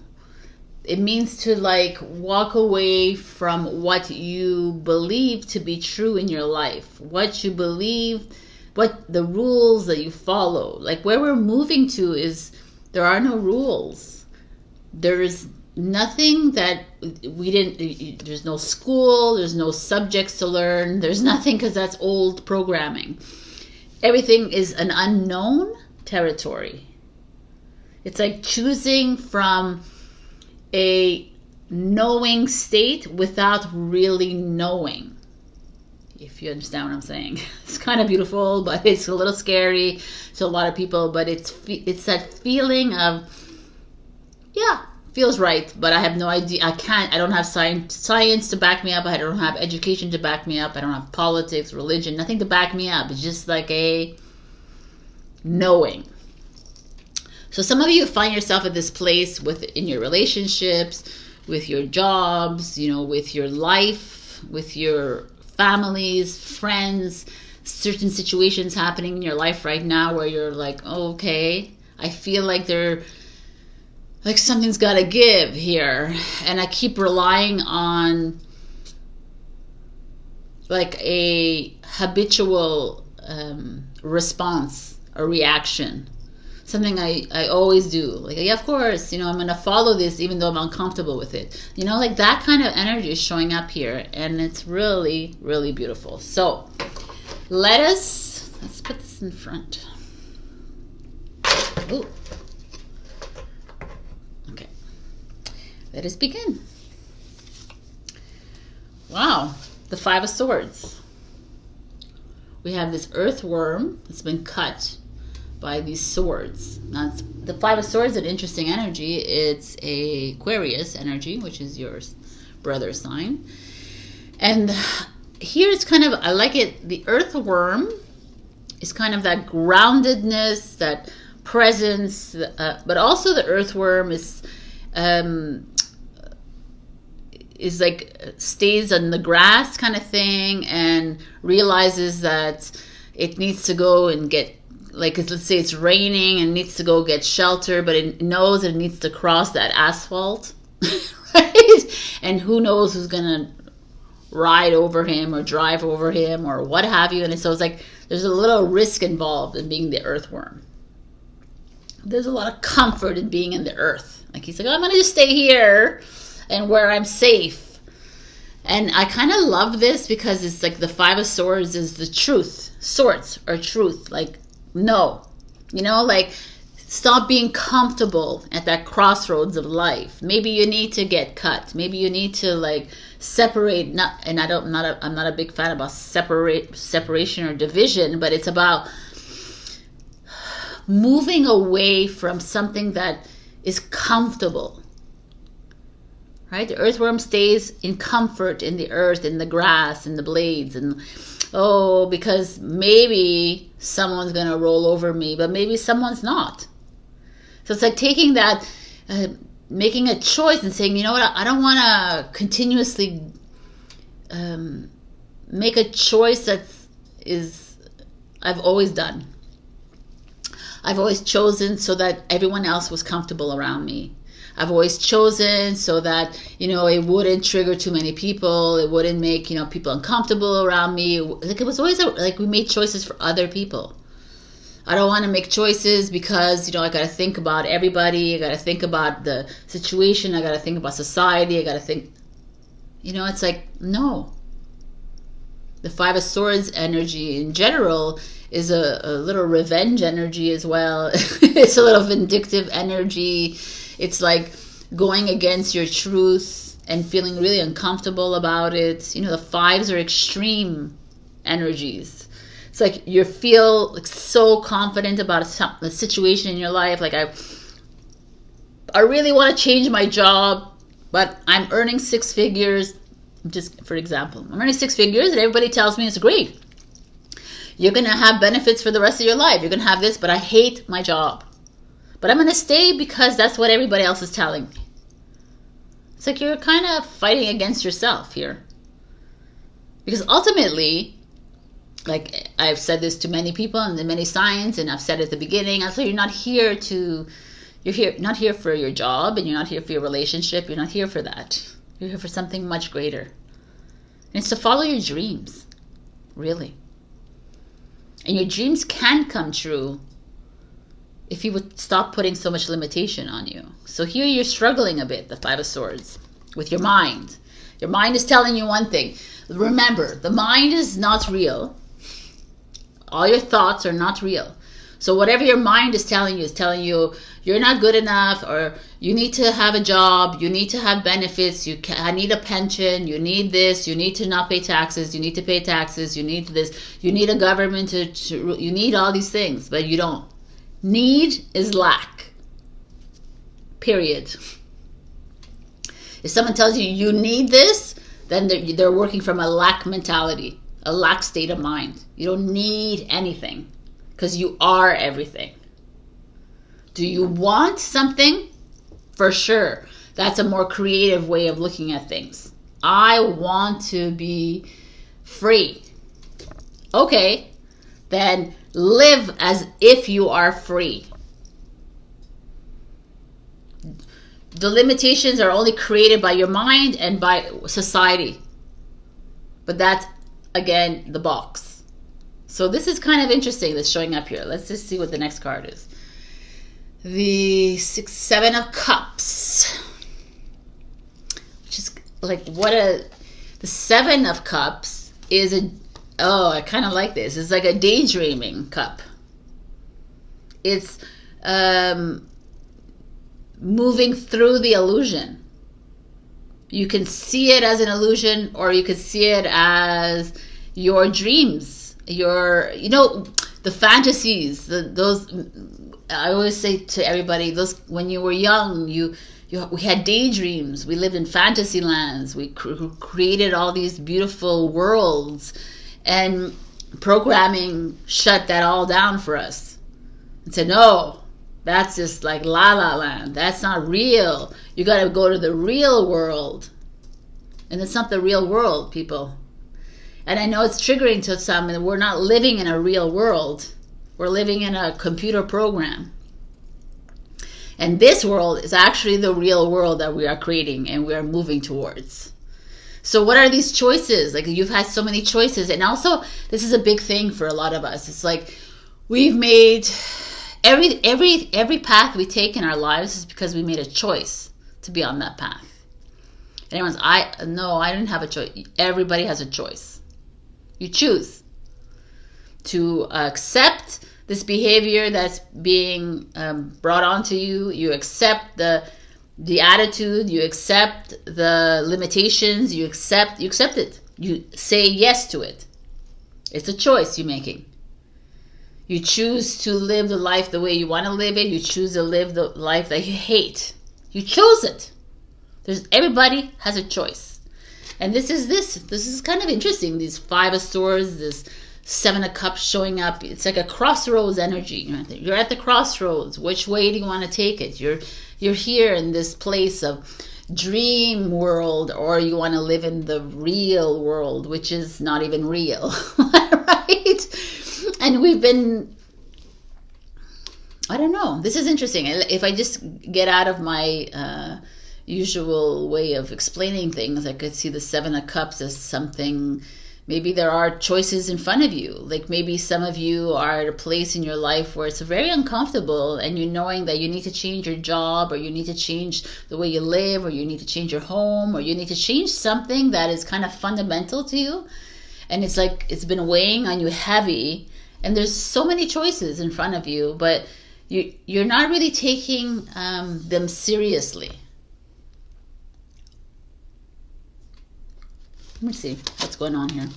It means to like walk away from what you believe to be true in your life. What you believe, what the rules that you follow. Like where we're moving to is, there are no rules. There is nothing that we didn't, there's no school, there's no subjects to learn, there's nothing, because that's old programming. Everything is an unknown territory. It's like choosing from a knowing state without really knowing. If you understand what I'm saying. It's kind of beautiful, but it's a little scary to a lot of people. But it's that feeling of, yeah, feels right, but I have no idea. I don't have science to back me up. I don't have education to back me up. I don't have politics, religion, nothing to back me up. It's just like a knowing. So some of you find yourself at this place in your relationships, with your jobs, with your life, with your families, friends, certain situations happening in your life right now where you're like, oh, okay, I feel like something's got to give here. And I keep relying on like a habitual response a reaction. Something I always do. Like, yeah, of course, you know, I'm going to follow this even though I'm uncomfortable with it. You know, like that kind of energy is showing up here. And it's really, really beautiful. So let's put this in front. Ooh. Okay. Let us begin. Wow. The Five of Swords. We have this earthworm that's been cut by these swords. Now, the Five of Swords is an interesting energy. It's a Aquarius energy, which is your brother sign. And here it's kind of, I like it, the earthworm is kind of that groundedness, that presence, but also the earthworm is like stays on the grass kind of thing and realizes that it needs to go and get, like, let's say it's raining and needs to go get shelter, but it knows it needs to cross that asphalt, right? And who knows who's gonna ride over him or drive over him or what have you. And so it's like there's a little risk involved in being the earthworm. There's a lot of comfort in being in the earth. Like he's like, oh, I'm gonna just stay here and where I'm safe. And I kind of love this because it's like the Five of Swords is the truth. Swords are truth. Like, no, you know, like stop being comfortable at that crossroads of life. Maybe you need to get cut. Maybe you need to like separate. I'm not a big fan about separation or division, but it's about moving away from something that is comfortable. Right? The earthworm stays in comfort in the earth, in the grass, in the blades, and because maybe someone's going to roll over me, but maybe someone's not. So it's like taking that, making a choice and saying, you know what, I don't want to continuously make a choice I've always done. I've always chosen so that everyone else was comfortable around me. I've always chosen so that, you know, it wouldn't trigger too many people. It wouldn't make, you know, people uncomfortable around me. Like it was always like we made choices for other people. I don't want to make choices because, you know, I got to think about everybody. I got to think about the situation. I got to think about society. I got to think, you know, it's like, no. The Five of Swords energy in general is a little revenge energy as well. It's a little vindictive energy. It's like going against your truth and feeling really uncomfortable about it. You know, the fives are extreme energies. It's like you feel like so confident about a situation in your life. Like I really want to change my job, but I'm earning 6 figures. Just for example, I'm earning 6 figures and everybody tells me it's great. You're going to have benefits for the rest of your life. You're going to have this, but I hate my job. But I'm going to stay because that's what everybody else is telling me. It's like you're kind of fighting against yourself here. Because ultimately, like I've said this to many people and many signs, and I've said at the beginning, I say you're not here for your job, and you're not here for your relationship. You're not here for that. You're here for something much greater. And it's to follow your dreams, really. And your dreams can come true if you would stop putting so much limitation on you. So here you're struggling a bit, the Five of Swords, with your mind. Your mind is telling you one thing. Remember, the mind is not real. All your thoughts are not real. So whatever your mind is telling you you're not good enough, or you need to have a job, you need to have benefits, I need a pension, you need this, you need to not pay taxes, you need to pay taxes, you need this, you need a government you need all these things, but you don't. Need is lack. Period. If someone tells you you need this, then they're working from a lack mentality, a lack state of mind. You don't need anything because you are everything. Do you want something? For sure. That's a more creative way of looking at things. I want to be free. Okay, then live as if you are free. The limitations are only created by your mind and by society. But that's, again, the box. So this is kind of interesting that's showing up here. Let's just see what the next card is. The Seven of Cups. Which is like the Seven of Cups is I kind of like this. It's like a daydreaming cup. It's moving through the illusion. You can see it as an illusion, or you could see it as your dreams, the fantasies, those. I always say to everybody, those when you were young, we had daydreams. We lived in fantasy lands. We created all these beautiful worlds, and programming shut that all down for us and said, no, that's just like la la land. That's not real. You got to go to the real world. And it's not the real world, people. And I know it's triggering to some, and we're not living in a real world. We're living in a computer program. And this world is actually the real world that we are creating and we are moving towards. So what are these choices? Like, you've had so many choices. And also, this is a big thing for a lot of us. It's like we've made every path we take in our lives is because we made a choice to be on that path. And I didn't have a choice. Everybody has a choice. You choose to accept this behavior that's being brought onto you. You accept the attitude. You accept the limitations. You accept it. You say yes to it. It's a choice you're making. You choose to live the life the way you want to live it. You choose to live the life that you hate. You chose it. Everybody has a choice. And this is kind of interesting. These Five of Swords, this Seven of Cups showing up. It's like a crossroads energy. You're at the crossroads. Which way do you want to take it? You're here in this place of dream world, or you want to live in the real world, which is not even real. Right? And we've been, I don't know. This is interesting. If I just get out of my usual way of explaining things, I could see the Seven of Cups as something. Maybe there are choices in front of you. Like maybe some of you are at a place in your life where it's very uncomfortable, and you're knowing that you need to change your job, or you need to change the way you live, or you need to change your home, or you need to change something that is kind of fundamental to you. And it's like it's been weighing on you heavy, and there's so many choices in front of you, but you're not really taking them seriously. Let me see what's going on here.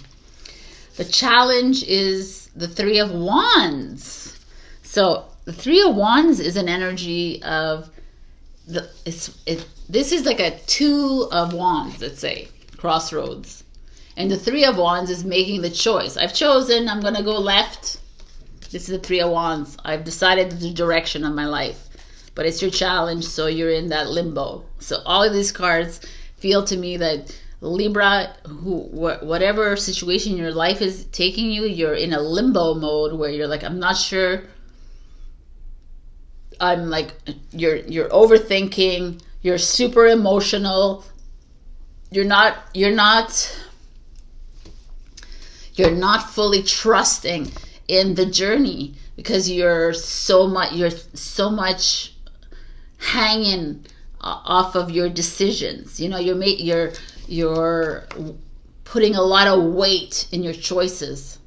The challenge is the Three of Wands. So the Three of Wands is an energy of this is like a Two of Wands, let's say, crossroads. And the Three of Wands is making the choice. I've chosen, I'm going to go left. This is the Three of Wands. I've decided the direction of my life. But it's your challenge, so you're in that limbo. So all of these cards feel to me that Libra, whatever situation your life is taking you, you're in a limbo mode where you're like, I'm not sure. I'm like, you're overthinking. You're super emotional. You're not fully trusting in the journey because you're so much hanging off of your decisions. You're putting a lot of weight in your choices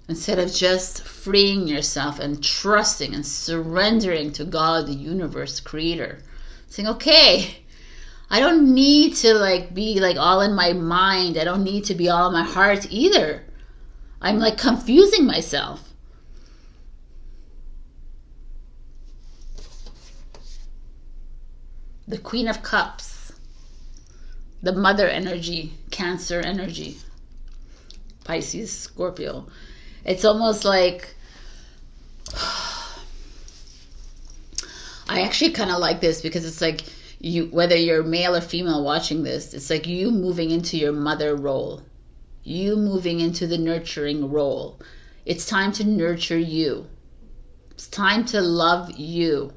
instead of just freeing yourself and trusting and surrendering to God, the universe, creator, saying, okay, I don't need to be all in my mind. I don't need to be all in my heart either. I'm confusing myself. The Queen of Cups. The mother energy, Cancer energy, Pisces, Scorpio. It's almost like, I actually kind of like this because it's like you, whether you're male or female watching this, it's like you moving into your mother role, you moving into the nurturing role. It's time to nurture you. It's time to love you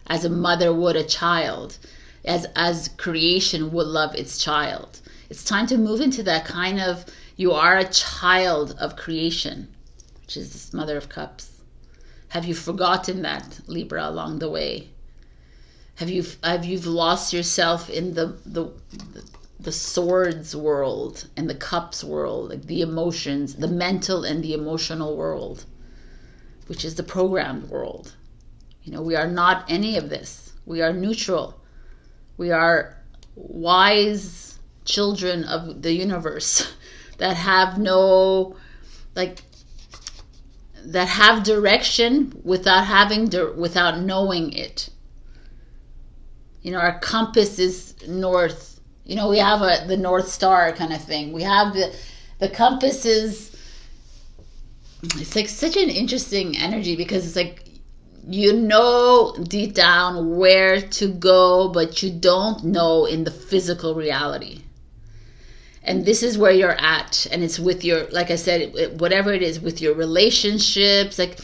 as a mother would a child. As creation would love its child. It's time to move into that kind of, You are a child of creation, which is this Mother of Cups. Have you forgotten that, Libra, along the way? Have you lost yourself in the swords world and the cups world, like the emotions, the mental and the emotional world, which is the programmed world? You know, we are not any of this. We are neutral. We are wise children of the universe that have no, like, that have direction without knowing it. You know, our compass is north. You know, we have the North Star kind of thing. We have the compass is, it's like such an interesting energy, because it's like, you know deep down where to go, but you don't know in the physical reality. And this is where you're at. And it's with your, like I said, whatever it is, with your relationships. Like,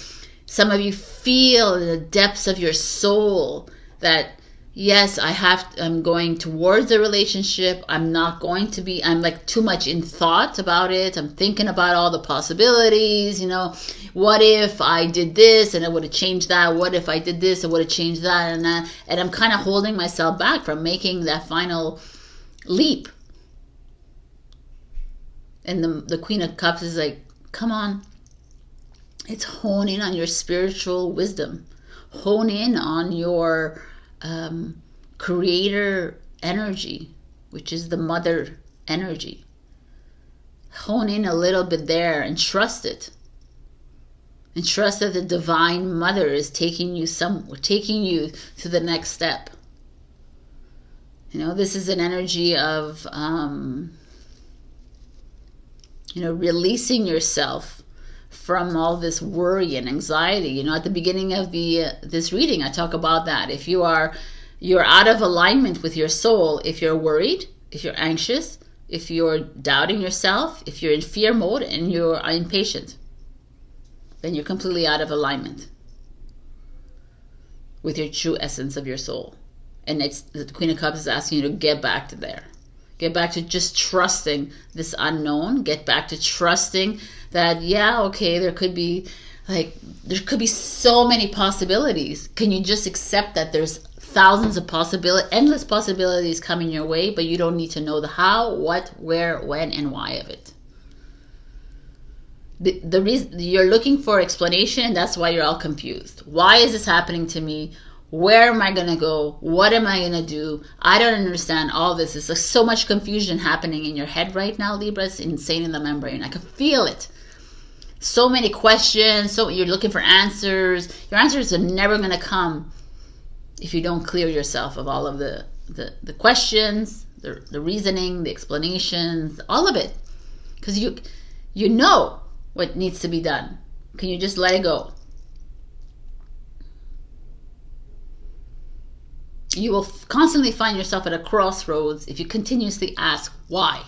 some of you feel in the depths of your soul that, yes, I'm going towards a relationship. I'm like too much in thought about it. I'm thinking about all the possibilities, you know. What if I did this and it would have changed that? What if I did this, it would have changed that and that? And I'm kind of holding myself back from making that final leap. And the Queen of Cups is like, come on. It's hone in on your spiritual wisdom. Hone in on your creator energy, which is the mother energy. Hone in a little bit there and trust it. And trust that the divine mother is taking you to the next step. You know, this is an energy of releasing yourself from all this worry and anxiety. You know, at the beginning of this reading, I talk about that. If you're out of alignment with your soul, if you're worried, if you're anxious, if you're doubting yourself, if you're in fear mode and you're impatient, then you're completely out of alignment with your true essence of your soul. And it's the Queen of Cups is asking you to get back to there. Get back to just trusting this unknown. Get back to trusting that, yeah, okay, there could be so many possibilities. Can you just accept that there's thousands of endless possibilities coming your way, but you don't need to know the how, what, where, when, and why of it. The reason you're looking for explanation, and that's why you're all confused. Why is this happening to me? Where am I going to go? What am I going to do? I don't understand all this. There's so much confusion happening in your head right now, Libra. It's insane in the membrane. I can feel it. So many questions. So you're looking for answers. Your answers are never going to come if you don't clear yourself of all of the questions, the reasoning, the explanations, all of it. Because you know what needs to be done. Can you just let it go? You will constantly find yourself at a crossroads if you continuously ask why.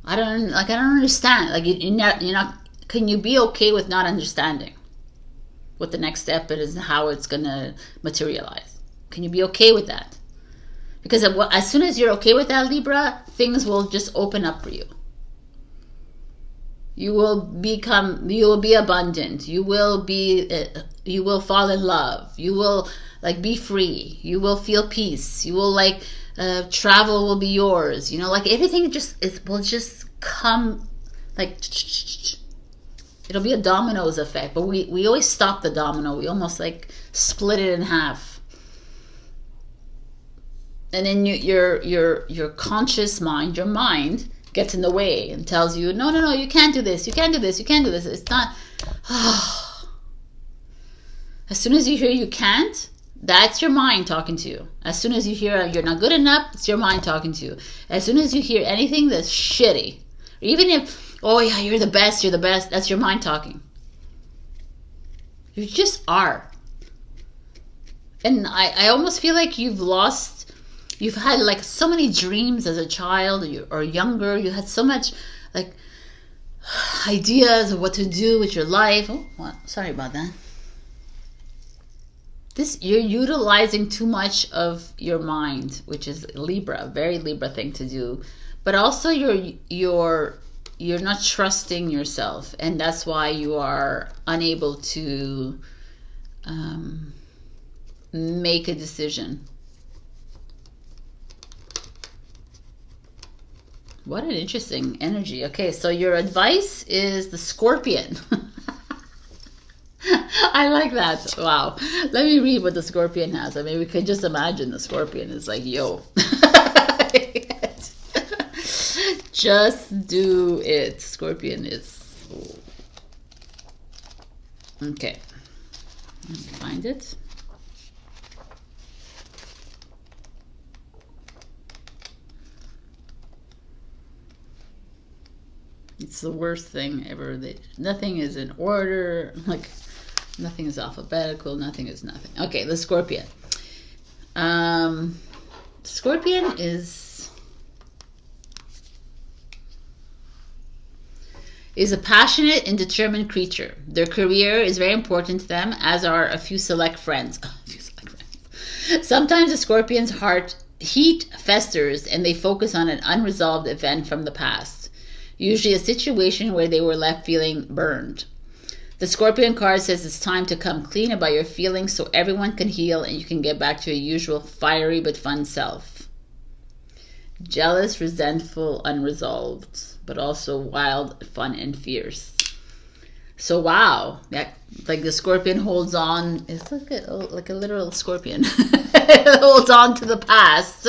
I don't understand. Like you're not. Can you be okay with not understanding what the next step is and how it's gonna materialize? Can you be okay with that? Because as soon as you're okay with that, Libra, things will just open up for you. You will be abundant. You will fall in love. You will be free. You will feel peace. You will travel will be yours. You know, everything will just come it'll be a dominoes effect. But we always stop the domino. We almost split it in half. And then your conscious mind, your mind, gets in the way and tells you, no, you can't do this, you can't do this, you can't do this. It's not. As soon as you hear you can't, that's your mind talking to you. As soon as you hear you're not good enough, it's your mind talking to you. As soon as you hear anything that's shitty, even if, oh yeah, you're the best, that's your mind talking. You just are. And I almost feel like you've had so many dreams as a child or younger. You had so much ideas of what to do with your life. Oh, what? Sorry about that. You're utilizing too much of your mind, which is Libra, a very Libra thing to do. but also you're not trusting yourself, and that's why you are unable to make a decision. What an interesting energy. Okay, so your advice is the Scorpion. I like that. Wow. Let me read what the Scorpion has. I mean, we could just imagine the Scorpion is like, yo. Just do it. Scorpion is... Okay. Let me find it. It's the worst thing ever. Nothing is in order. Like, nothing is alphabetical. Nothing is nothing. Okay, the Scorpion. Scorpion is a passionate and determined creature. Their career is very important to them, as are a few select friends. Sometimes the Scorpion's heat festers and they focus on an unresolved event from the past. Usually a situation where they were left feeling burned. The Scorpion card says it's time to come clean about your feelings so everyone can heal and you can get back to your usual fiery but fun self. Jealous, resentful, unresolved, but also wild, fun, and fierce. So wow, like the Scorpion holds on. It's like a literal scorpion. It holds on to the past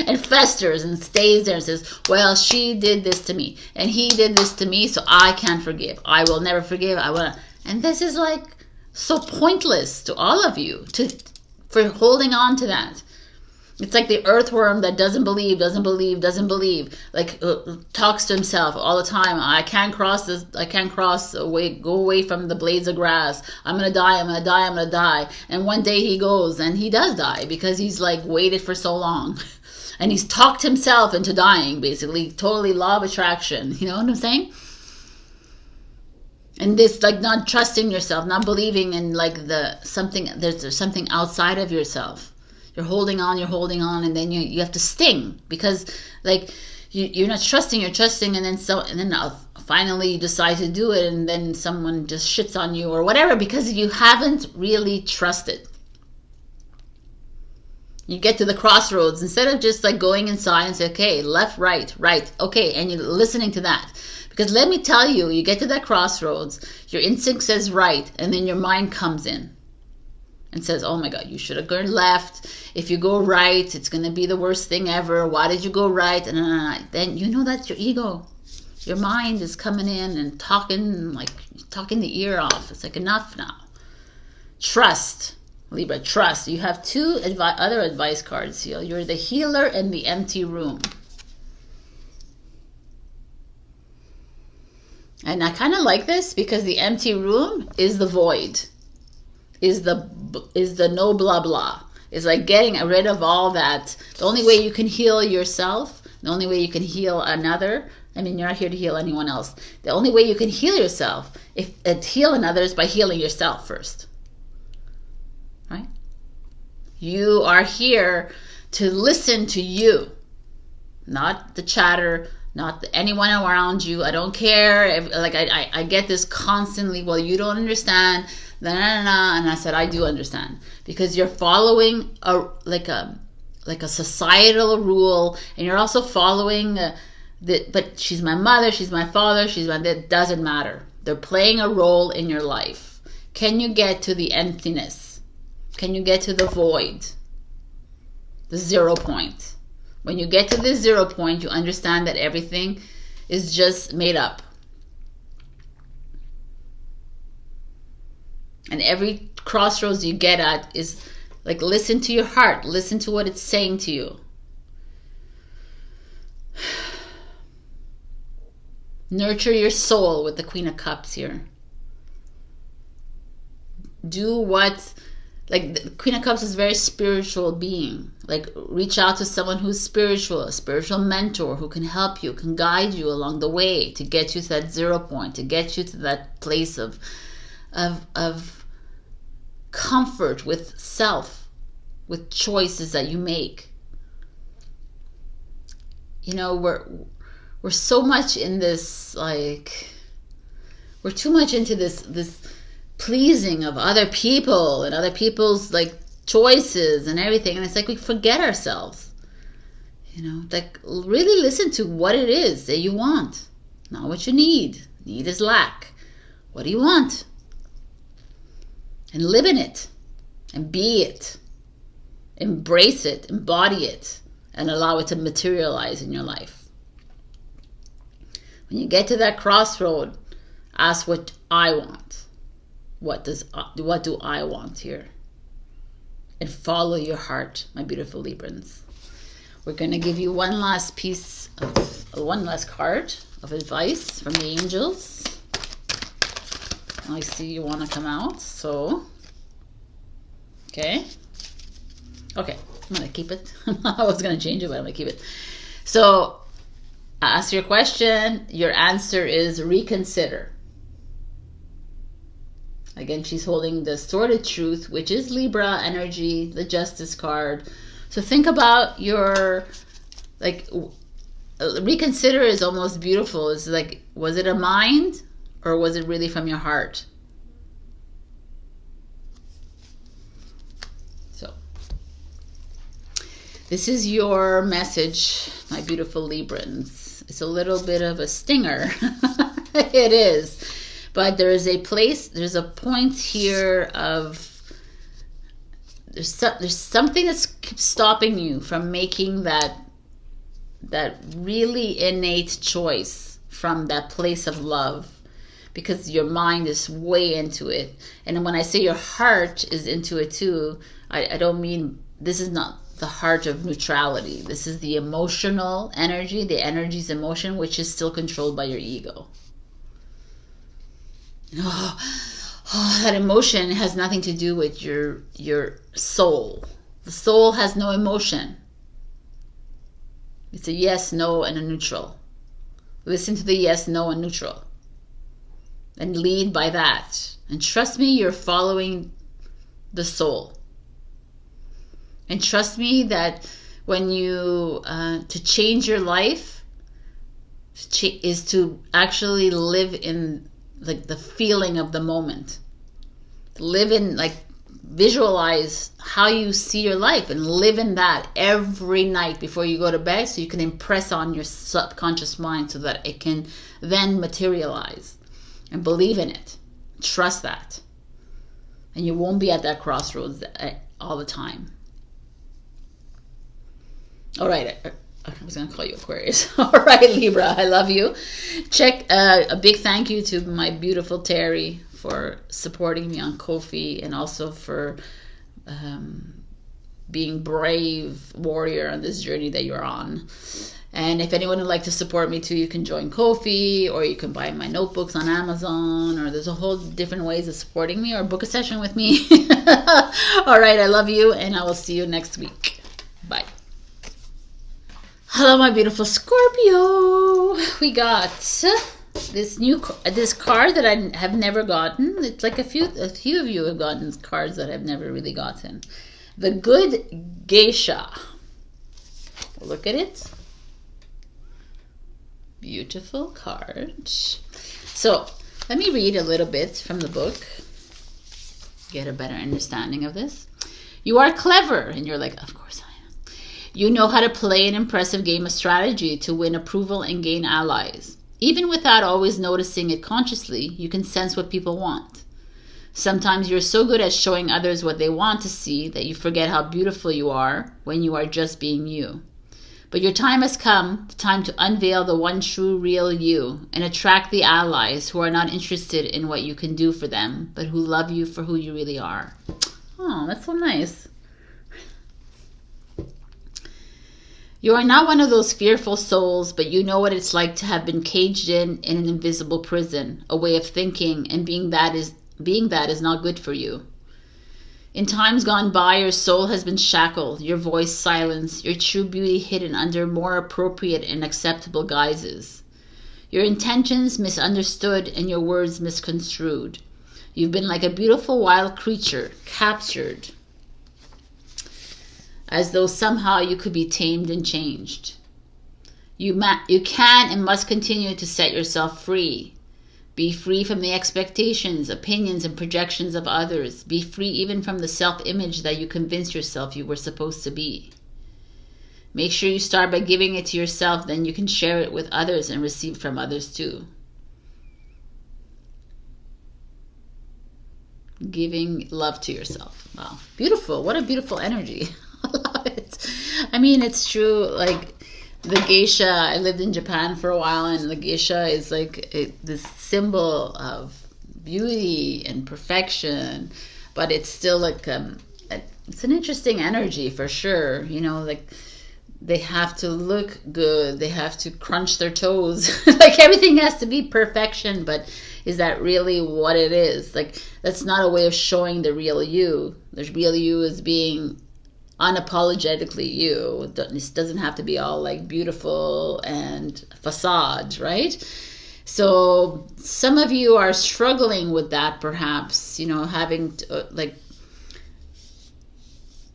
and festers and stays there and says, well, she did this to me and he did this to me, so I can't forgive. I will never forgive. And this is like so pointless to all of you for holding on to that. It's like the earthworm that doesn't believe, like talks to himself all the time. I can't cross this. I can't cross away. Go away from the blades of grass. I'm gonna die. I'm gonna die. I'm gonna die. And one day he goes, and he does die because he's like waited for so long, and he's talked himself into dying. Basically, totally law of attraction. You know what I'm saying? And this, like, not trusting yourself, not believing in like there's something outside of yourself. You're holding on, and then you have to sting because like you're not trusting, and then finally you decide to do it, and then someone just shits on you or whatever because you haven't really trusted. You get to the crossroads instead of just like going inside and say, okay, left, right, okay, and you're listening to that. Because let me tell you, you get to that crossroads, your instinct says right, and then your mind comes in and says, oh my God, you should have gone left. If you go right, it's going to be the worst thing ever. Why did you go right? And then you know that's your ego. Your mind is coming in and talking the ear off. It's like, enough now. Trust, Libra, trust. You have two other advice cards here. You're the healer and the empty room. And I kind of like this because the empty room is the void. Is the no blah blah. It's like getting rid of all that. The only way you can heal yourself, the only way you can heal another, I mean, you're not here to heal anyone else. The only way you can heal yourself, heal another, is by healing yourself first. Right? You are here to listen to you, not the chatter, not anyone around you. I don't care. I get this constantly. Well, you don't understand. And I said, I do understand, because you're following a societal rule, and you're also following but she's my mother, she's my father, that doesn't matter. They're playing a role in your life. Can you get to the emptiness? Can you get to the void? The 0 point. When you get to this 0 point, you understand that everything is just made up. And every crossroads you get at is like, listen to your heart. Listen to what it's saying to you. Nurture your soul with the Queen of Cups here. Do what, like, the Queen of Cups is a very spiritual being. Like, reach out to someone who's spiritual, a spiritual mentor who can help you, can guide you along the way to get you to that 0 point, to get you to that place of comfort with self, with choices that you make. You know, we're so much in this, like, we're too much into this pleasing of other people and other people's like choices and everything, and it's like we forget ourselves. You know, like, really listen to what it is that you want, not what you need. Need is lack. What do you want? And live in it, and be it, embrace it, embody it, and allow it to materialize in your life. When you get to that crossroad, ask what I want. What do I want here? And follow your heart, my beautiful Librans. We're going to give you one last card of advice from the angels. I see you want to come out, so okay, I'm going to keep it. I was going to change it, but I'm going to keep it. So, ask your question. Your answer is reconsider. Again, she's holding the Sword of Truth, which is Libra energy, the Justice card. So think about your, like, reconsider is almost beautiful. It's like, was it a mind or was it really from your heart? So, this is your message, my beautiful Librans. It's a little bit of a stinger. It is. But there's a point here of there's something that keeps stopping you from making that really innate choice from that place of love, because your mind is way into it. And when I say your heart is into it too, I don't mean, this is not the heart of neutrality. This is the emotional energy, the energy's emotion, which is still controlled by your ego. That emotion has nothing to do with your soul. The soul has no emotion. It's a yes, no, and a neutral. Listen to the yes, no, and neutral. And lead by that. And trust me, you're following the soul. And trust me that when you, to change your life, is to actually live in like the feeling of the moment. Live in, like, visualize how you see your life and live in that every night before you go to bed, so you can impress on your subconscious mind so that it can then materialize. And believe in it. Trust that. And you won't be at that crossroads all the time. All right. I was going to call you Aquarius. All right, Libra, I love you. Check a big thank you to my beautiful Teri for supporting me on Ko-fi, and also for being brave warrior on this journey that you're on. And if anyone would like to support me too, you can join Ko-fi, or you can buy my notebooks on Amazon, or there's a whole different ways of supporting me, or book a session with me. All right, I love you, and I will see you next week. Bye. Hello, my beautiful Scorpio. We got this card that I have never gotten. It's like a few of you have gotten cards that I've never really gotten. The Good Geisha. Look at it. Beautiful card. So let me read a little bit from the book. Get a better understanding of this. You are clever, and you're like, of course I am. You know how to play an impressive game of strategy to win approval and gain allies. Even without always noticing it consciously, you can sense what people want. Sometimes you're so good at showing others what they want to see that you forget how beautiful you are when you are just being you. But your time has come, the time to unveil the one true real you and attract the allies who are not interested in what you can do for them, but who love you for who you really are. Oh, that's so nice. You are not one of those fearful souls, but you know what it's like to have been caged in an invisible prison, a way of thinking, and being that is not good for you. In times gone by, your soul has been shackled, your voice silenced, your true beauty hidden under more appropriate and acceptable guises. Your intentions misunderstood and your words misconstrued. You've been like a beautiful wild creature, captured, as though somehow you could be tamed and changed. You can and must continue to set yourself free. Be free from the expectations, opinions, and projections of others. Be free even from the self-image that you convinced yourself you were supposed to be. Make sure you start by giving it to yourself, then you can share it with others and receive from others too. Giving love to yourself. Wow. Beautiful. What a beautiful energy. I love it. I mean, it's true. Like, the geisha, I lived in Japan for a while, and the geisha is like this symbol of beauty and perfection, but it's still like it's an interesting energy for sure. You know, like they have to look good, they have to crunch their toes, like everything has to be perfection. But is that really what it is? Like, that's not a way of showing the real you. The real you is being unapologetically you. This doesn't have to be all like beautiful and facade, right? So some of you are struggling with that, perhaps, you know, having to, like,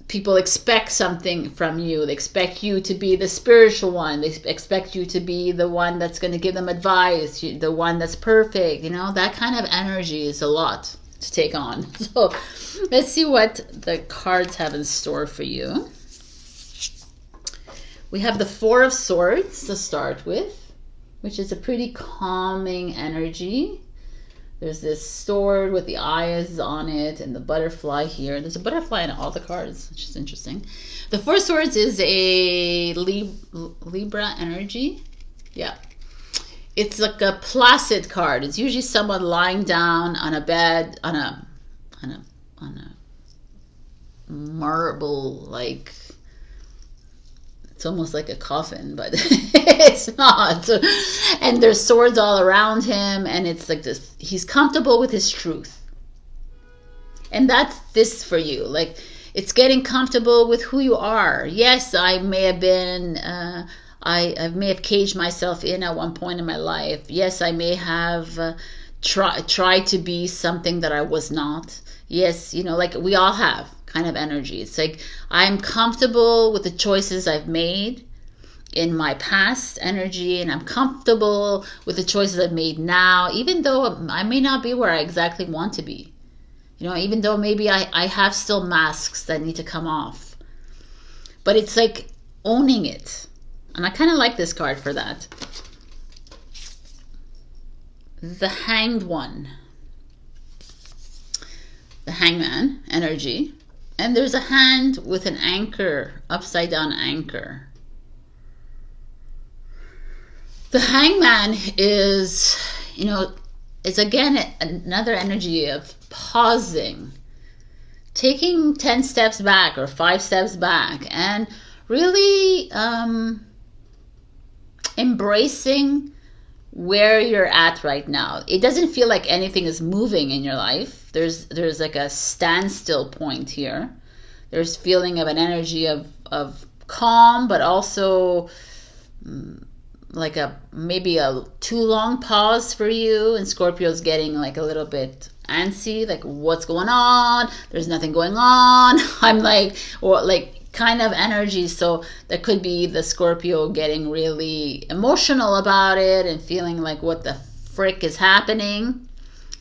people expect something from you. They expect you to be the spiritual one. They expect you to be the one that's going to give them advice, the one that's perfect. You know, that kind of energy is a lot to take on. So let's see what the cards have in store for you. We have the Four of Swords to start with, which is a pretty calming energy. There's this sword with the eyes on it and the butterfly here. There's a butterfly in all the cards, which is interesting. The Four of Swords is a Libra energy. Yeah. It's like a placid card. It's usually someone lying down on a bed, on a marble, like, it's almost like a coffin, but it's not. And there's swords all around him, and it's like this, he's comfortable with his truth. And that's this for you. Like, it's getting comfortable with who you are. Yes, I may have been I may have caged myself in at one point in my life. Yes, I may have tried to be something that I was not. Yes, you know, like we all have kind of energy. It's like, I'm comfortable with the choices I've made in my past energy, and I'm comfortable with the choices I've made now, even though I may not be where I exactly want to be. You know, even though maybe I have still masks that need to come off. But it's like owning it. And I kind of like this card for that. The Hanged One. The Hangman energy. And there's a hand with an anchor, upside down anchor. The Hangman is, you know, it's again another energy of pausing. Taking 10 steps back or 5 steps back and really embracing where you're at right now. It doesn't feel like anything is moving in your life. There's like a standstill point here. There's feeling of an energy of calm, but also like maybe a too long pause for you. And Scorpio's getting like a little bit antsy, like, what's going on? There's nothing going on. I'm like, or like kind of energy. So there could be the Scorpio getting really emotional about it and feeling like, what the frick is happening,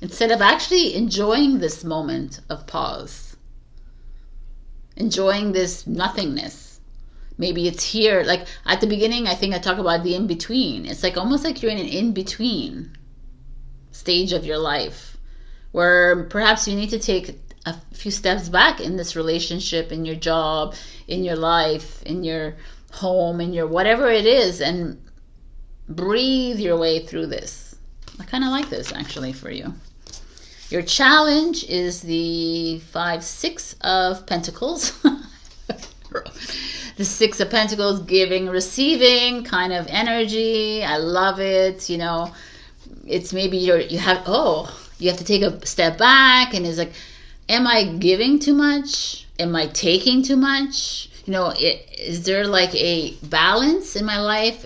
instead of actually enjoying this moment of pause, enjoying this nothingness. Maybe it's here, like at the beginning, I think I talk about the in-between. It's like almost like you're in an in-between stage of your life, where perhaps you need to take a few steps back in this relationship, in your job, in your life, in your home, in your whatever it is, and breathe your way through this. I kind of like this actually for you. Your challenge is the 6 of Pentacles. The 6 of Pentacles, giving, receiving kind of energy. I love it. You know, it's maybe you have to take a step back, and it's like, am I giving too much? Am I taking too much? You know, is there like a balance in my life?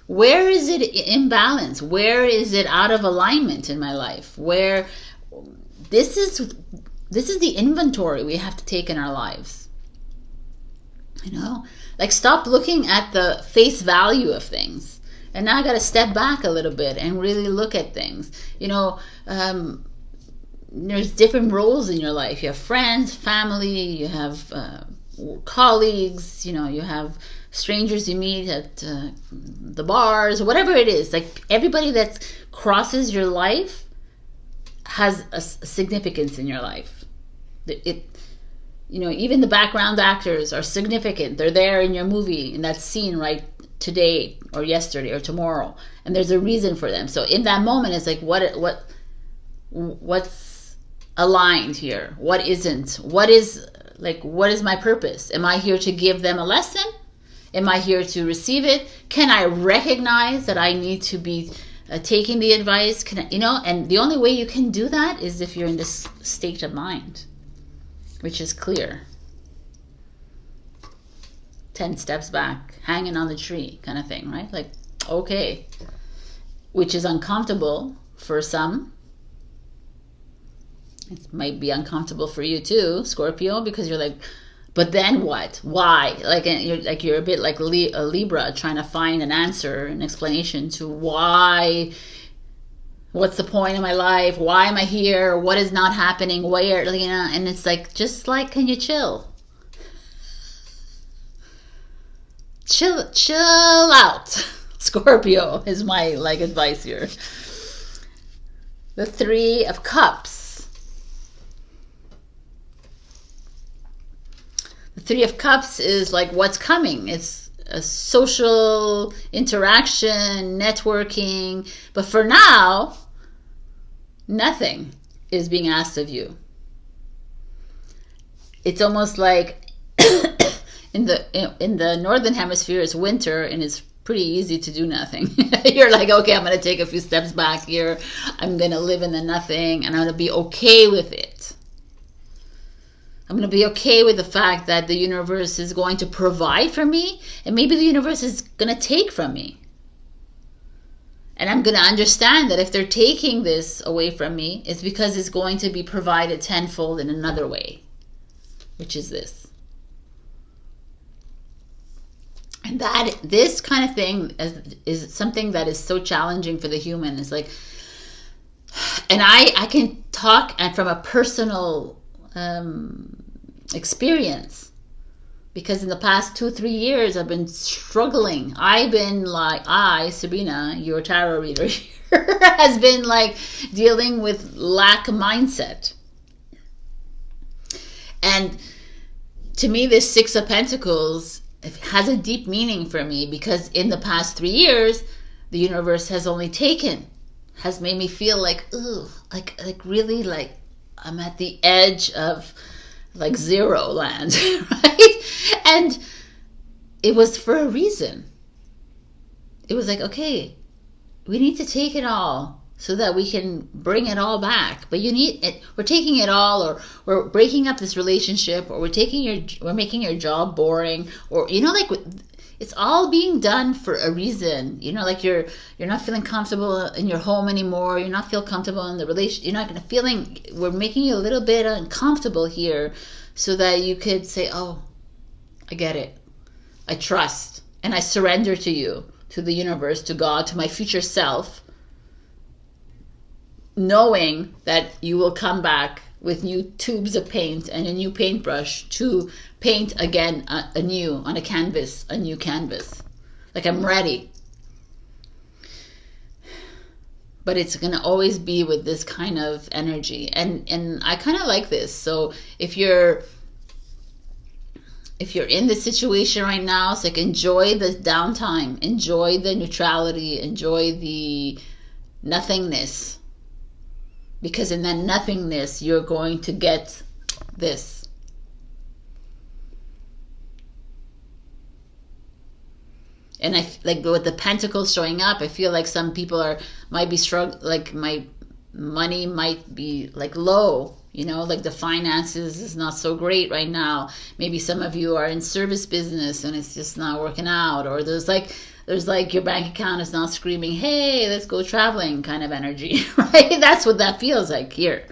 Where is it imbalance? Where is it out of alignment in my life? Where this is the inventory we have to take in our lives. You know, like, stop looking at the face value of things. And now I got to step back a little bit and really look at things. You know, there's different roles in your life. You have friends, family, you have colleagues, you know, you have strangers you meet at the bars, whatever it is. Like, everybody that crosses your life has a significance in your life. You know, even the background actors are significant. They're there in your movie, in that scene right today or yesterday or tomorrow, and there's a reason for them. So in that moment, it's like, what's aligned here? What isn't? What is my purpose? Am I here to give them a lesson? Am I here to receive it? Can I recognize that I need to be taking the advice? Can I, you know? And the only way you can do that is if you're in this state of mind, which is clear. 10 steps back, hanging on the tree kind of thing, right? Like, okay. Which is uncomfortable for some. It might be uncomfortable for you too, Scorpio, because you're like, but then what? Why? You're a bit like a Libra, trying to find an answer, an explanation to why. What's the point of my life? Why am I here? What is not happening? Where, you know? And it's like, just like, can you chill? Chill out. Scorpio is my advice here. The Three of Cups. The Three of Cups is like what's coming. It's a social interaction, networking. But for now, nothing is being asked of you. It's almost like in the northern hemisphere, it's winter and it's pretty easy to do nothing. You're like, okay, I'm going to take a few steps back here. I'm going to live in the nothing, and I'm going to be okay with it. I'm going to be okay with the fact that the universe is going to provide for me, and maybe the universe is going to take from me. And I'm going to understand that if they're taking this away from me, it's because it's going to be provided tenfold in another way, which is this. And this kind of thing is something that is so challenging for the human. It's like, and I can talk and from a personal experience, because in the past 2-3 years I've been struggling. I've been like, Sabrina, your tarot reader here, has been like dealing with lack of mindset. And to me, this Six of Pentacles, it has a deep meaning for me, because in the past 3 years, the universe has only has made me feel like, ooh, like really like I'm at the edge of like zero land, right? And it was for a reason. It was like, okay, we need to take it all so that we can bring it all back. But you need it. We're taking it all, or we're breaking up this relationship, or we're making your job boring, or like it's all being done for a reason. Like you're not feeling comfortable in your home anymore. You're not feeling comfortable in the relation. You're not feeling. We're making you a little bit uncomfortable here, so that you could say, "Oh, I get it. I trust and I surrender to you, to the universe, to God, to my future self." Knowing that you will come back with new tubes of paint and a new paintbrush to paint again anew on a new canvas. Like, I'm ready. But it's going to always be with this kind of energy. And I kind of like this. So if you're in this situation right now, it's like, enjoy the downtime, enjoy the neutrality, enjoy the nothingness. Because in that nothingness, you're going to get this. And I like with the pentacles showing up, I feel like some people might be struggling, like my money might be like low, like the finances is not so great right now. Maybe some of you are in service business and it's just not working out, or there's like your bank account is not screaming, hey, let's go traveling kind of energy, right? That's what that feels like here.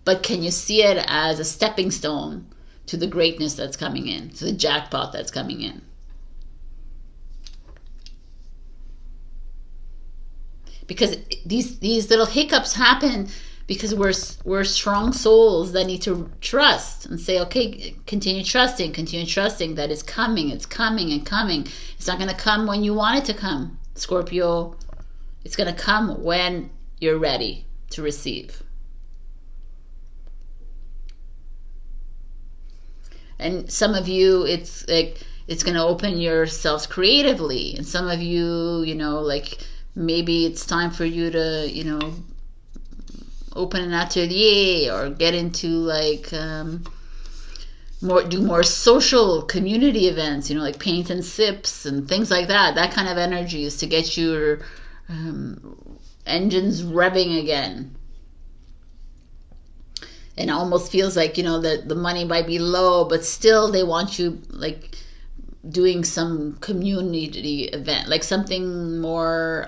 But can you see it as a stepping stone to the greatness that's coming in, to the jackpot that's coming in? because these little hiccups happen because we're strong souls that need to trust and say, okay, continue trusting that it's coming and coming. It's not going to come when you want it to come, Scorpio. It's going to come when you're ready to receive. And some of you, it's like it's going to open yourselves creatively, and some of you, you know, like maybe it's time for you to, you know, open an atelier or get into like do more social community events, you know, like paint and sips and things like that. That kind of energy is to get your engines revving again. And it almost feels like, you know, that the money might be low, but still they want you like doing some community event, like something more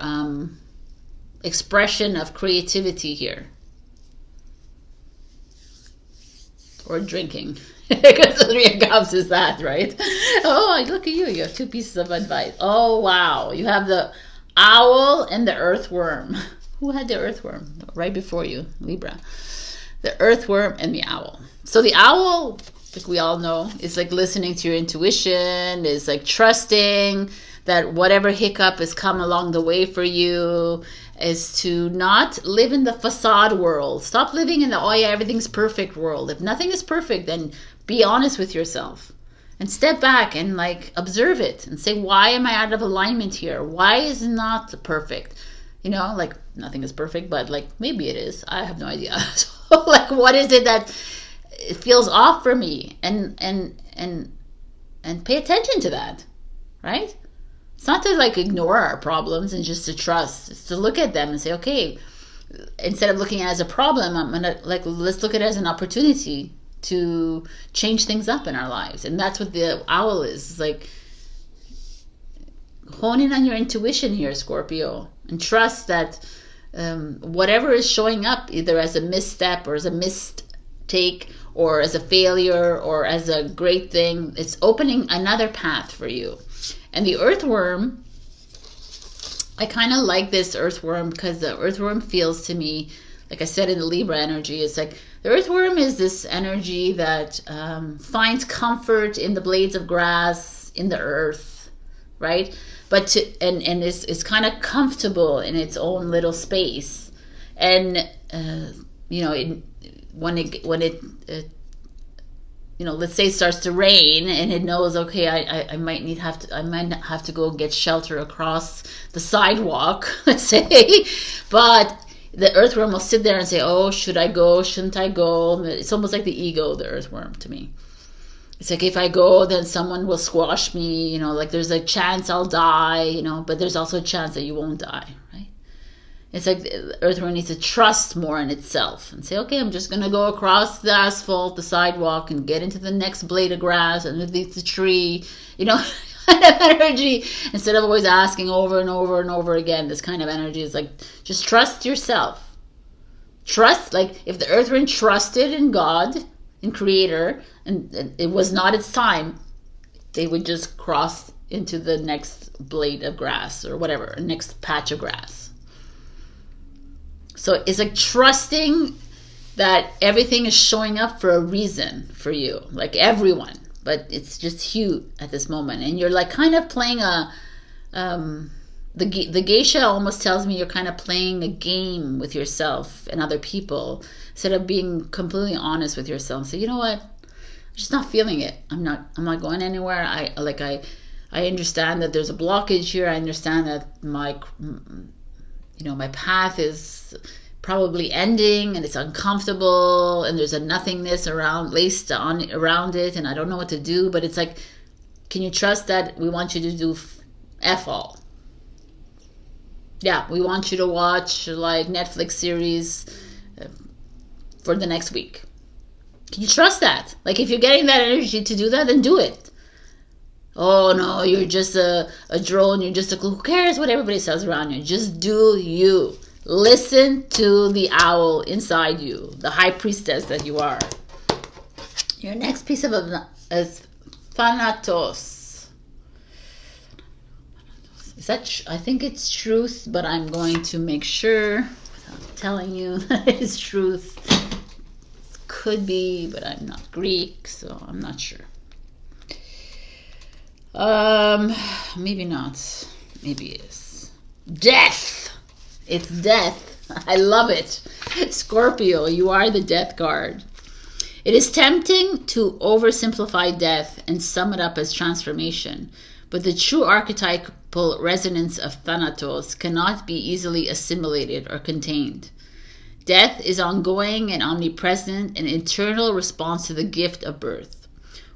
expression of creativity here. Or drinking. Because the Three of Cups is that, right? Oh, look at you. You have 2 pieces of advice. Oh, wow. You have the owl and the earthworm. Who had the earthworm? Right before you, Libra. The earthworm and the owl. So the owl, like we all know, is like listening to your intuition, is like trusting that whatever hiccup has come along the way for you, is to not live in the facade world. Stop living in the, oh yeah, everything's perfect world. If nothing is perfect, then be honest with yourself and step back and like observe it and say, why am I out of alignment here? Why is it not perfect? You know, like nothing is perfect, but like maybe it is. I have no idea. So like, what is it that it feels off for me? And pay attention to that, right? It's not to like ignore our problems and just to trust. It's to look at them and say, okay, instead of looking at it as a problem, I'm gonna like, let's look at it as an opportunity to change things up in our lives. And that's what the owl is. It's like hone in on your intuition here, Scorpio, and trust that whatever is showing up, either as a misstep or as a mistake or as a failure or as a great thing, it's opening another path for you. And the earthworm, I kind of like this earthworm because the earthworm feels to me, like I said in the Libra energy, it's like the earthworm is this energy that finds comfort in the blades of grass, in the earth, right? But and is kind of comfortable in its own little space. And you know, when it you know, let's say it starts to rain and it knows, okay, I might have to go get shelter across the sidewalk, let's say, but the earthworm will sit there and say, oh, should I go? Shouldn't I go? It's almost like the ego, the earthworm, to me. It's like, if I go, then someone will squash me, you know, like there's a chance I'll die, you know, but there's also a chance that you won't die, right? It's like the earthworm needs to trust more in itself and say, okay, I'm just going to go across the asphalt, the sidewalk, and get into the next blade of grass underneath the tree, you know, kind of energy, instead of always asking over and over and over again. This kind of energy is like, just trust yourself. Trust, like if the earthworm trusted in God, in Creator, and it was not its time, they would just cross into the next blade of grass or whatever, next patch of grass. So it's like trusting that everything is showing up for a reason for you, like everyone, but it's just you at this moment. And you're like kind of playing a, the geisha almost tells me you're kind of playing a game with yourself and other people instead of being completely honest with yourself. So you know what? I'm just not feeling it. I'm not going anywhere. I understand that there's a blockage here. I understand that my path is probably ending and it's uncomfortable and there's a nothingness around it and I don't know what to do, but it's like, can you trust that we want you to do F all? Yeah, we want you to watch like Netflix series for the next week. Can you trust that? Like if you're getting that energy to do that, then do it. Oh no, you're just a drone, you're just who cares what everybody says around you. Just do you. Listen to the owl inside you, the high priestess that you are. Your next piece of is Thanatos. Is that? I think it's truth, but I'm going to make sure without telling you that it's truth. Could be, but I'm not Greek, so I'm not sure. Maybe not. Maybe it is. Death. It's death. I love it. Scorpio, you are the death card. It is tempting to oversimplify death and sum it up as transformation, but the true archetypal resonance of Thanatos cannot be easily assimilated or contained. Death is ongoing and omnipresent, an eternal response to the gift of birth.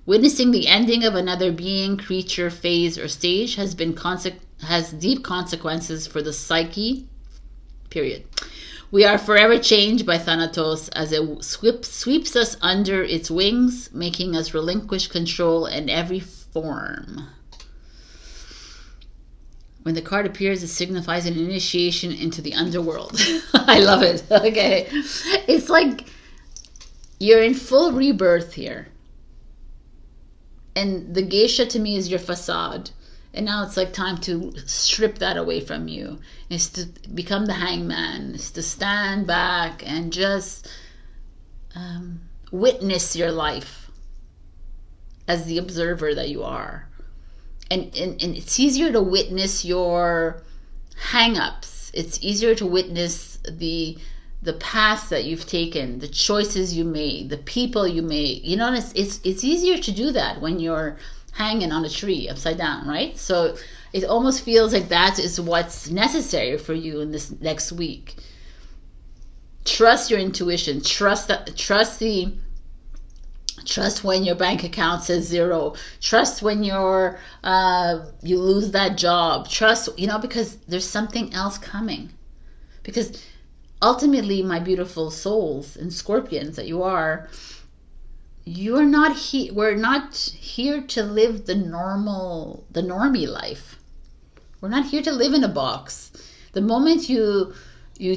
Witnessing the ending of another being, creature, phase, or stage has deep consequences for the psyche, period. We are forever changed by Thanatos as it sweeps us under its wings, making us relinquish control in every form. When the card appears, it signifies an initiation into the underworld. I love it. Okay. It's like you're in full rebirth here. And the geisha to me is your facade. And now it's like time to strip that away from you. It's to become the hangman. It's to stand back and just witness your life as the observer that you are. And it's easier to witness your hang-ups. It's easier to witness the path that you've taken, the choices you made, the people you made. You know, it's easier to do that when you're hanging on a tree upside down, right? So it almost feels like that is what's necessary for you in this next week. Trust your intuition. Trust when your bank account says zero. Trust when you lose that job. Trust, because there's something else coming. Because ultimately, my beautiful souls and scorpions that you are, you're not here. We're not here to live the normie life. We're not here to live in a box. The moment you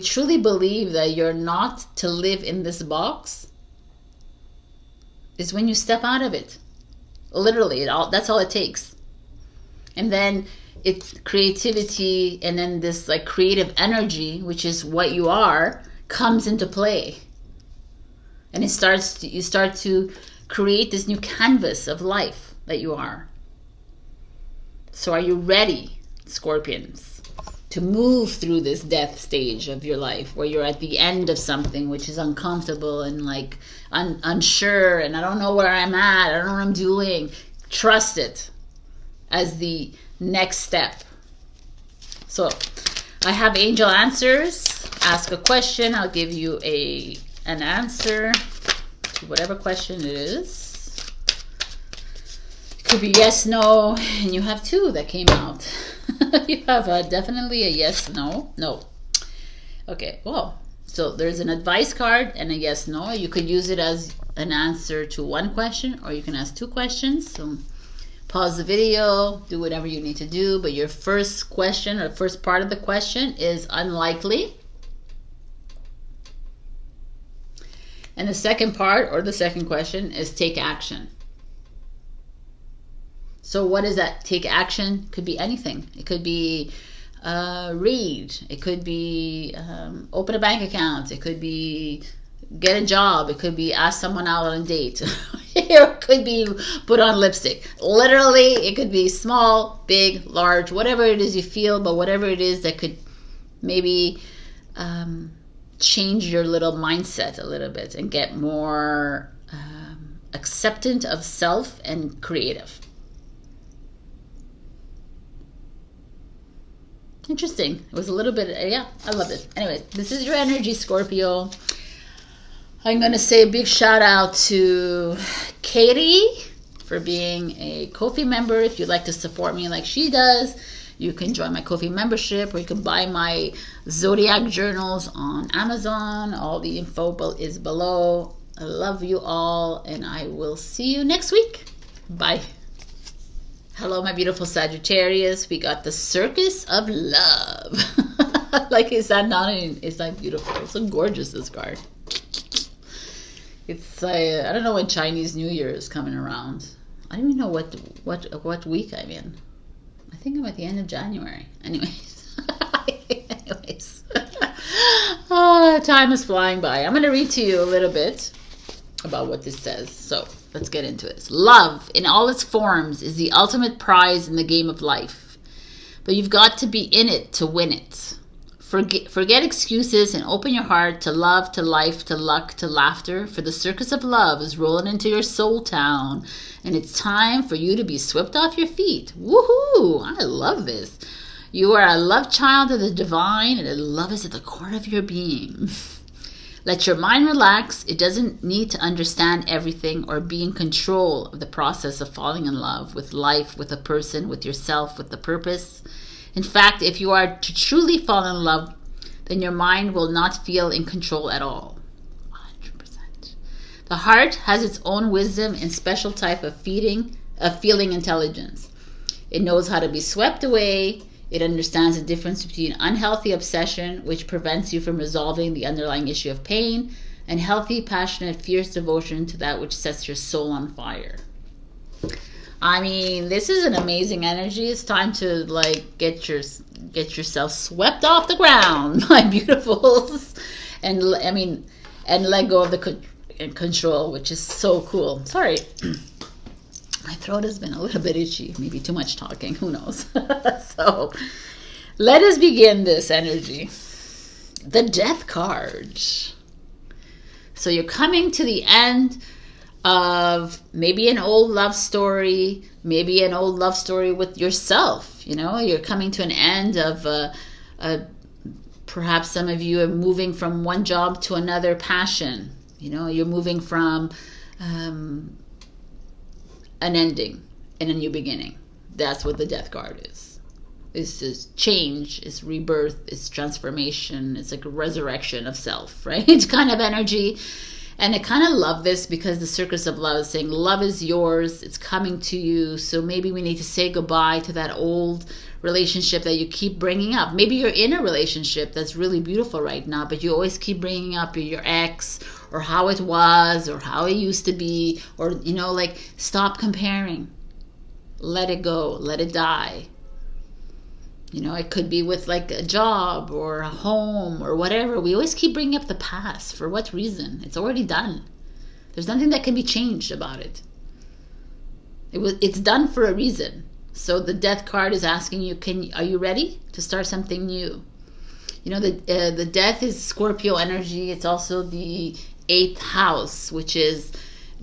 truly believe that you're not to live in this box is when you step out of it. Literally, that's all it takes. And then it's creativity, and then this like creative energy, which is what you are, comes into play. And you start to create this new canvas of life that you are. So are you ready, Scorpions, to move through this death stage of your life where you're at the end of something which is uncomfortable and like unsure, and I don't know where I'm at, I don't know what I'm doing. Trust it as the next step. So I have angel answers. Ask a question, I'll give you an answer to whatever question it is. It could be yes, no, and you have two that came out. You have definitely a yes, no. Okay, well, so there's an advice card and a yes, no. You could use it as an answer to one question, or you can ask two questions. So pause the video, do whatever you need to do, but your first question or first part of the question is unlikely. And the second part, or the second question, is take action. So what is that? Take action could be anything. It could be read. It could be open a bank account. It could be get a job. It could be ask someone out on a date. It could be put on lipstick. Literally, it could be small, big, large, whatever it is you feel, but whatever it is that could maybe change your little mindset a little bit and get more acceptant of self and creative. Interesting. It was a little bit, yeah, I loved it. Anyway, this is your energy, Scorpio. I'm going to say a big shout out to Katie for being a Ko-fi member. If you'd like to support me like she does, you can join my Ko-fi membership, or you can buy my Zodiac journals on Amazon. All the info is below. I love you all, and I will see you next week. Bye. Hello, my beautiful Sagittarius. We got the Circus of Love. Like, is that beautiful? It's so gorgeous, this card. It's I don't know when Chinese New Year is coming around. I don't even know what week I'm in. I think I'm at the end of January. Anyways. Anyways. Oh, time is flying by. I'm going to read to you a little bit about what this says. So let's get into it. Love in all its forms is the ultimate prize in the game of life. But you've got to be in it to win it. Forget excuses and open your heart to love, to life, to luck, to laughter, for the circus of love is rolling into your soul town, and it's time for you to be swept off your feet. Woohoo! I love this. You are a love child of the divine, and love is at the core of your being. Let your mind relax. It doesn't need to understand everything or be in control of the process of falling in love with life, with a person, with yourself, with the purpose. In fact, if you are to truly fall in love, then your mind will not feel in control at all. 100%. The heart has its own wisdom and special type of feeling intelligence. It knows how to be swept away. It understands the difference between unhealthy obsession, which prevents you from resolving the underlying issue of pain, and healthy, passionate, fierce devotion to that which sets your soul on fire. I mean, this is an amazing energy. It's time to like get yourself swept off the ground, my beautifuls, and let go of the control, which is so cool. Sorry, my throat has been a little bit itchy. Maybe too much talking. Who knows? So, let us begin this energy. The Death card. So you're coming to the end of maybe an old love story, maybe an old love story with yourself. You know, you're coming to an end of perhaps some of you are moving from one job to another passion. You know, you're moving from an ending and a new beginning. That's what the Death card is. It's just change, it's rebirth, it's transformation, it's like a resurrection of self, right? It's kind of energy. And I kind of love this because the Circus of Love is saying love is yours. It's coming to you. So maybe we need to say goodbye to that old relationship that you keep bringing up. Maybe you're in a relationship that's really beautiful right now, but you always keep bringing up your ex or how it was or how it used to be, or, you know, like stop comparing. Let it go. Let it die. You know, it could be with like a job or a home or whatever. We always keep bringing up the past. For what reason? It's already done. There's nothing that can be changed about it. It's done for a reason. So the Death card is asking you, are you ready to start something new? You know, the Death is Scorpio energy. It's also the 8th house, which is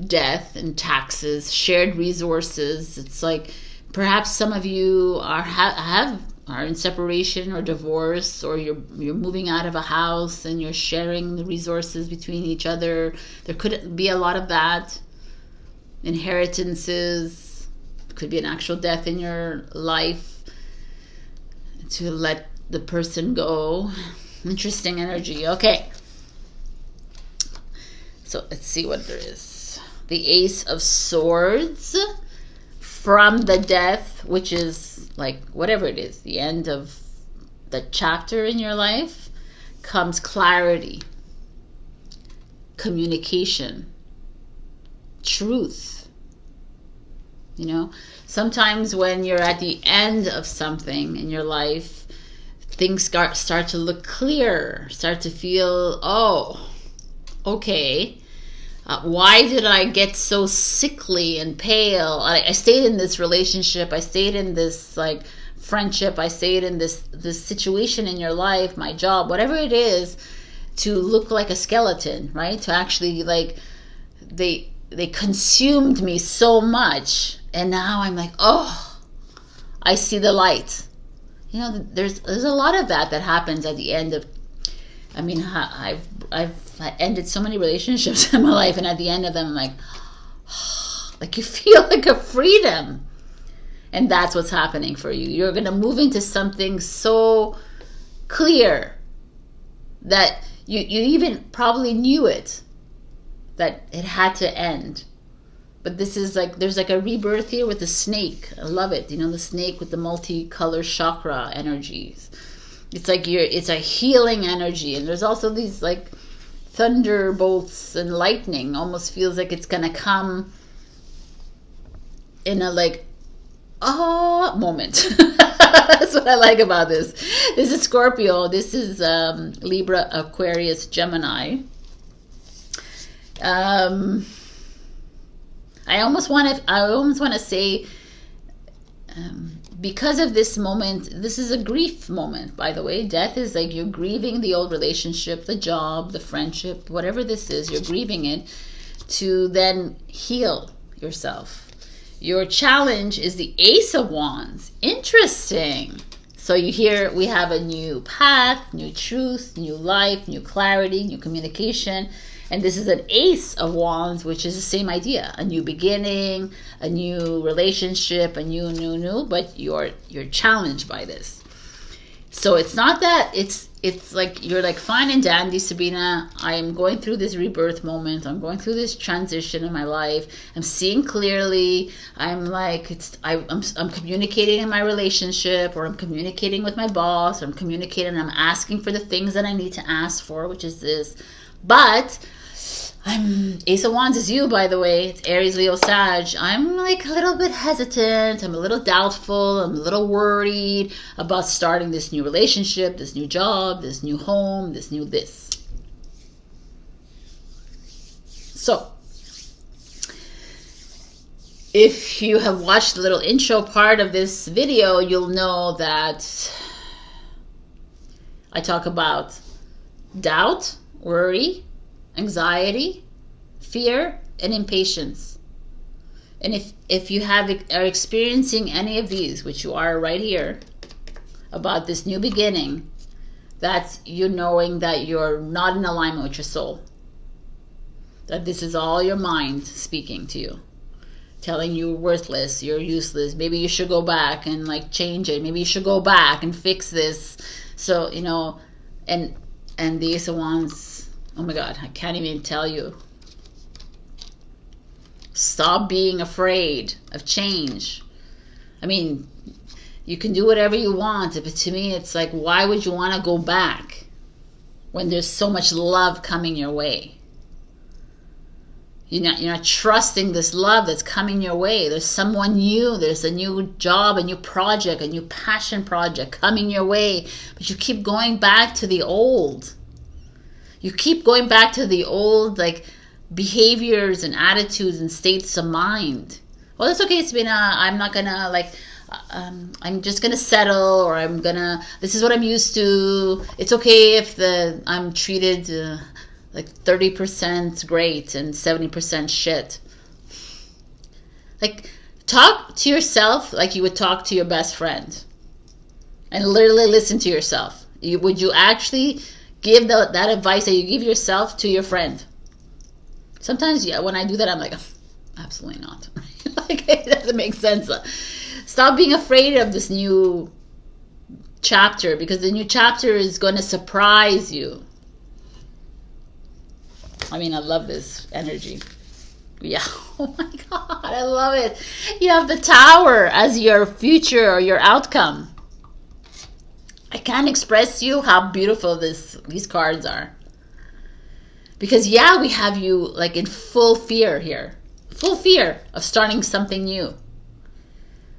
death and taxes, shared resources. It's like perhaps some of you are in separation or divorce, or you're moving out of a house and you're sharing the resources between each other. There could be a lot of that. Inheritances. Could be an actual death in your life to let the person go. Interesting energy. Okay. So let's see what there is. The Ace of Swords from the Death, which is like whatever it is, the end of the chapter in your life, comes clarity, communication, truth. You know, sometimes when you're at the end of something in your life, things start to look clear, start to feel, oh, okay. Why did I get so sickly and pale? I stayed in this relationship. I stayed in this like friendship. I stayed in this situation in your life, my job, whatever it is, to look like a skeleton, right? To actually like they consumed me so much, and now I'm like, oh, I see the light. You know, there's a lot of that happens at the end of. I mean, I've ended so many relationships in my life, and at the end of them, I'm like, like you feel like a freedom. And that's what's happening for you. You're going to move into something so clear that you even probably knew it, that it had to end. But this is like, there's like a rebirth here with the snake. I love it. You know, the snake with the multicolored chakra energies. It's like it's a healing energy. And there's also these like thunderbolts and lightning. Almost feels like it's going to come in a like, moment. That's what I like about this. This is Scorpio. This is Libra, Aquarius, Gemini. I almost want to say, because of this moment, this is a grief moment, by the way. Death is like you're grieving the old relationship, the job, the friendship, whatever this is, you're grieving it to then heal yourself. Your challenge is the Ace of Wands. Interesting. So you hear we have a new path, new truth, new life, new clarity, new communication. And this is an Ace of Wands, which is the same idea. A new beginning, a new relationship, a new, but you're challenged by this. So it's not that, it's like, you're like, fine and dandy, Sabrina. I am going through this rebirth moment. I'm going through this transition in my life. I'm seeing clearly. I'm like, I'm communicating in my relationship, or I'm communicating with my boss, or I'm communicating, I'm asking for the things that I need to ask for, which is this. But Ace of Wands is you, by the way. It's Aries, Leo, Sag. I'm like a little bit hesitant. I'm a little doubtful. I'm a little worried about starting this new relationship, this new job, this new home, this new this. So, if you have watched the little intro part of this video, you'll know that I talk about doubt, worry, anxiety, fear, and impatience. And if you are experiencing any of these, which you are right here, about this new beginning, that's you knowing that you're not in alignment with your soul. That this is all your mind speaking to you, telling you you're worthless, you're useless, maybe you should go back and like change it, maybe you should go back and fix this. So, you know, and the Ace of Wands, oh my God, I can't even tell you. Stop being afraid of change. I mean, you can do whatever you want, but to me it's like, why would you want to go back when there's so much love coming your way? You're not trusting this love that's coming your way. There's someone new. There's a new job, a new project, a new passion project coming your way, but you keep going back to the old. You keep going back to the old, like, behaviors and attitudes and states of mind. Well, that's okay, Sabrina. I'm not gonna, like, I'm just gonna settle, or this is what I'm used to. It's okay if I'm treated like 30% great and 70% shit. Like, talk to yourself like you would talk to your best friend. And literally listen to yourself. Would you actually give that advice that you give yourself to your friend? Sometimes, yeah, when I do that, I'm like, absolutely not. Like, it doesn't make sense. Stop being afraid of this new chapter, because the new chapter is going to surprise you. I mean, I love this energy. Yeah. Oh my God, I love it. You have the Tower as your future or your outcome. I can't express to you how beautiful these cards are. Because yeah, we have you like in full fear here. Full fear of starting something new.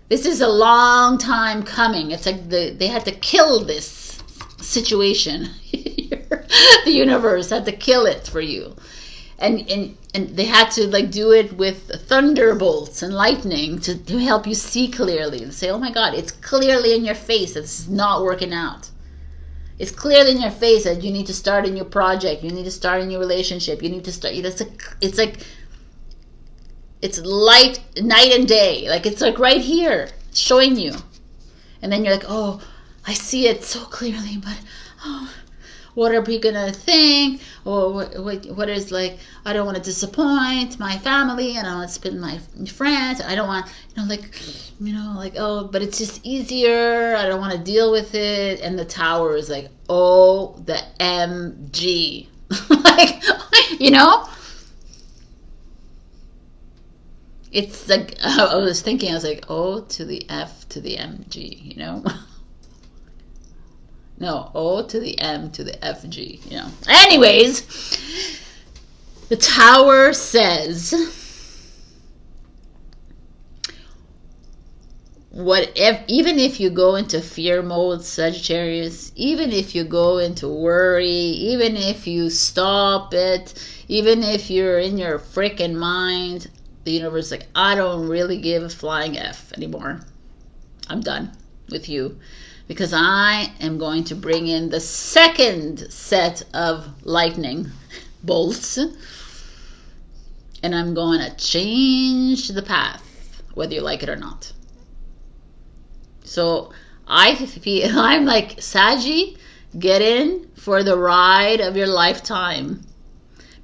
This is a long time coming. It's like they had to kill this situation. The universe had to kill it for you. And they had to like do it with thunderbolts and lightning to help you see clearly and say, oh my God, it's clearly in your face that this is not working out. It's clearly in your face that you need to start a new project, you need to start a new relationship, you need to start, it's like it's light, night and day, like it's like right here showing you. And then you're like, oh, I see it so clearly, but oh, what are we gonna think? Or what is, like, I don't want to disappoint my family, and I want to spend my friends. I don't want, like, oh, but it's just easier. I don't want to deal with it. And the Tower is like, oh, the MG. Like, it's like, I was thinking, I was like, O to the F to the MG, No, O to the M to the FG, Anyways, the Tower says, even if you go into fear mode, Sagittarius, even if you go into worry, even if you stop it, even if you're in your freaking mind, the universe is like, I don't really give a flying F anymore. I'm done with you, because I am going to bring in the second set of lightning bolts, and I'm going to change the path, whether you like it or not. So I'm like, Saggy, get in for the ride of your lifetime,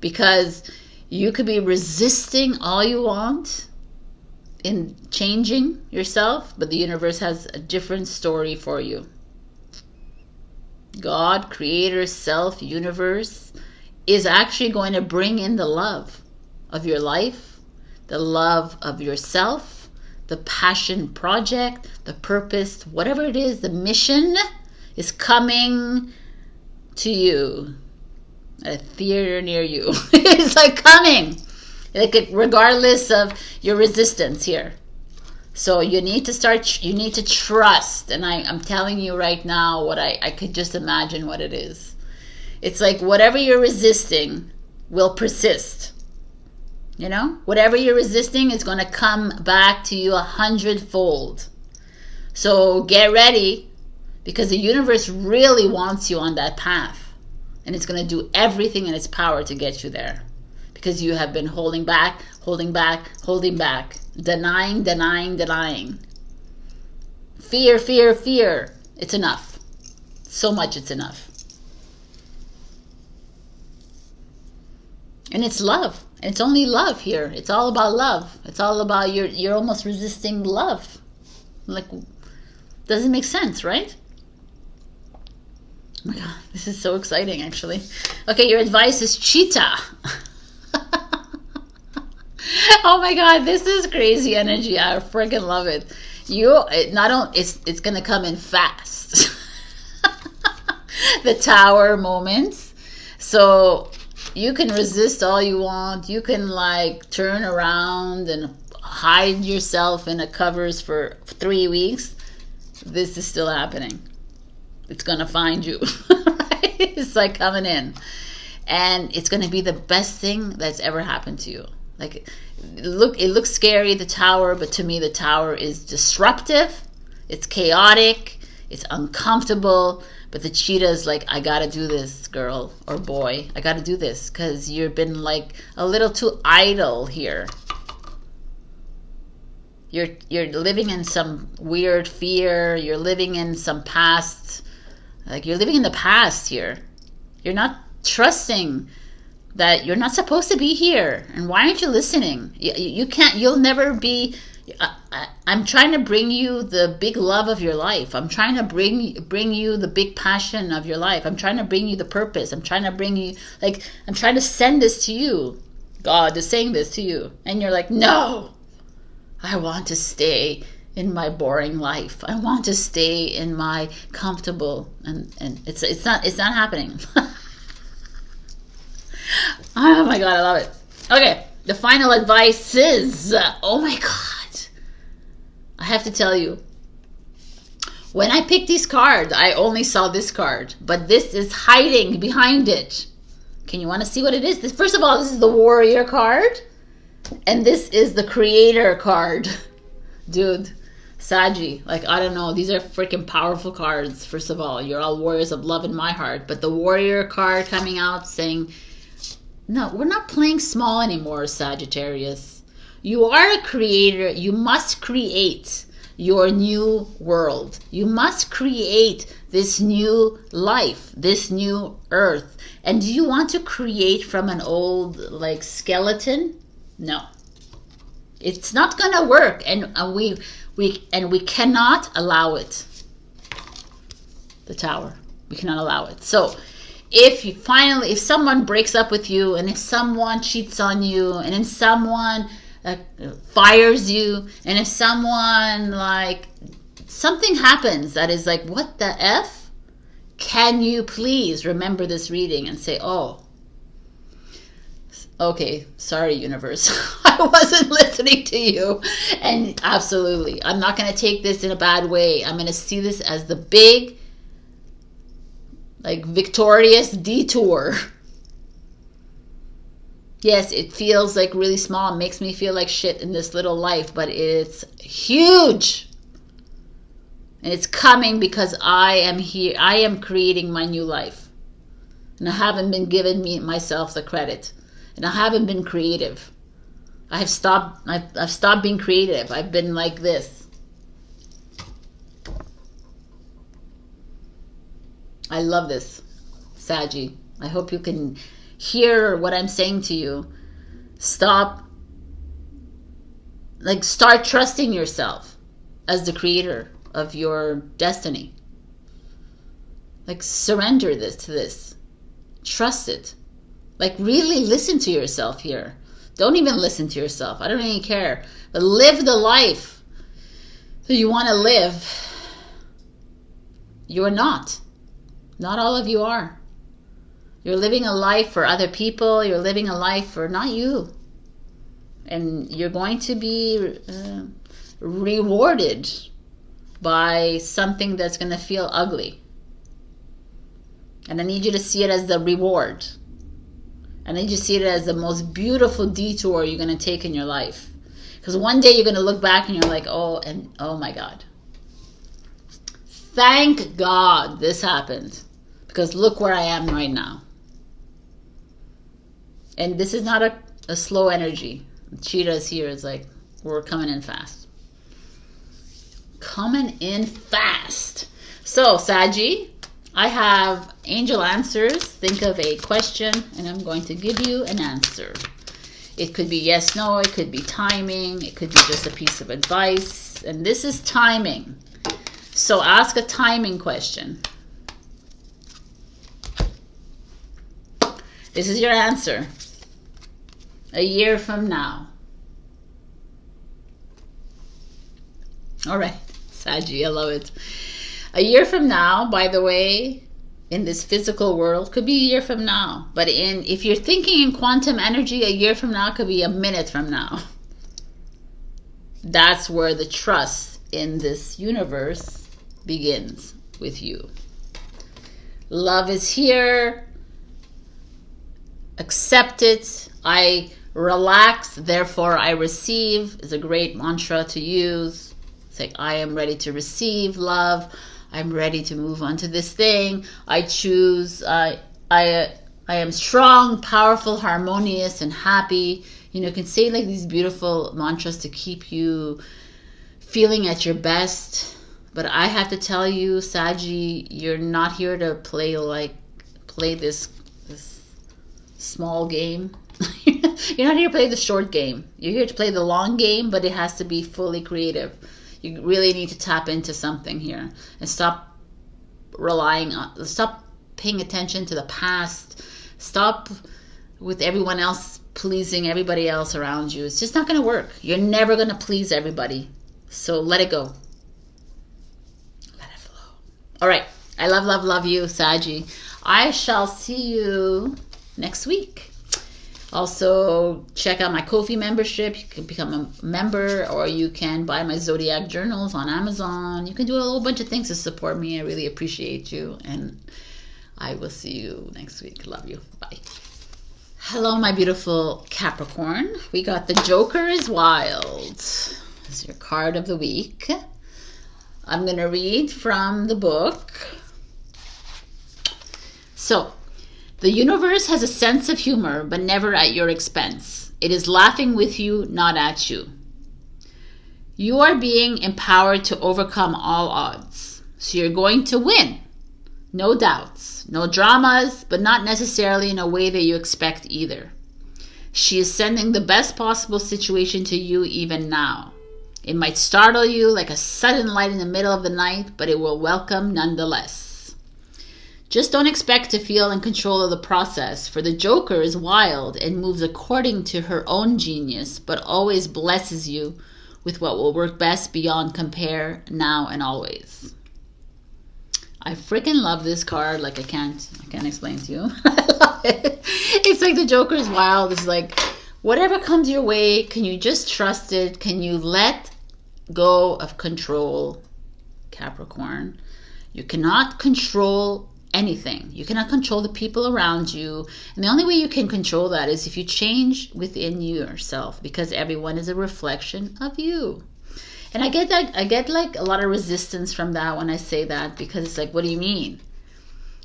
because you could be resisting all you want in changing yourself, but the universe has a different story for you. God, creator, self, universe is actually going to bring in the love of your life, the love of yourself, the passion project, the purpose, whatever it is, the mission is coming to you. A theater near you. It's like coming. Like, regardless of your resistance here. So you need to trust. And I'm telling you right now what I could just imagine what it is. It's like whatever you're resisting will persist. You know? Whatever you're resisting is going to come back to you 100-fold. So get ready, because the universe really wants you on that path. And it's going to do everything in its power to get you there. Because you have been holding back, denying. Fear. It's enough. So much it's enough. And it's love. It's only love here. It's all about love. It's all about you're almost resisting love. Like, doesn't make sense, right? Oh my God, this is so exciting, actually. Okay, your advice is cheetah. Oh my God, this is crazy energy. I freaking love it. It's gonna come in fast. The tower moments. So you can resist all you want. You can like turn around and hide yourself in the covers for 3 weeks. This is still happening. It's gonna find you. It's like coming in, and it's gonna be the best thing that's ever happened to you. Like, it looks scary, the tower, but to me the tower is disruptive, it's chaotic, it's uncomfortable, but the cheetah is like, I gotta do this, girl or boy, I gotta do this, because you've been like a little too idle here. You're living in some weird fear, you're living in some past, like you're living in the past here. You're not trusting that you're not supposed to be here. And why aren't you listening? You can't, you'll never be. I'm trying to bring you the big love of your life. I'm trying to bring you the big passion of your life. I'm trying to bring you the purpose. I'm trying to bring you, like, I'm trying to send this to you. God is saying this to you. And you're like, no, I want to stay in my boring life. I want to stay in my comfortable, and it's not happening. Oh my God, I love it. Okay, the final advice is, oh my God, I have to tell you, when I picked these cards, I only saw this card, but this is hiding behind it. Can you want to see what it is? First of all, this is the warrior card, and this is the creator card. Dude, Saggy, like, I don't know, these are freaking powerful cards. First of all, you're all warriors of love in my heart, but the warrior card coming out saying, no, we're not playing small anymore, Sagittarius. You are a creator. You must create your new world. You must create this new life, this new earth. And do you want to create from an old, like, skeleton? No. It's not going to work. And we cannot allow it. The tower. We cannot allow it. So, if someone breaks up with you, and if someone cheats on you, and if someone fires you, and if someone, like, something happens that is like, what the F? Can you please remember this reading and say, oh, Okay, sorry, universe. I wasn't listening to you. And absolutely, I'm not going to take this in a bad way. I'm going to see this as the big, like, victorious detour. Yes, it feels like really small. It makes me feel like shit in this little life, but it's huge. And it's coming because I am here. I am creating my new life. And I haven't been giving myself the credit. And I haven't been creative. I've stopped being creative. I've been like this. I love this, Saggy. I hope you can hear what I'm saying to you. Start trusting yourself as the creator of your destiny. Like, surrender to this. Trust it. Like, really listen to yourself here. Don't even listen to yourself. I don't even care. But live the life that you want to live. You're not. Not all of you are. You're living a life for other people. You're living a life for not you. And you're going to be rewarded by something that's going to feel ugly. And I need you to see it as the reward. And I need you to see it as the most beautiful detour you're going to take in your life. Because one day you're going to look back and you're like, oh my God. Thank God this happened. Because look where I am right now. And this is not a slow energy. Cheetah's here is like, we're coming in fast. Coming in fast. So, Saggy, I have angel answers. Think of a question, and I'm going to give you an answer. It could be yes, no. It could be timing. It could be just a piece of advice. And this is timing. So ask a timing question. This is your answer. A year from now. All right, Saggy, I love it. A year from now, by the way, in this physical world, could be a year from now. But if you're thinking in quantum energy, a year from now could be a minute from now. That's where the trust in this universe begins with you. Love is here. Accept it. I relax, therefore I receive is a great mantra to use. It's like, I am ready to receive love. I'm ready to move on to this thing. I choose. I am strong, powerful, harmonious, and happy. You can say like these beautiful mantras to keep you feeling at your best. But I have to tell you, Saggy, you're not here to play this small game. You're not here to play the short game. You're here to play the long game, but it has to be fully creative. You really need to tap into something here and stop paying attention to the past. Stop with everyone else pleasing everybody else around you. It's just not going to work. You're never going to please everybody. So let it go. Let it flow. All right. I love you, Saggy. I shall see you next week. Also, check out my Ko-fi membership. You can become a member, or you can buy my Zodiac journals on Amazon. You can do a whole bunch of things to support me. I really appreciate you, and I will see you next week. Love you. Bye. Hello, my beautiful Capricorn. We got the Joker is Wild. This is your card of the week. I'm going to read from the book. So, the universe has a sense of humor, but never at your expense. It is laughing with you, not at you. You are being empowered to overcome all odds. So you're going to win. No doubts, no dramas, but not necessarily in a way that you expect either. She is sending the best possible situation to you even now. It might startle you like a sudden light in the middle of the night, but it will welcome nonetheless. Just don't expect to feel in control of the process, for the Joker is wild and moves according to her own genius, but always blesses you with what will work best beyond compare, now and always. I freaking love this card like I can't explain to you. I love It's like the Joker is wild. It's like, whatever comes your way, can you just trust it? Can you let go of control, Capricorn? You cannot control anything. You cannot control the people around you. And the only way you can control that is if you change within yourself, because everyone is a reflection of you. And I get that, I get like a lot of resistance from that when I say that, because it's like, what do you mean?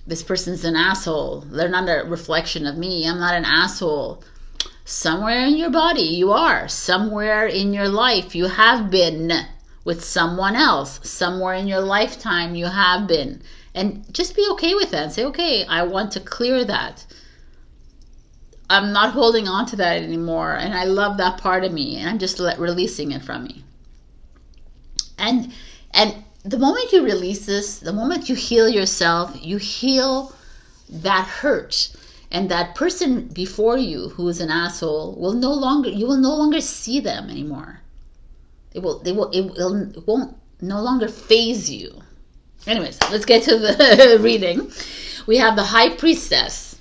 This person's an asshole. They're not a reflection of me. I'm not an asshole. Somewhere in your body you are. Somewhere in your life you have been with someone else. Somewhere in your lifetime you have been. And just be okay with that and say, okay, I want to clear that. I'm not holding on to that anymore. And I love that part of me. And I'm just releasing it from me. And the moment you release this, the moment you heal yourself, you heal that hurt. And that person before you who is an asshole will no longer see them anymore. It won't no longer faze you. Anyways, let's get to the reading. We have the High Priestess,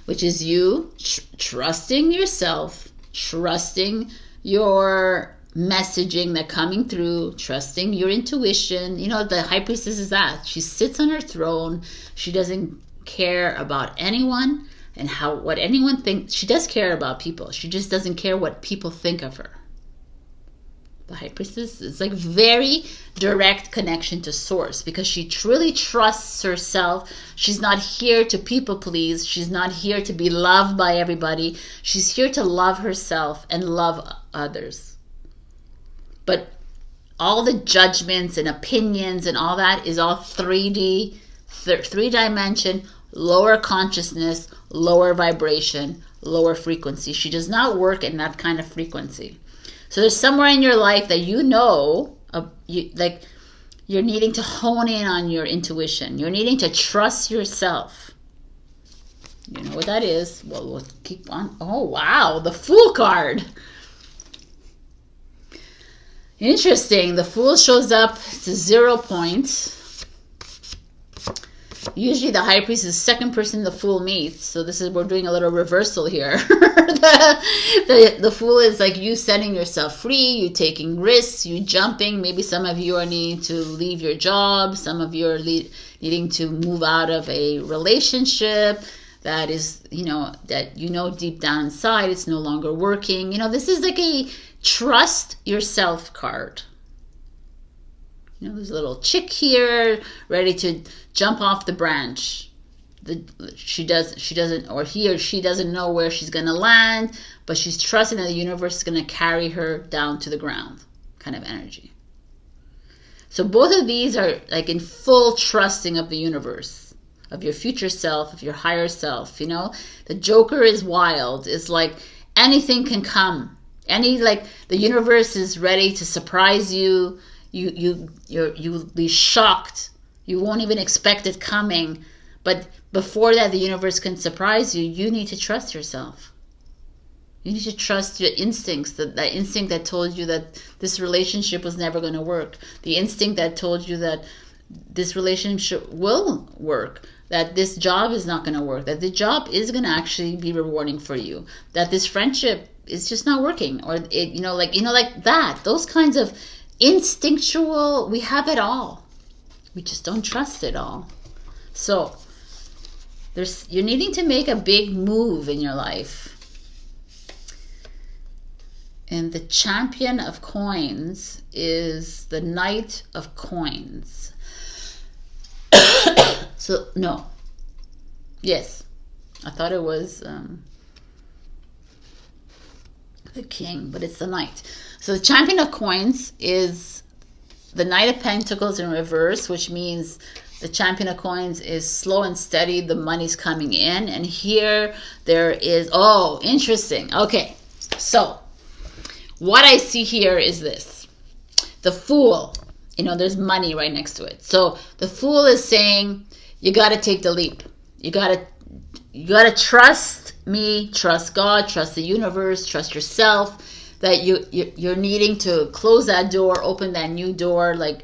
which is you trusting yourself, trusting your messaging that coming through, trusting your intuition. You know, the High Priestess is that. She sits on her throne. She doesn't care about anyone and what anyone thinks. She does care about people. She just doesn't care what people think of her. The High Priestess is like very direct connection to source, because she truly trusts herself. She's not here to people please. She's not here to be loved by everybody. She's here to love herself and love others. But all the judgments and opinions and all that is all 3D, three-dimension, lower consciousness, lower vibration, lower frequency. She does not work in that kind of frequency. So there's somewhere in your life that you're needing to hone in on your intuition. You're needing to trust yourself. You know what that is? Well, we'll keep on. Oh, wow. The Fool card. Interesting. The Fool shows up to 0 points. Usually the High Priest is the second person the Fool meets. So we're doing a little reversal here. the Fool is like you setting yourself free, you taking risks, you jumping. Maybe some of you are needing to leave your job. Some of you are needing to move out of a relationship that is, that deep down inside it's no longer working. This is like a trust yourself card. There's a little chick here ready to jump off the branch. She doesn't, or he or she doesn't know where she's going to land, but she's trusting that the universe is going to carry her down to the ground, kind of energy. So both of these are like in full trusting of the universe, of your future self, of your higher self. The Joker is wild. It's like anything can come. The universe is ready to surprise you. You'll be shocked. You won't even expect it coming. But before that, the universe can surprise you. You need to trust yourself. You need to trust your instincts. That instinct that told you that this relationship was never going to work. The instinct that told you that this relationship will work. That this job is not going to work. That the job is going to actually be rewarding for you. That this friendship is just not working. Or like that. Those kinds of instinctual, we have it all. We just don't trust it all. So you're needing to make a big move in your life. And the Champion of Coins is the Knight of Coins. So, no. Yes. I thought it was the King, but it's the Knight. So the Champion of Coins is the Knight of Pentacles in reverse, which means the Champion of Coins is slow and steady. The money's coming in. And here there is, oh, interesting. Okay, so what I see here is this. The Fool, there's money right next to it. So the Fool is saying, you got to take the leap. You got to trust me, trust God, trust the universe, trust yourself. That you're needing to close that door, open that new door. Like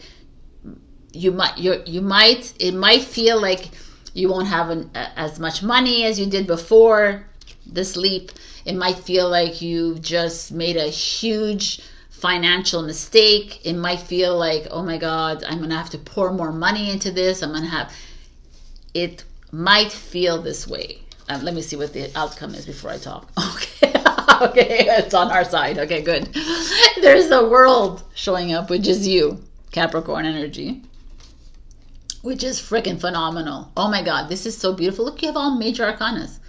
it might feel like You won't have as much money as you did before this leap. It might feel like you just made a huge financial mistake. It might feel like, oh my God, I'm going to have to pour more money into this. It might feel this way. Let me see what the outcome is before I talk. Okay. Okay, it's on our side. Okay, good. There's the world showing up, which is you, Capricorn energy, which is freaking phenomenal. Oh my God, this is so beautiful. Look, you have all major arcanas.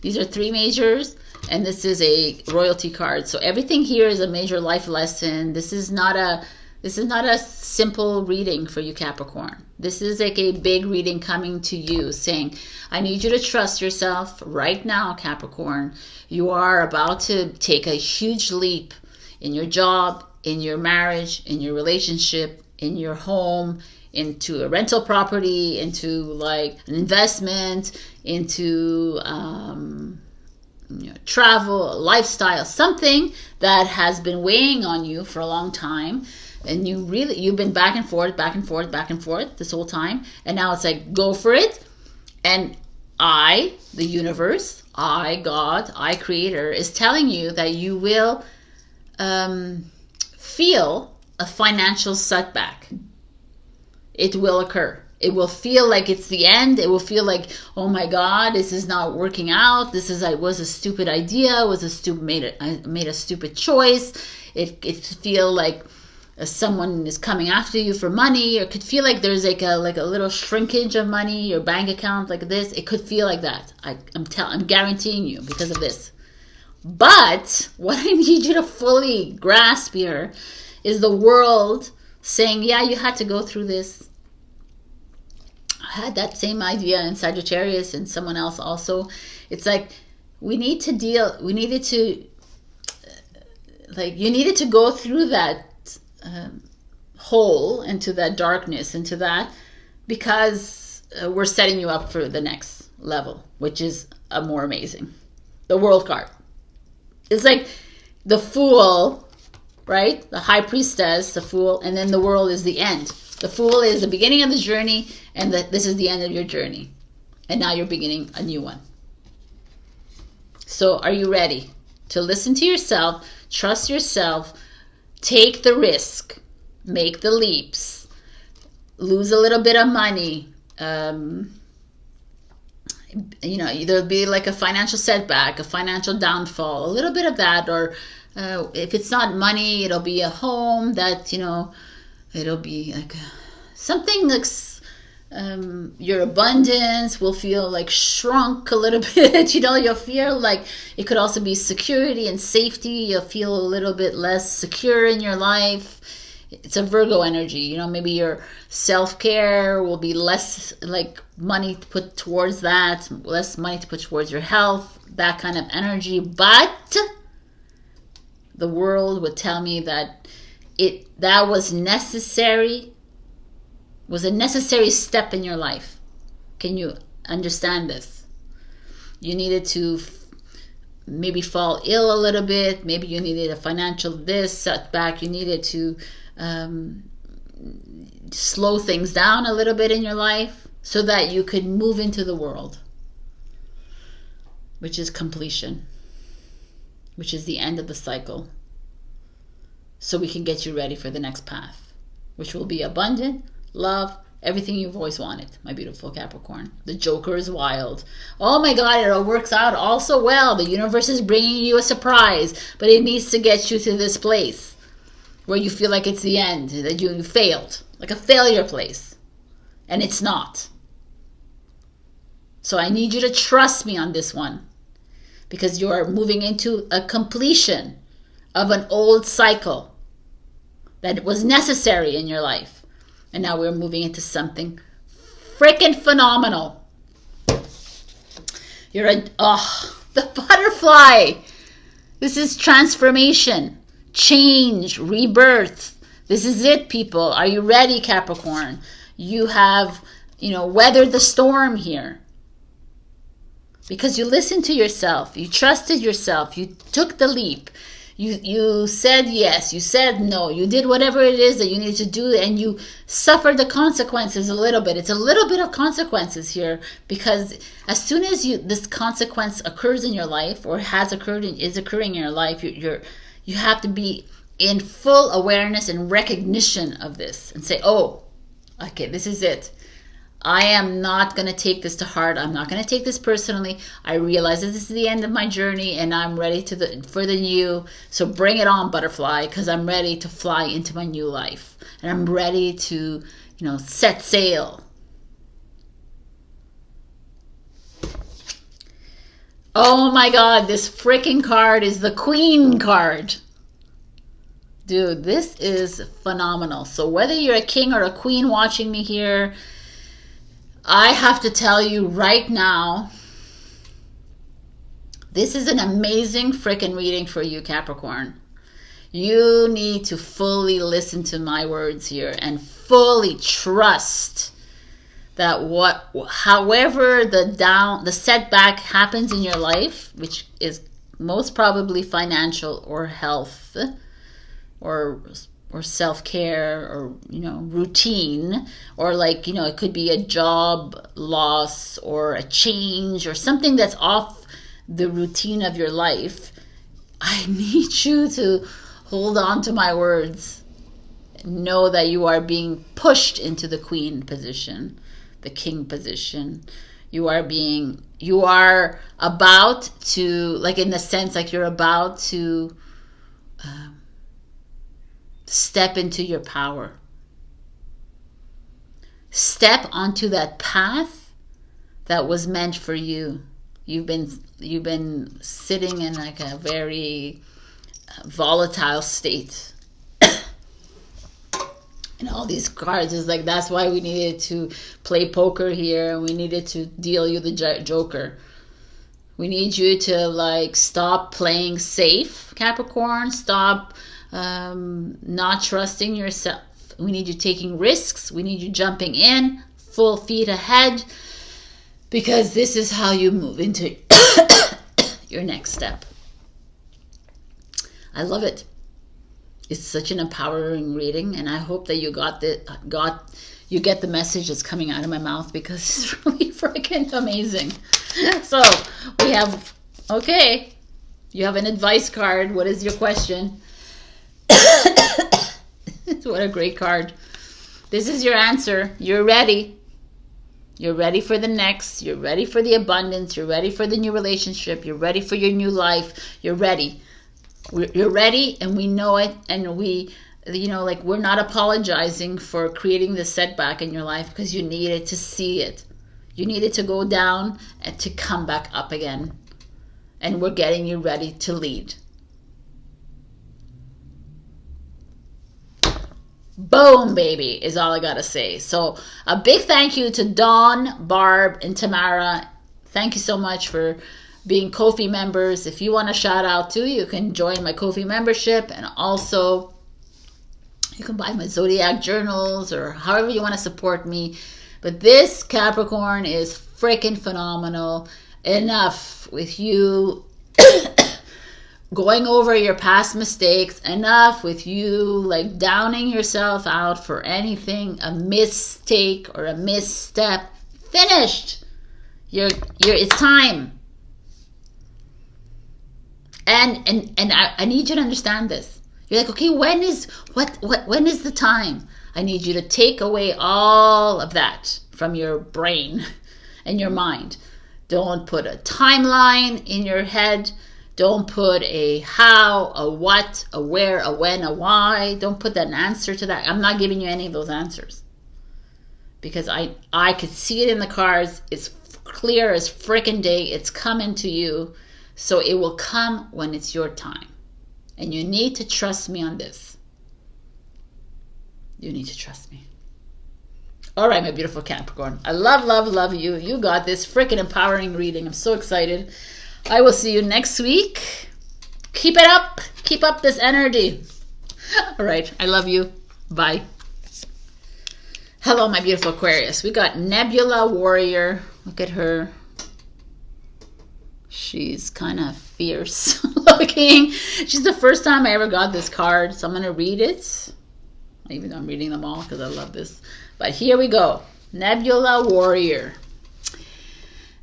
These are 3 majors, and this is a royalty card. So everything here is a major life lesson. This is not a simple reading for you, Capricorn. This is like a big reading coming to you saying, I need you to trust yourself right now, Capricorn. You are about to take a huge leap in your job, in your marriage, in your relationship, in your home, into a rental property, into like an investment, into travel, lifestyle, something that has been weighing on you for a long time. And you've been back and forth this whole time. And now it's like, go for it. And I, the universe, I, God, I, Creator, is telling you that you will feel a financial setback. It will occur. It will feel like it's the end. It will feel like, oh my God, this is not working out. Was a stupid idea. I made a stupid choice. It feel like someone is coming after you for money, or it could feel like there's like a little shrinkage of money, your bank account like this. It could feel like that. I'm guaranteeing you because of this. But what I need you to fully grasp here is the world saying, yeah, you had to go through this. I had that same idea in Sagittarius and someone else also. It's like you needed to go through that hole, into that darkness, into that, because we're setting you up for the next level, which is a more amazing. The World card. It's like the Fool, right? The High Priestess, the Fool, and then the World is the end. The Fool is the beginning of the journey, and this is the end of your journey. And now you're beginning a new one. So are you ready to listen to yourself, trust yourself, take the risk, make the leaps, lose a little bit of money, there'll be like a financial setback, a financial downfall, a little bit of that, or if it's not money, it'll be a home that, it'll be like something that's, your abundance will feel like shrunk a little bit. You'll feel like it could also be security and safety. You'll feel a little bit less secure in your life. It's a Virgo energy. Maybe your self-care will be less, like money to put towards that, less money to put towards your health, that kind of energy. But the world would tell me that that was necessary, was a necessary step in your life. Can you understand this? You needed to maybe fall ill a little bit. Maybe you needed a financial setback. You needed to slow things down a little bit in your life so that you could move into the world, which is completion, which is the end of the cycle. So we can get you ready for the next path, which will be abundant, love, everything you've always wanted, my beautiful Capricorn. The Joker is wild. Oh my God, it all works out all so well. The universe is bringing you a surprise, but it needs to get you to this place where you feel like it's the end, that you failed, like a failure place. And it's not. So I need you to trust me on this one, because you are moving into a completion of an old cycle that was necessary in your life. And now we're moving into something freaking phenomenal. The butterfly. This is transformation, change, rebirth. This is it, people. Are you ready, Capricorn? You have, weathered the storm here. Because you listened to yourself. You trusted yourself. You took the leap. You said yes, you said no, you did whatever it is that you needed to do, and you suffered the consequences a little bit. It's a little bit of consequences here, because as soon as this consequence occurs in your life, or has occurred and is occurring in your life, you have to be in full awareness and recognition of this and say, oh, okay, this is it. I am not going to take this to heart. I'm not going to take this personally. I realize that this is the end of my journey, and I'm ready for the new. So bring it on, butterfly, because I'm ready to fly into my new life. And I'm ready to, set sail. Oh my God, this freaking card is the Queen card. Dude, this is phenomenal. So whether you're a king or a queen watching me here, I have to tell you right now, this is an amazing freaking reading for you, Capricorn. You need to fully listen to my words here and fully trust that however the setback happens in your life, which is most probably financial or health or self-care, or routine, or it could be a job loss or a change or something that's off the routine of your life. I need you to hold on to my words. Know that you are being pushed into the queen position, the king position. You are about to, in the sense, you're about to step into your power. Step onto that path that was meant for you. You've been sitting in a very volatile state. And all these cards is that's why we needed to play poker here, and we needed to deal you the Joker. We need you to stop playing safe, Capricorn. Stop not trusting yourself. We need you taking risks. We need you jumping in, full feet ahead, because this is how you move into your next step. I love it. It's such an empowering reading, and I hope that you you get the message that's coming out of my mouth, because it's really freaking amazing. So we have, okay, you have an advice card. What is your question? What a great card. This is your answer. You're ready. You're ready for the next. You're ready for the abundance. You're ready for the new relationship. You're ready for your new life. You're ready. You're ready, and we know it. And we're not apologizing for creating this setback in your life, because you needed to see it. You needed to go down and to come back up again. And we're getting you ready to lead. Boom, baby, is all I gotta say. So a big thank you to Dawn, Barb, and Tamara. Thank you so much for being Ko-fi members. If you want a shout out too, you can join my Ko-fi membership, and also you can buy my zodiac journals, or however you want to support me. But this, Capricorn, is freaking phenomenal. Enough with you going over your past mistakes. Enough with you downing yourself out for anything, a mistake or a misstep. Finished. It's time. And I need you to understand this. You're okay, when is the time? I need you to take away all of that from your brain and your mind. Don't put a timeline in your head. Don't put a how, a what, a where, a when, a why. Don't put an answer to that. I'm not giving you any of those answers, because I could see it in the cards. It's clear as frickin' day. It's coming to you. So it will come when it's your time. And you need to trust me on this. You need to trust me. All right, my beautiful Capricorn. I love you. You got this freaking empowering reading. I'm so excited. I will see you next week. Keep it up. Keep up this energy. All right. I love you. Bye. Hello, my beautiful Aquarius. We got Nebula Warrior. Look at her. She's kind of fierce. Look looking. She's the first time I ever got this card, so I'm going to read it. Even though I'm reading them all because I love this. But here we go. Nebula Warrior.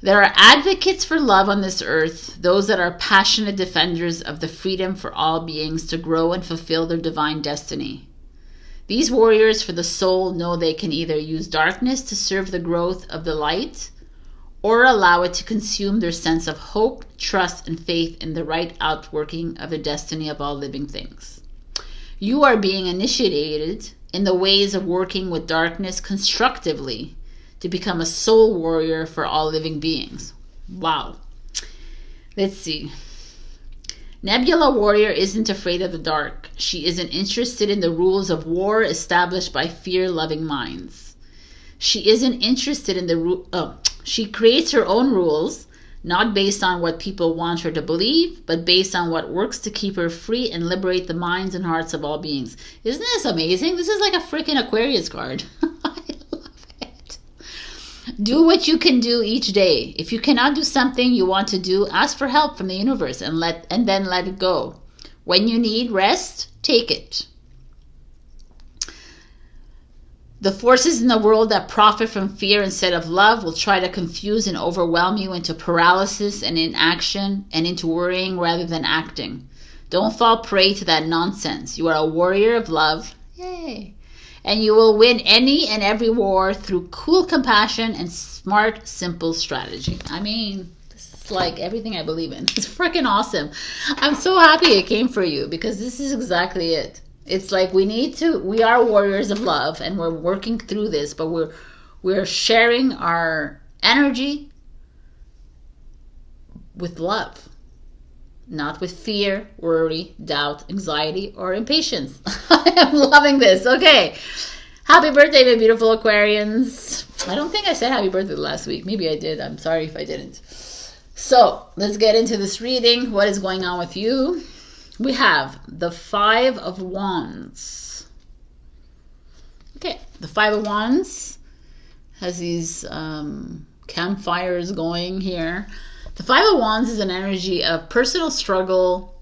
There are advocates for love on this earth, those that are passionate defenders of the freedom for all beings to grow and fulfill their divine destiny. These warriors for the soul know they can either use darkness to serve the growth of the light, or allow it to consume their sense of hope, trust, and faith in the right outworking of the destiny of all living things. You are being initiated in the ways of working with darkness constructively to become a soul warrior for all living beings. Wow. Let's see. Nebula Warrior isn't afraid of the dark. She isn't interested in the rules of war established by fear-loving minds. She isn't interested in the she creates her own rules, not based on what people want her to believe, but based on what works to keep her free and liberate the minds and hearts of all beings. Isn't this amazing? This is like a freaking Aquarius card. I love it. Do what you can do each day. If you cannot do something you want to do, ask for help from the universe and then let it go. When you need rest, take it. The forces in the world that profit from fear instead of love will try to confuse and overwhelm you into paralysis and inaction and into worrying rather than acting. Don't fall prey to that nonsense. You are a warrior of love. Yay. And you will win any and every war through cool compassion and smart, simple strategy. I mean, this is like everything I believe in. It's freaking awesome. I'm so happy it came for you because this is exactly it. It's like we are warriors of love and we're working through this, but we're sharing our energy with love, not with fear, worry, doubt, anxiety, or impatience. I am loving this. Okay. Happy birthday, my beautiful Aquarians. I don't think I said happy birthday last week. Maybe I did. I'm sorry if I didn't. So let's get into this reading. What is going on with you? We have the Five of Wands. Okay, the Five of Wands has these campfires going here. The Five of Wands is an energy of personal struggle,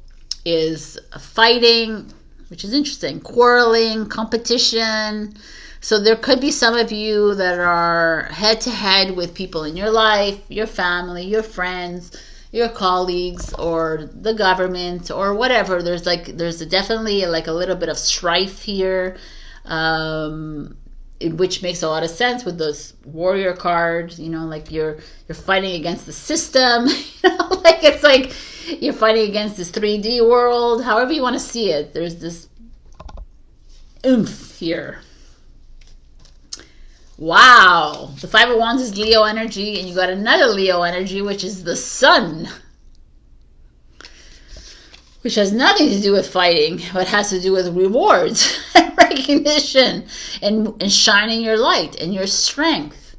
is fighting, which is interesting, quarreling, competition. So there could be some of you that are head-to-head with people in your life, your family, your friends, your colleagues, or the government, or whatever. There's definitely like a little bit of strife here, which makes a lot of sense with this warrior card. You know, like you're fighting against the system. You know, like it's like you're fighting against this 3D world. However you want to see it, there's this oomph here. Wow, the Five of Wands is Leo energy, and you got another Leo energy, which is the Sun, which has nothing to do with fighting, but has to do with rewards and recognition and shining your light and your strength.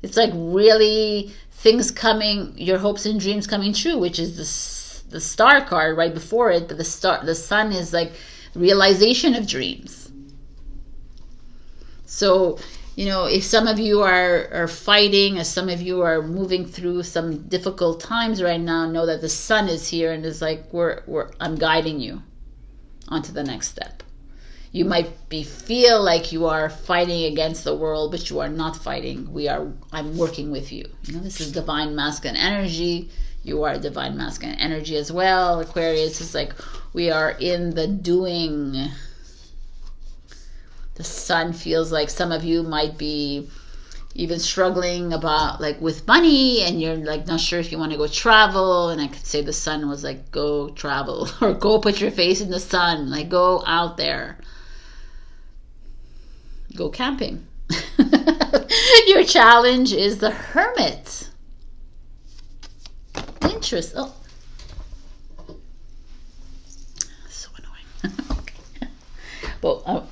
It's like really things coming, your hopes and dreams coming true, which is the Star card right before it, but the Sun is like realization of dreams. So, you know, if some of you are fighting, or some of you are moving through some difficult times right now, know that the Sun is here and is like, I'm guiding you onto the next step. You might feel like you are fighting against the world, but you are not fighting. I'm working with you. You know, this is divine masculine energy. You are divine masculine energy as well. Aquarius is like, we are in the doing. The Sun feels like some of you might be even struggling about like with money, and you're like not sure if you want to go travel. And I could say the Sun was like, go travel, or go put your face in the sun, like go out there, go camping. Your challenge is the Hermit. Interest. Oh, so annoying. Okay. Well,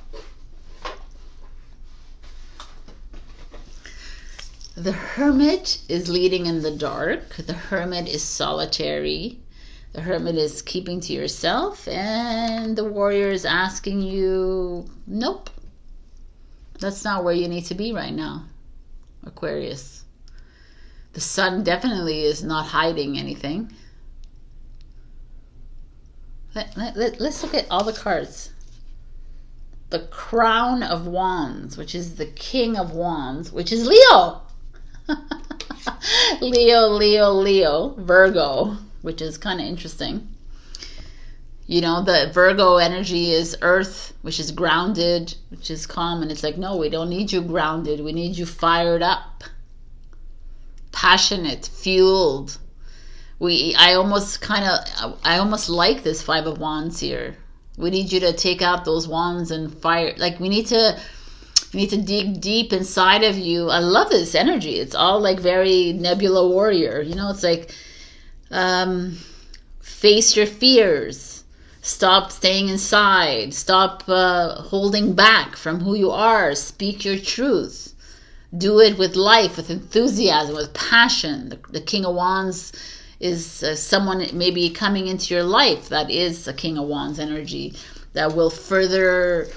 the Hermit is leading in the dark. The Hermit is solitary. The Hermit is keeping to yourself. And the Warrior is asking you, nope, that's not where you need to be right now, Aquarius. The Sun definitely is not hiding anything. Let's look at all the cards. The Crown of Wands, which is the King of Wands, which is Leo. Leo, Virgo, which is kind of interesting. You know, the Virgo energy is earth, which is grounded, which is calm. And it's like, no, we don't need you grounded. We need you fired up, passionate, fueled. I almost like this Five of Wands here. We need you to take out those wands and fire. Like, we need to dig deep inside of you. I love this energy. It's all like very Nebula Warrior. You know, it's like, face your fears. Stop staying inside. Stop holding back from who you are. Speak your truth. Do it with life, with enthusiasm, with passion. The King of Wands is someone maybe coming into your life that is a King of Wands energy that will further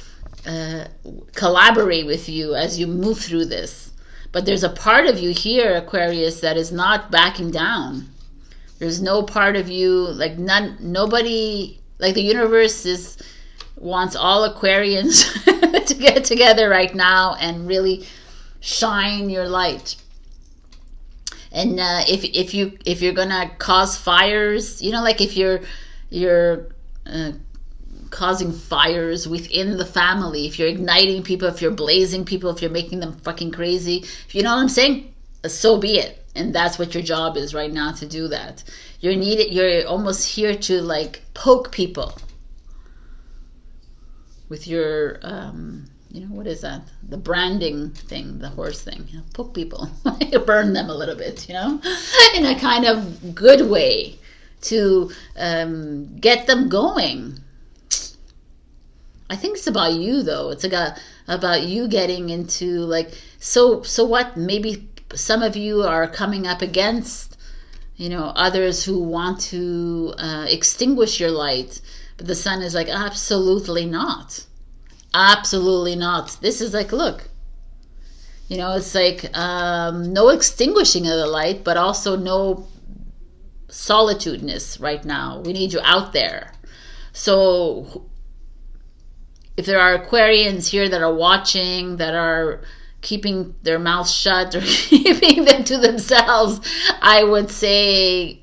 collaborate with you as you move through this. But there's a part of you here, Aquarius, that is not backing down. There's no part of you, like nobody, like the universe wants all Aquarians to get together right now and really shine your light. And if you're gonna cause fires, you know, like if you're causing fires within the family, if you're igniting people, if you're blazing people, if you're making them fucking crazy, if you know what I'm saying, so be it. And that's what your job is right now, to do that. You're almost here to like poke people with your you know, what is that? The branding thing, the horse thing. You know, poke people, burn them a little bit, you know, in a kind of good way to get them going. I think it's about you, though. It's about you getting into like, so what? Maybe some of you are coming up against, you know, others who want to extinguish your light, but the sun is like, absolutely not. Absolutely not. This is like, look, you know, it's like no extinguishing of the light, but also no solitudeness right now. We need you out there. So if there are Aquarians here that are watching, that are keeping their mouths shut or keeping them to themselves, I would say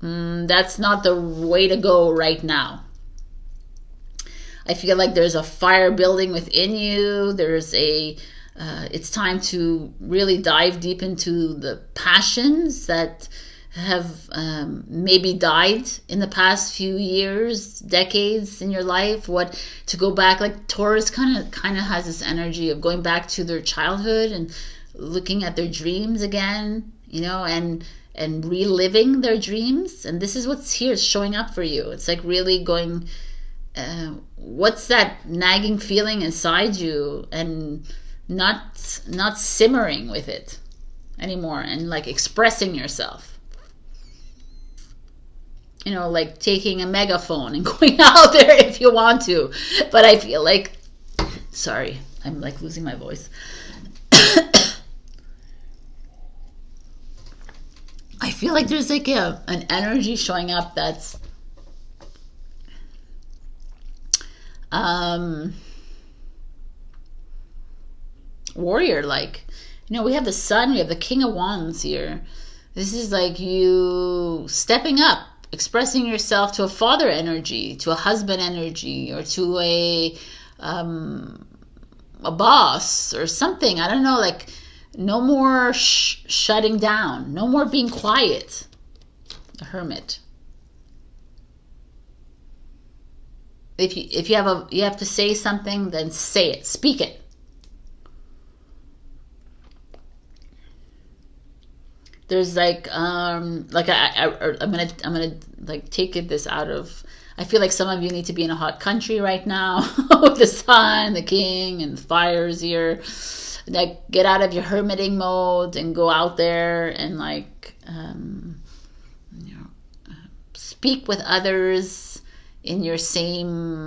that's not the way to go right now. I feel like there's a fire building within you. It's time to really dive deep into the passions that have maybe died in the past few years, decades in your life. To go back, like Taurus kind of has this energy of going back to their childhood and looking at their dreams again, you know, and reliving their dreams. And this is what's here showing up for you. It's like really going, what's that nagging feeling inside you, and not simmering with it anymore, and like expressing yourself, you know, like taking a megaphone and going out there if you want to. But I feel like, sorry, I'm like losing my voice. I feel like there's like an energy showing up that's warrior like. You know, we have the sun, we have the King of Wands here. This is like you stepping up, expressing yourself to a father energy, to a husband energy, or to a boss or something. I don't know, like no more shutting down, no more being quiet. The Hermit. If you have to say something, then say it, speak it. There's like I'm gonna like take this out of. I feel like some of you need to be in a hot country right now with the sun, the king, and the fires here. Like, get out of your hermiting mode and go out there and like speak with others in your same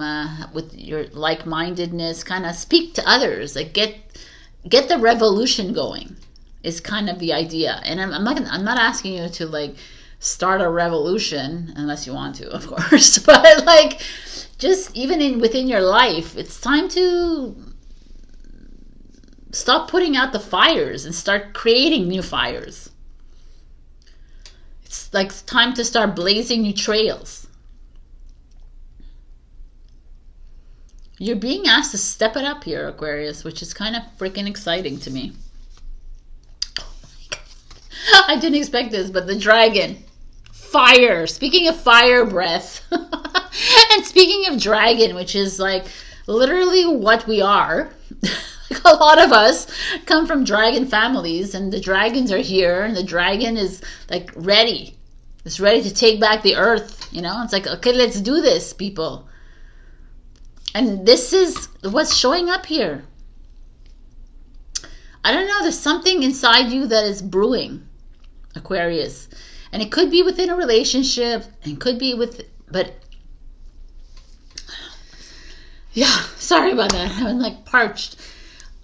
with your like-mindedness. Kind of speak to others. Like get the revolution going is kind of the idea. And I'm not asking you to like start a revolution, unless you want to, of course. But like, just even within your life, it's time to stop putting out the fires and start creating new fires. It's like time to start blazing new trails. You're being asked to step it up here, Aquarius, which is kind of freaking exciting to me. Oh my God. I didn't expect this, but the dragon. Fire. Speaking of fire breath. And speaking of dragon, which is like literally what we are. Like a lot of us come from dragon families, and the dragons are here, and the dragon is like ready. It's ready to take back the earth, you know? It's like, okay, let's do this, people. And this is what's showing up here. I don't know, there's something inside you that is brewing, Aquarius. And it could be within a relationship, and could be with, but yeah, sorry about that. I'm like parched.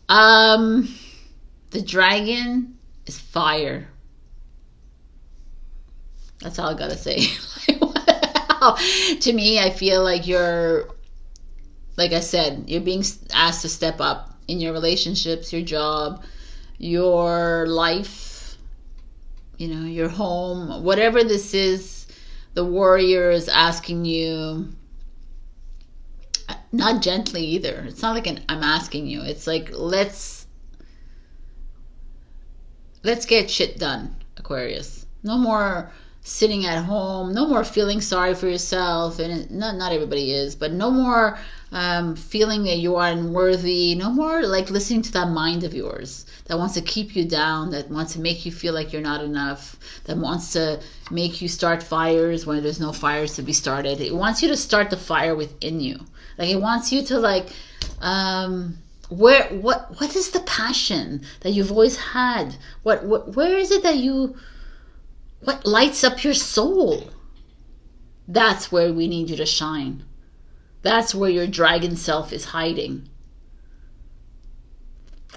The dragon is fire. That's all I gotta say. To me, I feel like you're, like I said, you're being asked to step up in your relationships, your job, your life, you know, your home, whatever this is. The warrior is asking you, not gently either. It's not like I'm asking you. It's like, let's get shit done, Aquarius. No more sitting at home. No more feeling sorry for yourself. And not everybody is, but no more feeling that you are unworthy. No more like listening to that mind of yours that wants to keep you down, that wants to make you feel like you're not enough, that wants to make you start fires when there's no fires to be started. It wants you to start the fire within you. Like it wants you to like, what is the passion that you've always had? Where is it that what lights up your soul? That's where we need you to shine. That's where your dragon self is hiding.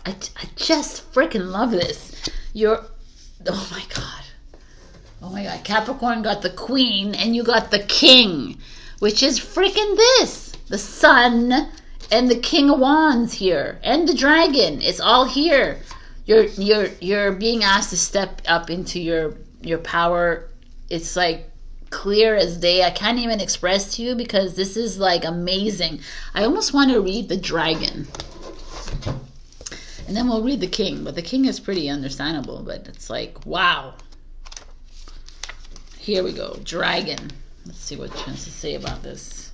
I just freaking love this. Oh my God. Capricorn got the queen and you got the king, which is freaking this. The sun and the king of wands here and the dragon. It's all here. You're being asked to step up into your power. It's like clear as day. I can't even express to you because this is like amazing. I almost want to read the dragon. And then we'll read the king. But the king is pretty understandable. But it's like, wow. Here we go. Dragon. Let's see what it has to say about this.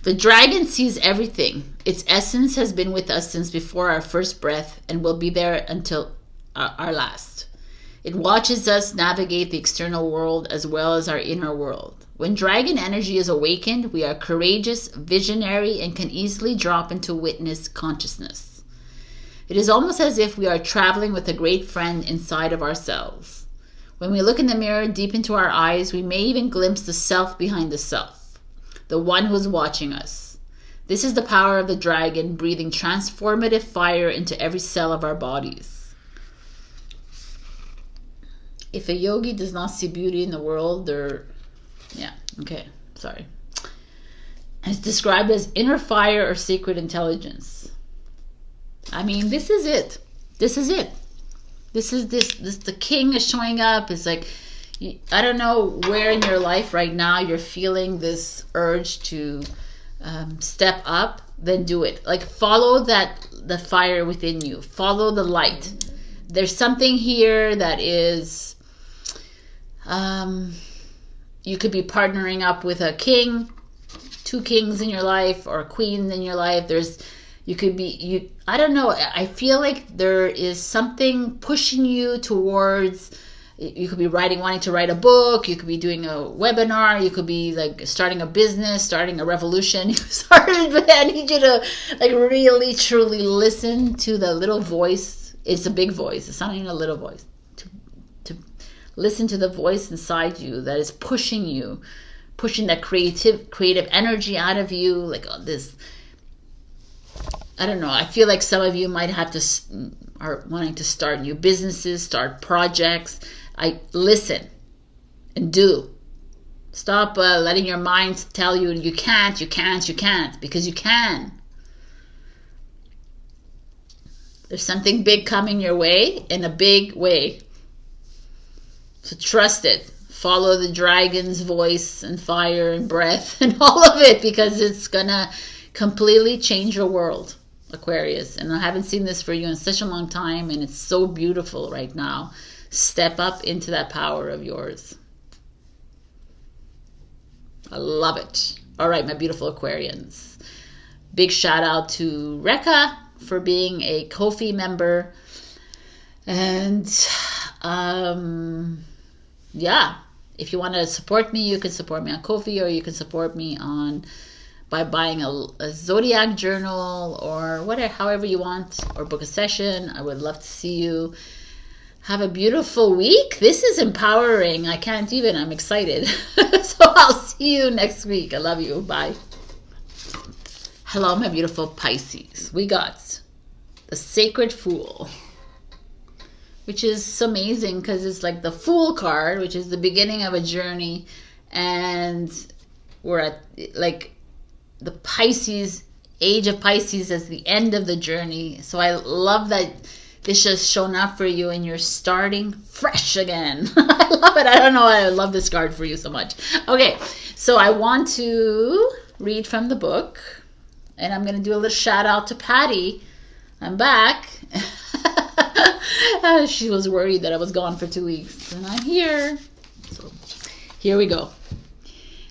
The dragon sees everything. Its essence has been with us since before our first breath and will be there until our last. It watches us navigate the external world as well as our inner world. When dragon energy is awakened, we are courageous, visionary, and can easily drop into witness consciousness. It is almost as if we are traveling with a great friend inside of ourselves. When we look in the mirror deep into our eyes, we may even glimpse the self behind the self. The one who is watching us. This is the power of the dragon, breathing transformative fire into every cell of our bodies. If a yogi does not see beauty in the world, sorry. It's described as inner fire or sacred intelligence. I mean, this is it. This is it. The king is showing up. It's like, I don't know where in your life right now you're feeling this urge to step up, then do it. Like follow the fire within you. Follow the light. There's something here that is, you could be partnering up with a king, two kings in your life, or a queen in your life. I don't know. I feel like there is something pushing you towards. You could be wanting to write a book. You could be doing a webinar. You could be like starting a business, starting a revolution. But I need you to like really, truly listen to the little voice. It's a big voice. It's not even a little voice. To listen to the voice inside you that is pushing you, pushing that creative energy out of you. Like this. I don't know. I feel like some of you might have to are wanting to start new businesses, start projects. I listen and do. Stop letting your mind tell you you can't, because you can. There's something big coming your way in a big way. So trust it. Follow the dragon's voice and fire and breath and all of it, because it's gonna completely change your world, Aquarius. And I haven't seen this for you in such a long time, and it's so beautiful right now. Step up into that power of yours. I love it. All right, my beautiful Aquarians. Big shout out to Rekha for being a Ko-fi member. And yeah, if you want to support me, you can support me on Ko-fi, or you can support me on by buying a zodiac journal, or whatever, however you want, or book a session. I would love to see you. Have a beautiful week. This is empowering. I can't even. I'm excited. So I'll see you next week. I love you. Bye. Hello, my beautiful Pisces. We got the Sacred Fool, which is amazing because it's like the Fool card, which is the beginning of a journey. And we're at like the Pisces, age of Pisces as the end of the journey. So I love that this has shown up for you and you're starting fresh again. I love it. I don't know why I love this card for you so much. Okay, so I want to read from the book, and I'm going to do a little shout out to Patty. I'm back. She was worried that I was gone for 2 weeks, and I'm here. So here we go.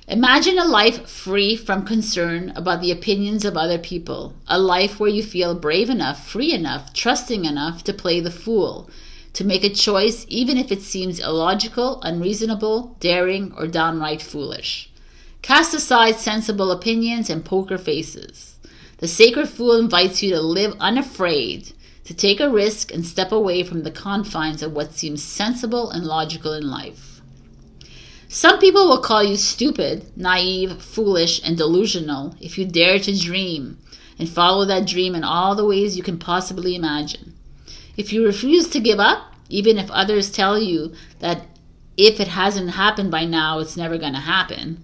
Imagine a life free from concern about the opinions of other people. A life where you feel brave enough, free enough, trusting enough to play the fool, to make a choice even if it seems illogical, unreasonable, daring, or downright foolish. Cast aside sensible opinions and poker faces. The Sacred Fool invites you to live unafraid, to take a risk and step away from the confines of what seems sensible and logical in life. Some people will call you stupid, naive, foolish, and delusional if you dare to dream and follow that dream in all the ways you can possibly imagine. If you refuse to give up, even if others tell you that if it hasn't happened by now, it's never going to happen,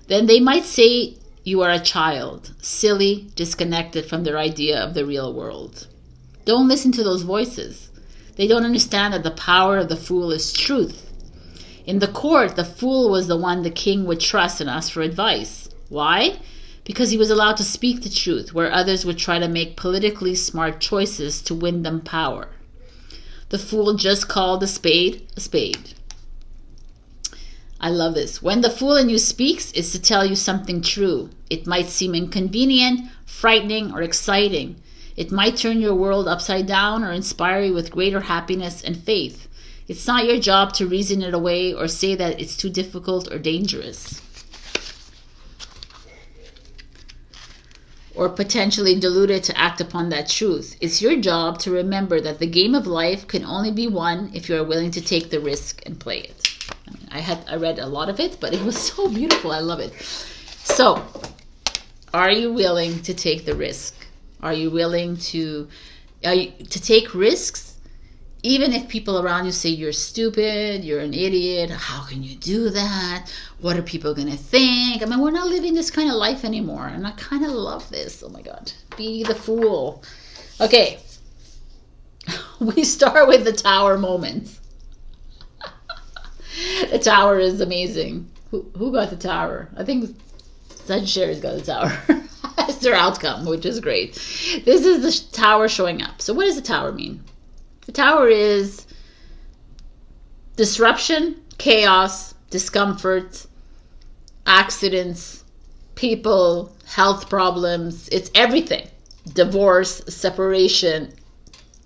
then they might say you are a child, silly, disconnected from their idea of the real world. Don't listen to those voices. They don't understand that the power of the fool is truth. In the court, the fool was the one the king would trust and ask for advice. Why? Because he was allowed to speak the truth, where others would try to make politically smart choices to win them power. The fool just called a spade a spade. I love this. When the fool in you speaks, it's to tell you something true. It might seem inconvenient, frightening, or exciting. It might turn your world upside down or inspire you with greater happiness and faith. It's not your job to reason it away or say that it's too difficult or dangerous, or potentially deluded to act upon that truth. It's your job to remember that the game of life can only be won if you are willing to take the risk and play it. I read a lot of it, but it was so beautiful. I love it. So, are you willing to take the risk? Are you willing to take risks? Even if people around you say you're stupid, you're an idiot, how can you do that? What are people going to think? I mean, we're not living this kind of life anymore. And I kind of love this. Oh my God. Be the fool. Okay. We start with the Tower moment. The Tower is amazing. Who got the Tower? I think Sagittarius got the Tower. That's their outcome, which is great. This is the Tower showing up. So what does the Tower mean? The Tower is disruption, chaos, discomfort, accidents, people, health problems. It's everything. Divorce, separation,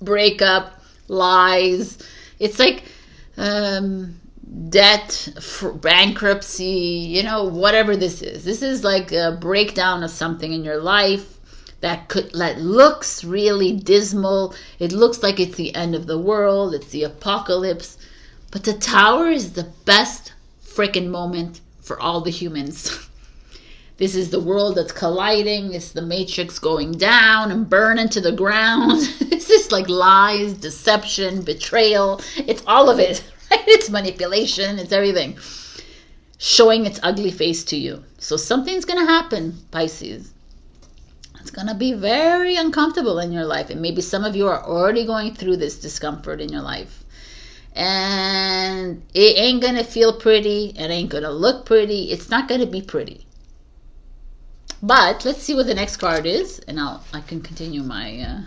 breakup, lies. It's like debt, bankruptcy, whatever this is. This is like a breakdown of something in your life that looks really dismal. It looks like it's the end of the world. It's the apocalypse. But the Tower is the best freaking moment for all the humans. This is the world that's colliding. It's the matrix going down and burning to the ground. This is like lies, deception, betrayal. It's all of it. Right? It's manipulation. It's everything. Showing its ugly face to you. So something's going to happen, Pisces. It's going to be very uncomfortable in your life. And maybe some of you are already going through this discomfort in your life. And it ain't going to feel pretty. It ain't going to look pretty. It's not going to be pretty. But let's see what the next card is. And I can continue my...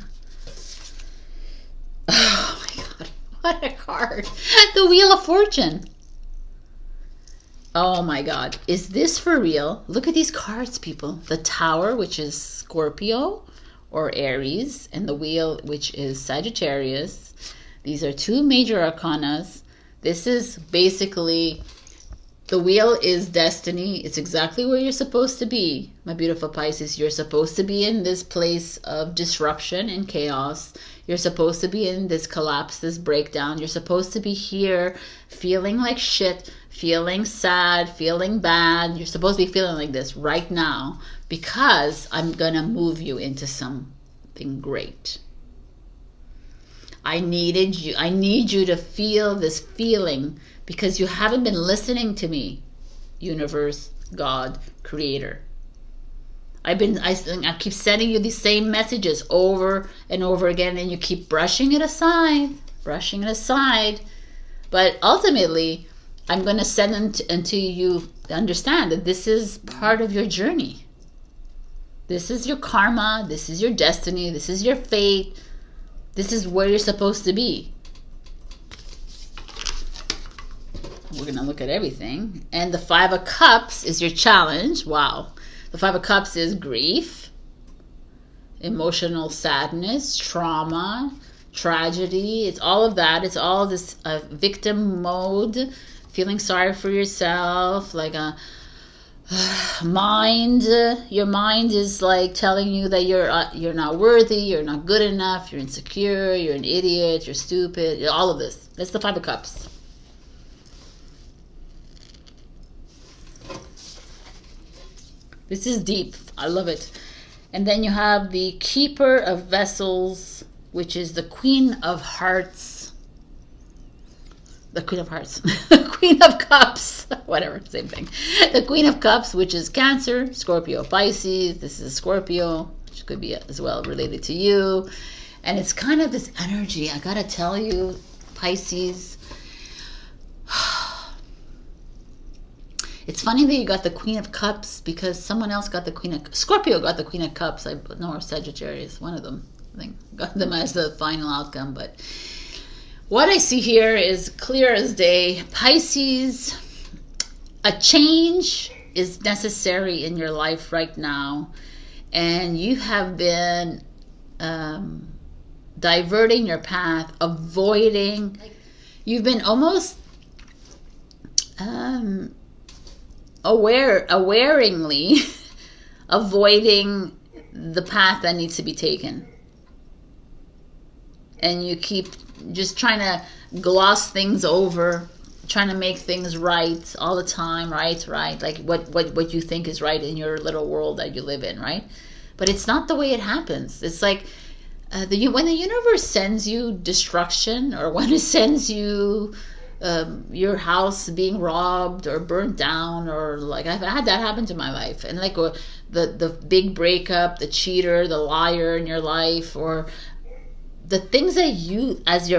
Oh my God. What a card. The Wheel of Fortune. Oh my God. Is this for real? Look at these cards, people. The Tower, which is Scorpio or Aries, and the Wheel, which is Sagittarius. These are two major arcanas. This is basically, the Wheel is destiny. It's exactly where you're supposed to be, my beautiful Pisces. You're supposed to be in this place of disruption and chaos. You're supposed to be in this collapse, this breakdown. You're supposed to be here feeling like shit, feeling sad, feeling bad. You're supposed to be feeling like this right now because I'm going to move you into something great. I need you to feel this feeling because you haven't been listening to me, universe, God, creator. I keep sending you these same messages over and over again, and you keep brushing it aside. But ultimately, I'm going to send them until you understand that this is part of your journey. This is your karma. This is your destiny. This is your fate. This is where you're supposed to be. We're going to look at everything. And the Five of Cups is your challenge. Wow. The Five of Cups is grief, emotional sadness, trauma, tragedy. It's all of that. It's all this victim mode, feeling sorry for yourself, like a mind. Your mind is like telling you that you're not worthy, you're not good enough, you're insecure, you're an idiot, you're stupid. All of this. That's the Five of Cups. This is deep. I love it. And then you have the Keeper of Vessels, which is the Queen of Hearts. The Queen of Hearts. The Queen of Cups. Whatever, same thing. The Queen of Cups, which is Cancer, Scorpio, Pisces. This is Scorpio, which could be as well related to you. And it's kind of this energy. I gotta tell you, Pisces. It's funny that you got the Queen of Cups because someone else got the Queen of... Scorpio got the Queen of Cups. I know, or Sagittarius. One of them, I think, got them as the final outcome. But what I see here is clear as day. Pisces, a change is necessary in your life right now. And you have been diverting your path, avoiding... You've been almost... awaringly avoiding the path that needs to be taken. And you keep just trying to gloss things over, trying to make things right all the time, right? Like what you think is right in your little world that you live in, right? But it's not the way it happens. It's like when the universe sends you destruction, or when it sends you your house being robbed or burnt down, or like I've had that happen to my life, and like the big breakup, the cheater, the liar in your life, or the things that you as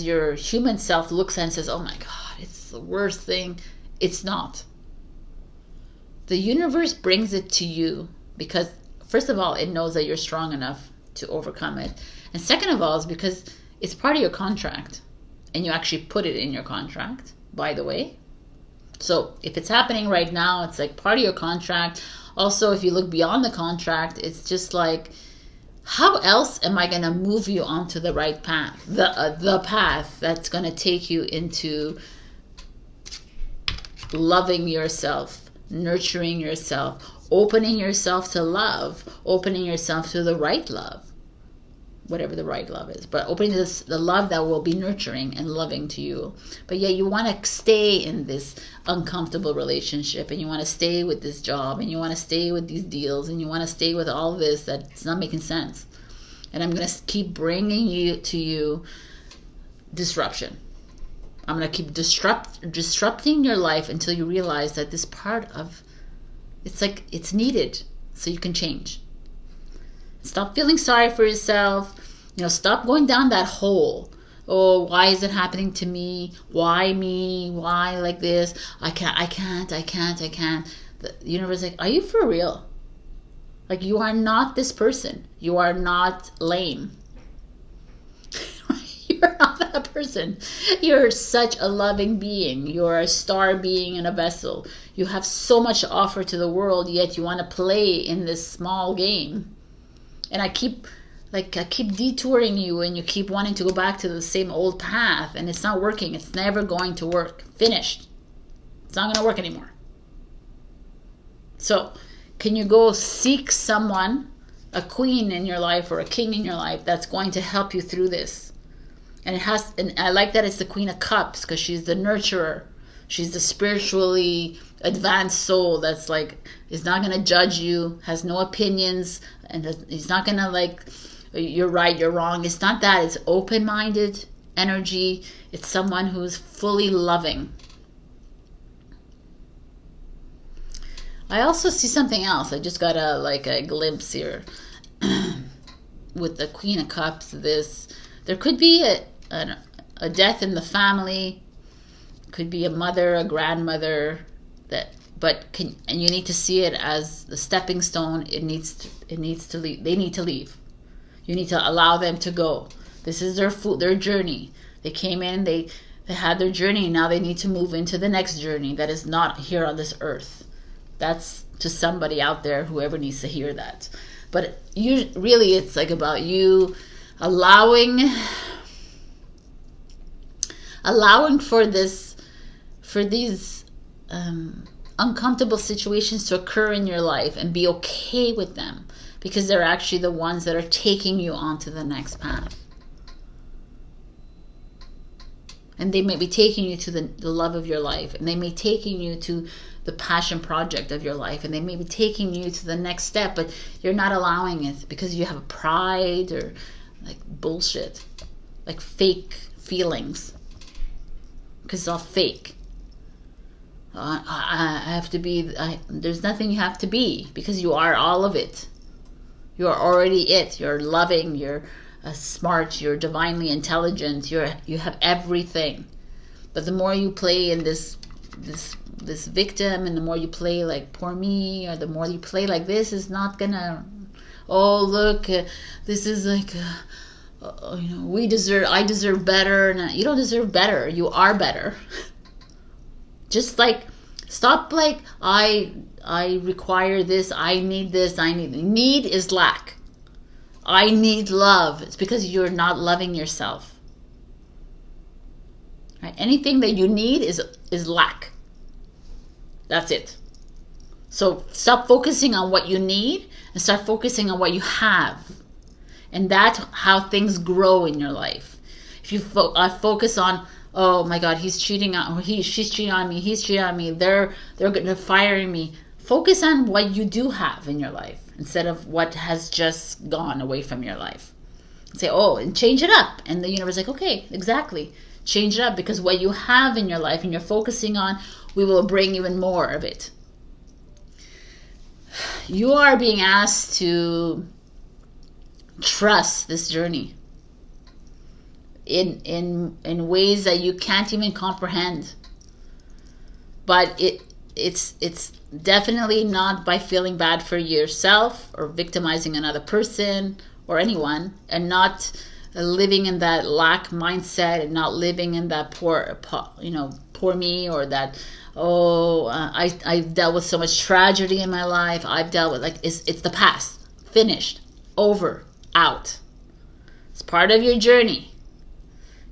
your human self looks at and says, oh my God, it's the worst thing. It's not. The universe brings it to you because first of all, it knows that you're strong enough to overcome it, and second of all is because it's part of your contract. And you actually put it in your contract, by the way. So if it's happening right now, it's like part of your contract. Also, if you look beyond the contract, it's just like, how else am I going to move you onto the right path? The path that's going to take you into loving yourself, nurturing yourself, opening yourself to love, opening yourself to the right love. whatever the right love is, but opening to the love that will be nurturing and loving to you. But yeah, you want to stay in this uncomfortable relationship, and you want to stay with this job, and you want to stay with these deals, and you want to stay with all this that's not making sense. And I'm going to keep bringing you disruption. I'm going to keep disrupting your life until you realize that this part of it's needed so you can change. Stop feeling sorry for yourself. Stop going down that hole. Oh, why is it happening to me? Why me? Why like this? I can't. The universe is like, are you for real? Like, you are not this person. You are not lame. You're not that person. You're such a loving being. You're a star being in a vessel. You have so much to offer to the world, yet you want to play in this small game. And I keep detouring you, and you keep wanting to go back to the same old path, and it's not working. It's never going to work. Finished. It's not going to work anymore. So, can you go seek someone, a queen in your life or a king in your life, that's going to help you through this? And I like that it's the Queen of Cups, because she's the nurturer. She's the spiritually advanced soul that's is not going to judge you, has no opinions, and he's not going to you're right, you're wrong. It's not that. It's open-minded energy. It's someone who's fully loving. I also see something else. I just got a glimpse here with the Queen of Cups. There could be a death in the family. Could be a mother, a grandmother, and you need to see it as the stepping stone. It needs to leave. They need to leave. You need to allow them to go. This is their journey. They came in, they had their journey. Now they need to move into the next journey that is not here on this earth. That's to somebody out there, whoever needs to hear that. But it's about you allowing for these uncomfortable situations to occur in your life, and be okay with them, because they're actually the ones that are taking you on to the next path. And they may be taking you to the love of your life, and they may be taking you to the passion project of your life, and they may be taking you to the next step, but you're not allowing it because you have a pride or bullshit, fake feelings, because it's all fake. I have to be, there's nothing you have to be, because you are all of it. You are already it. You're loving, you're smart, you're divinely intelligent, you have everything. But the more you play in this victim, and the more you play like poor me, or the more you play like this, is not gonna, oh look, this is I deserve better. And you don't deserve better. You are better. Just stop I require this, I need this, need is lack. I need love. It's because you're not loving yourself. Right? Anything that you need is lack. That's it. So stop focusing on what you need and start focusing on what you have. And that's how things grow in your life. If you focus on, oh my God, he's cheating on, or she's cheating on me, he's cheating on me, they're firing me. Focus on what you do have in your life instead of what has just gone away from your life. Say, oh, and change it up. And the universe is like, okay, exactly. Change it up, because what you have in your life and you're focusing on, we will bring even more of it. You are being asked to trust this journey in ways that you can't even comprehend. But it's definitely not by feeling bad for yourself or victimizing another person or anyone, and not living in that lack mindset, and not living in that poor me, or that, I've dealt with so much tragedy in my life. I've dealt with, it's the past, finished, over, out. It's part of your journey.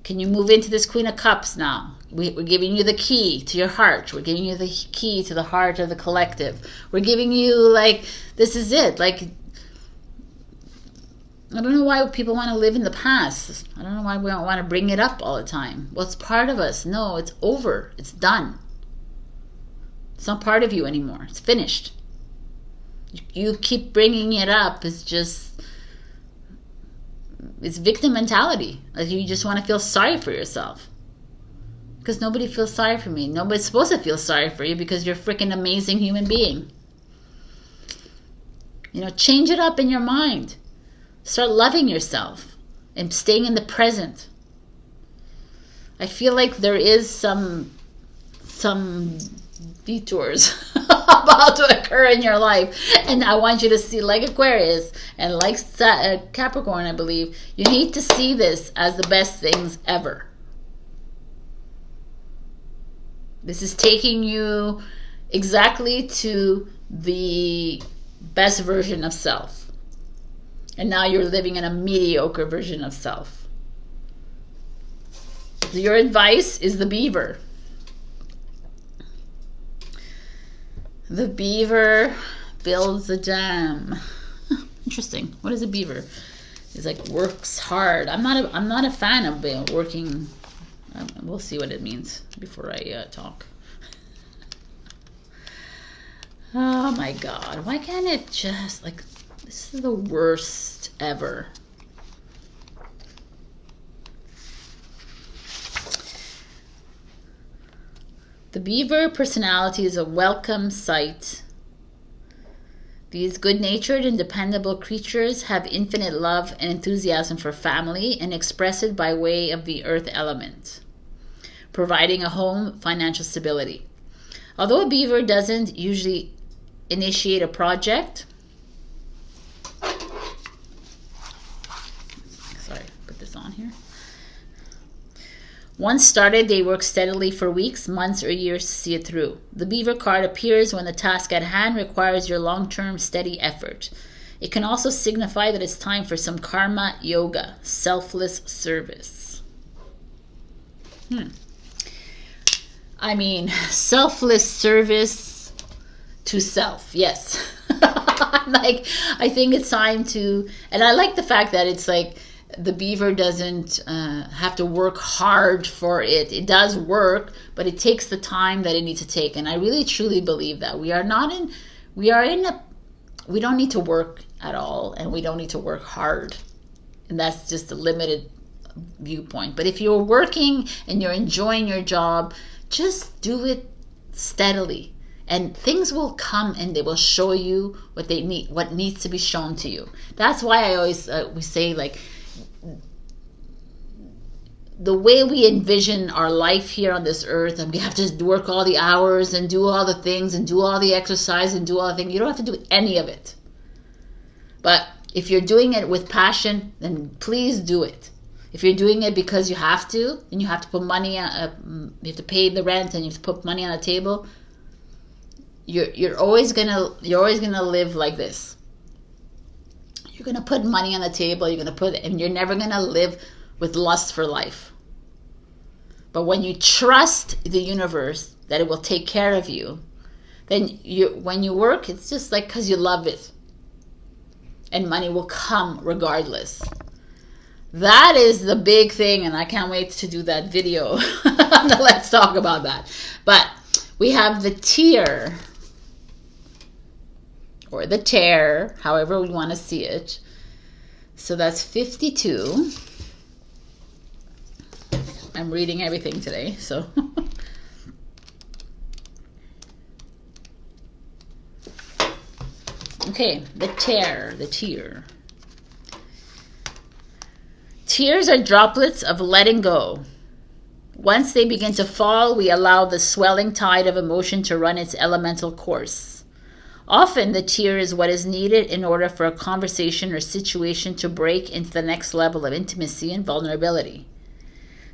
Can you move into this Queen of Cups now? We're giving you the key to your heart. We're giving you the key to the heart of the collective. We're giving you, this is it. I don't know why people want to live in the past. I don't know why we don't want to bring it up all the time. Well, it's part of us. No, it's over. It's done. It's not part of you anymore. It's finished. You keep bringing it up. It's victim mentality. Like you just want to feel sorry for yourself. Because nobody feels sorry for me. Nobody's supposed to feel sorry for you because you're a freaking amazing human being. You know, change it up in your mind. Start loving yourself and staying in the present. I feel like there is some detours about to occur in your life, and I want you to see, like Aquarius and like Capricorn, I believe, you need to see this as the best things ever. This is taking you exactly to the best version of self. And now you're living in a mediocre version of self. Your advice is the beaver. The beaver builds a dam. Interesting. What is a beaver? It's like works hard. I'm not a fan of working. We'll see what it means before I talk. Oh my God. Why can't it just like... This is the worst ever. The beaver personality is a welcome sight. These good-natured and dependable creatures have infinite love and enthusiasm for family and express it by way of the earth element, providing a home, financial stability. Although a beaver doesn't usually initiate a project, on here. Once started, they work steadily for weeks, months, or years to see it through. The beaver card appears when the task at hand requires your long-term steady effort. It can also signify that it's time for some karma yoga, selfless service. I mean, selfless service to self, yes. Like, I think it's time to, and I like the fact that it's like, the beaver doesn't have to work hard for it. It does work, but it takes the time that it needs to take. And I really truly believe that we don't need to work at all, and we don't need to work hard. And that's just a limited viewpoint. But if you're working and you're enjoying your job, just do it steadily. And things will come and they will show you what they need, what needs to be shown to you. That's why I always, we say like, the way we envision our life here on this earth, and we have to work all the hours and do all the things and do all the exercise and do all the things. You don't have to do any of it. But if you're doing it with passion, then please do it. If you're doing it because you have to, and you have to put money, you have to pay the rent, and you have to put money on the table, you're always gonna live like this. You're gonna put money on the table. And you're never gonna live with lust for life. But when you trust the universe that it will take care of you, then when you work, it's just like because you love it. And money will come regardless. That is the big thing, and I can't wait to do that video. Let's talk about that. But we have the tier, or the tear, however we want to see it. So that's 52. I'm reading everything today, so. Okay, the tear, the tear. Tears are droplets of letting go. Once they begin to fall, we allow the swelling tide of emotion to run its elemental course. Often the tear is what is needed in order for a conversation or situation to break into the next level of intimacy and vulnerability.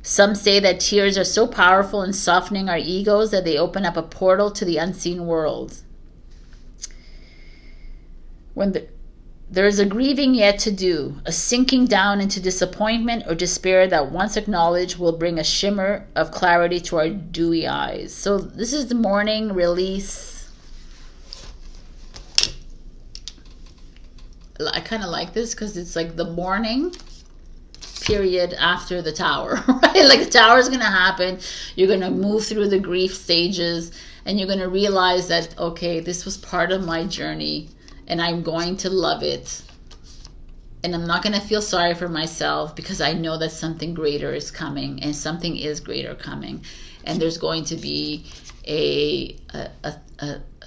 Some say that tears are so powerful in softening our egos that they open up a portal to the unseen world. When there is a grieving yet to do, a sinking down into disappointment or despair that once acknowledged will bring a shimmer of clarity to our dewy eyes. So this is the morning release. I kind of like this because it's like the morning period after the tower, right? Like the tower is going to happen. You're going to move through the grief stages and you're going to realize that, okay, this was part of my journey and I'm going to love it. And I'm not going to feel sorry for myself because I know that something greater is coming, and something is greater coming. And there's going to be a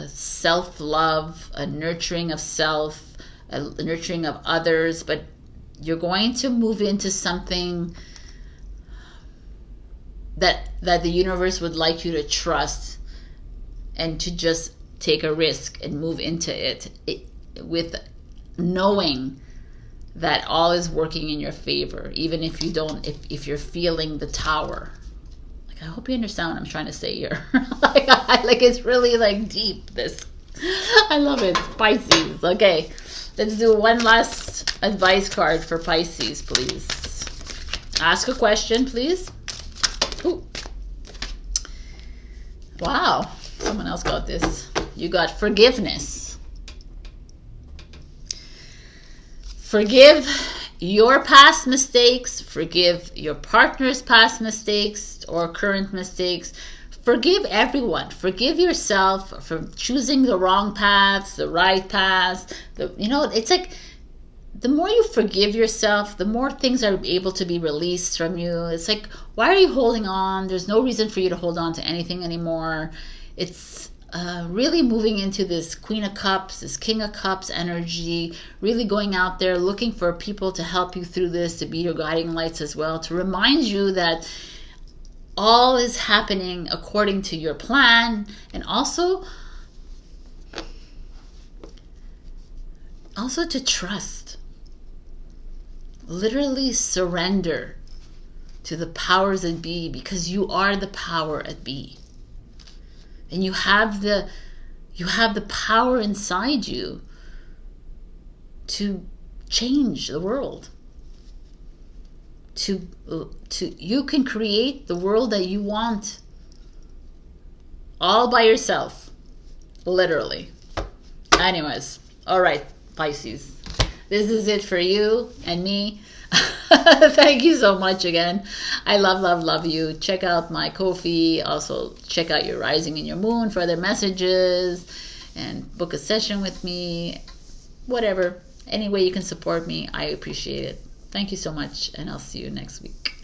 self-love, a nurturing of self, a nurturing of others, but you're going to move into something that the universe would like you to trust and to just take a risk and move into it with knowing that all is working in your favor, even if you don't, if you're feeling the tower. Like, I hope you understand what I'm trying to say here. like it's really like deep, this. I love it. Pisces. Okay, let's do one last advice card for Pisces, please. Ask a question, please. Ooh. Wow, someone else got this. You got forgiveness. Forgive your past mistakes. Forgive your partner's past mistakes or current mistakes. Forgive everyone. Forgive yourself for choosing the wrong paths, the right paths. It's like the more you forgive yourself, the more things are able to be released from you. It's like, why are you holding on? There's no reason for you to hold on to anything anymore. It's really moving into this Queen of Cups, this King of Cups energy, really going out there looking for people to help you through this, to be your guiding lights as well, to remind you that all is happening according to your plan, and also to trust. Literally surrender to the powers that be, because you are the power at be. And you have the power inside you to change the world. You can create the world that you want all by yourself, literally. Anyways, all right, Pisces, this is it for you and me. Thank you so much again. I love you. Check out my Ko-fi. Also check out your rising and your moon for other messages, and book a session with me. Whatever, any way you can support me, I appreciate it. Thank you so much, and I'll see you next week.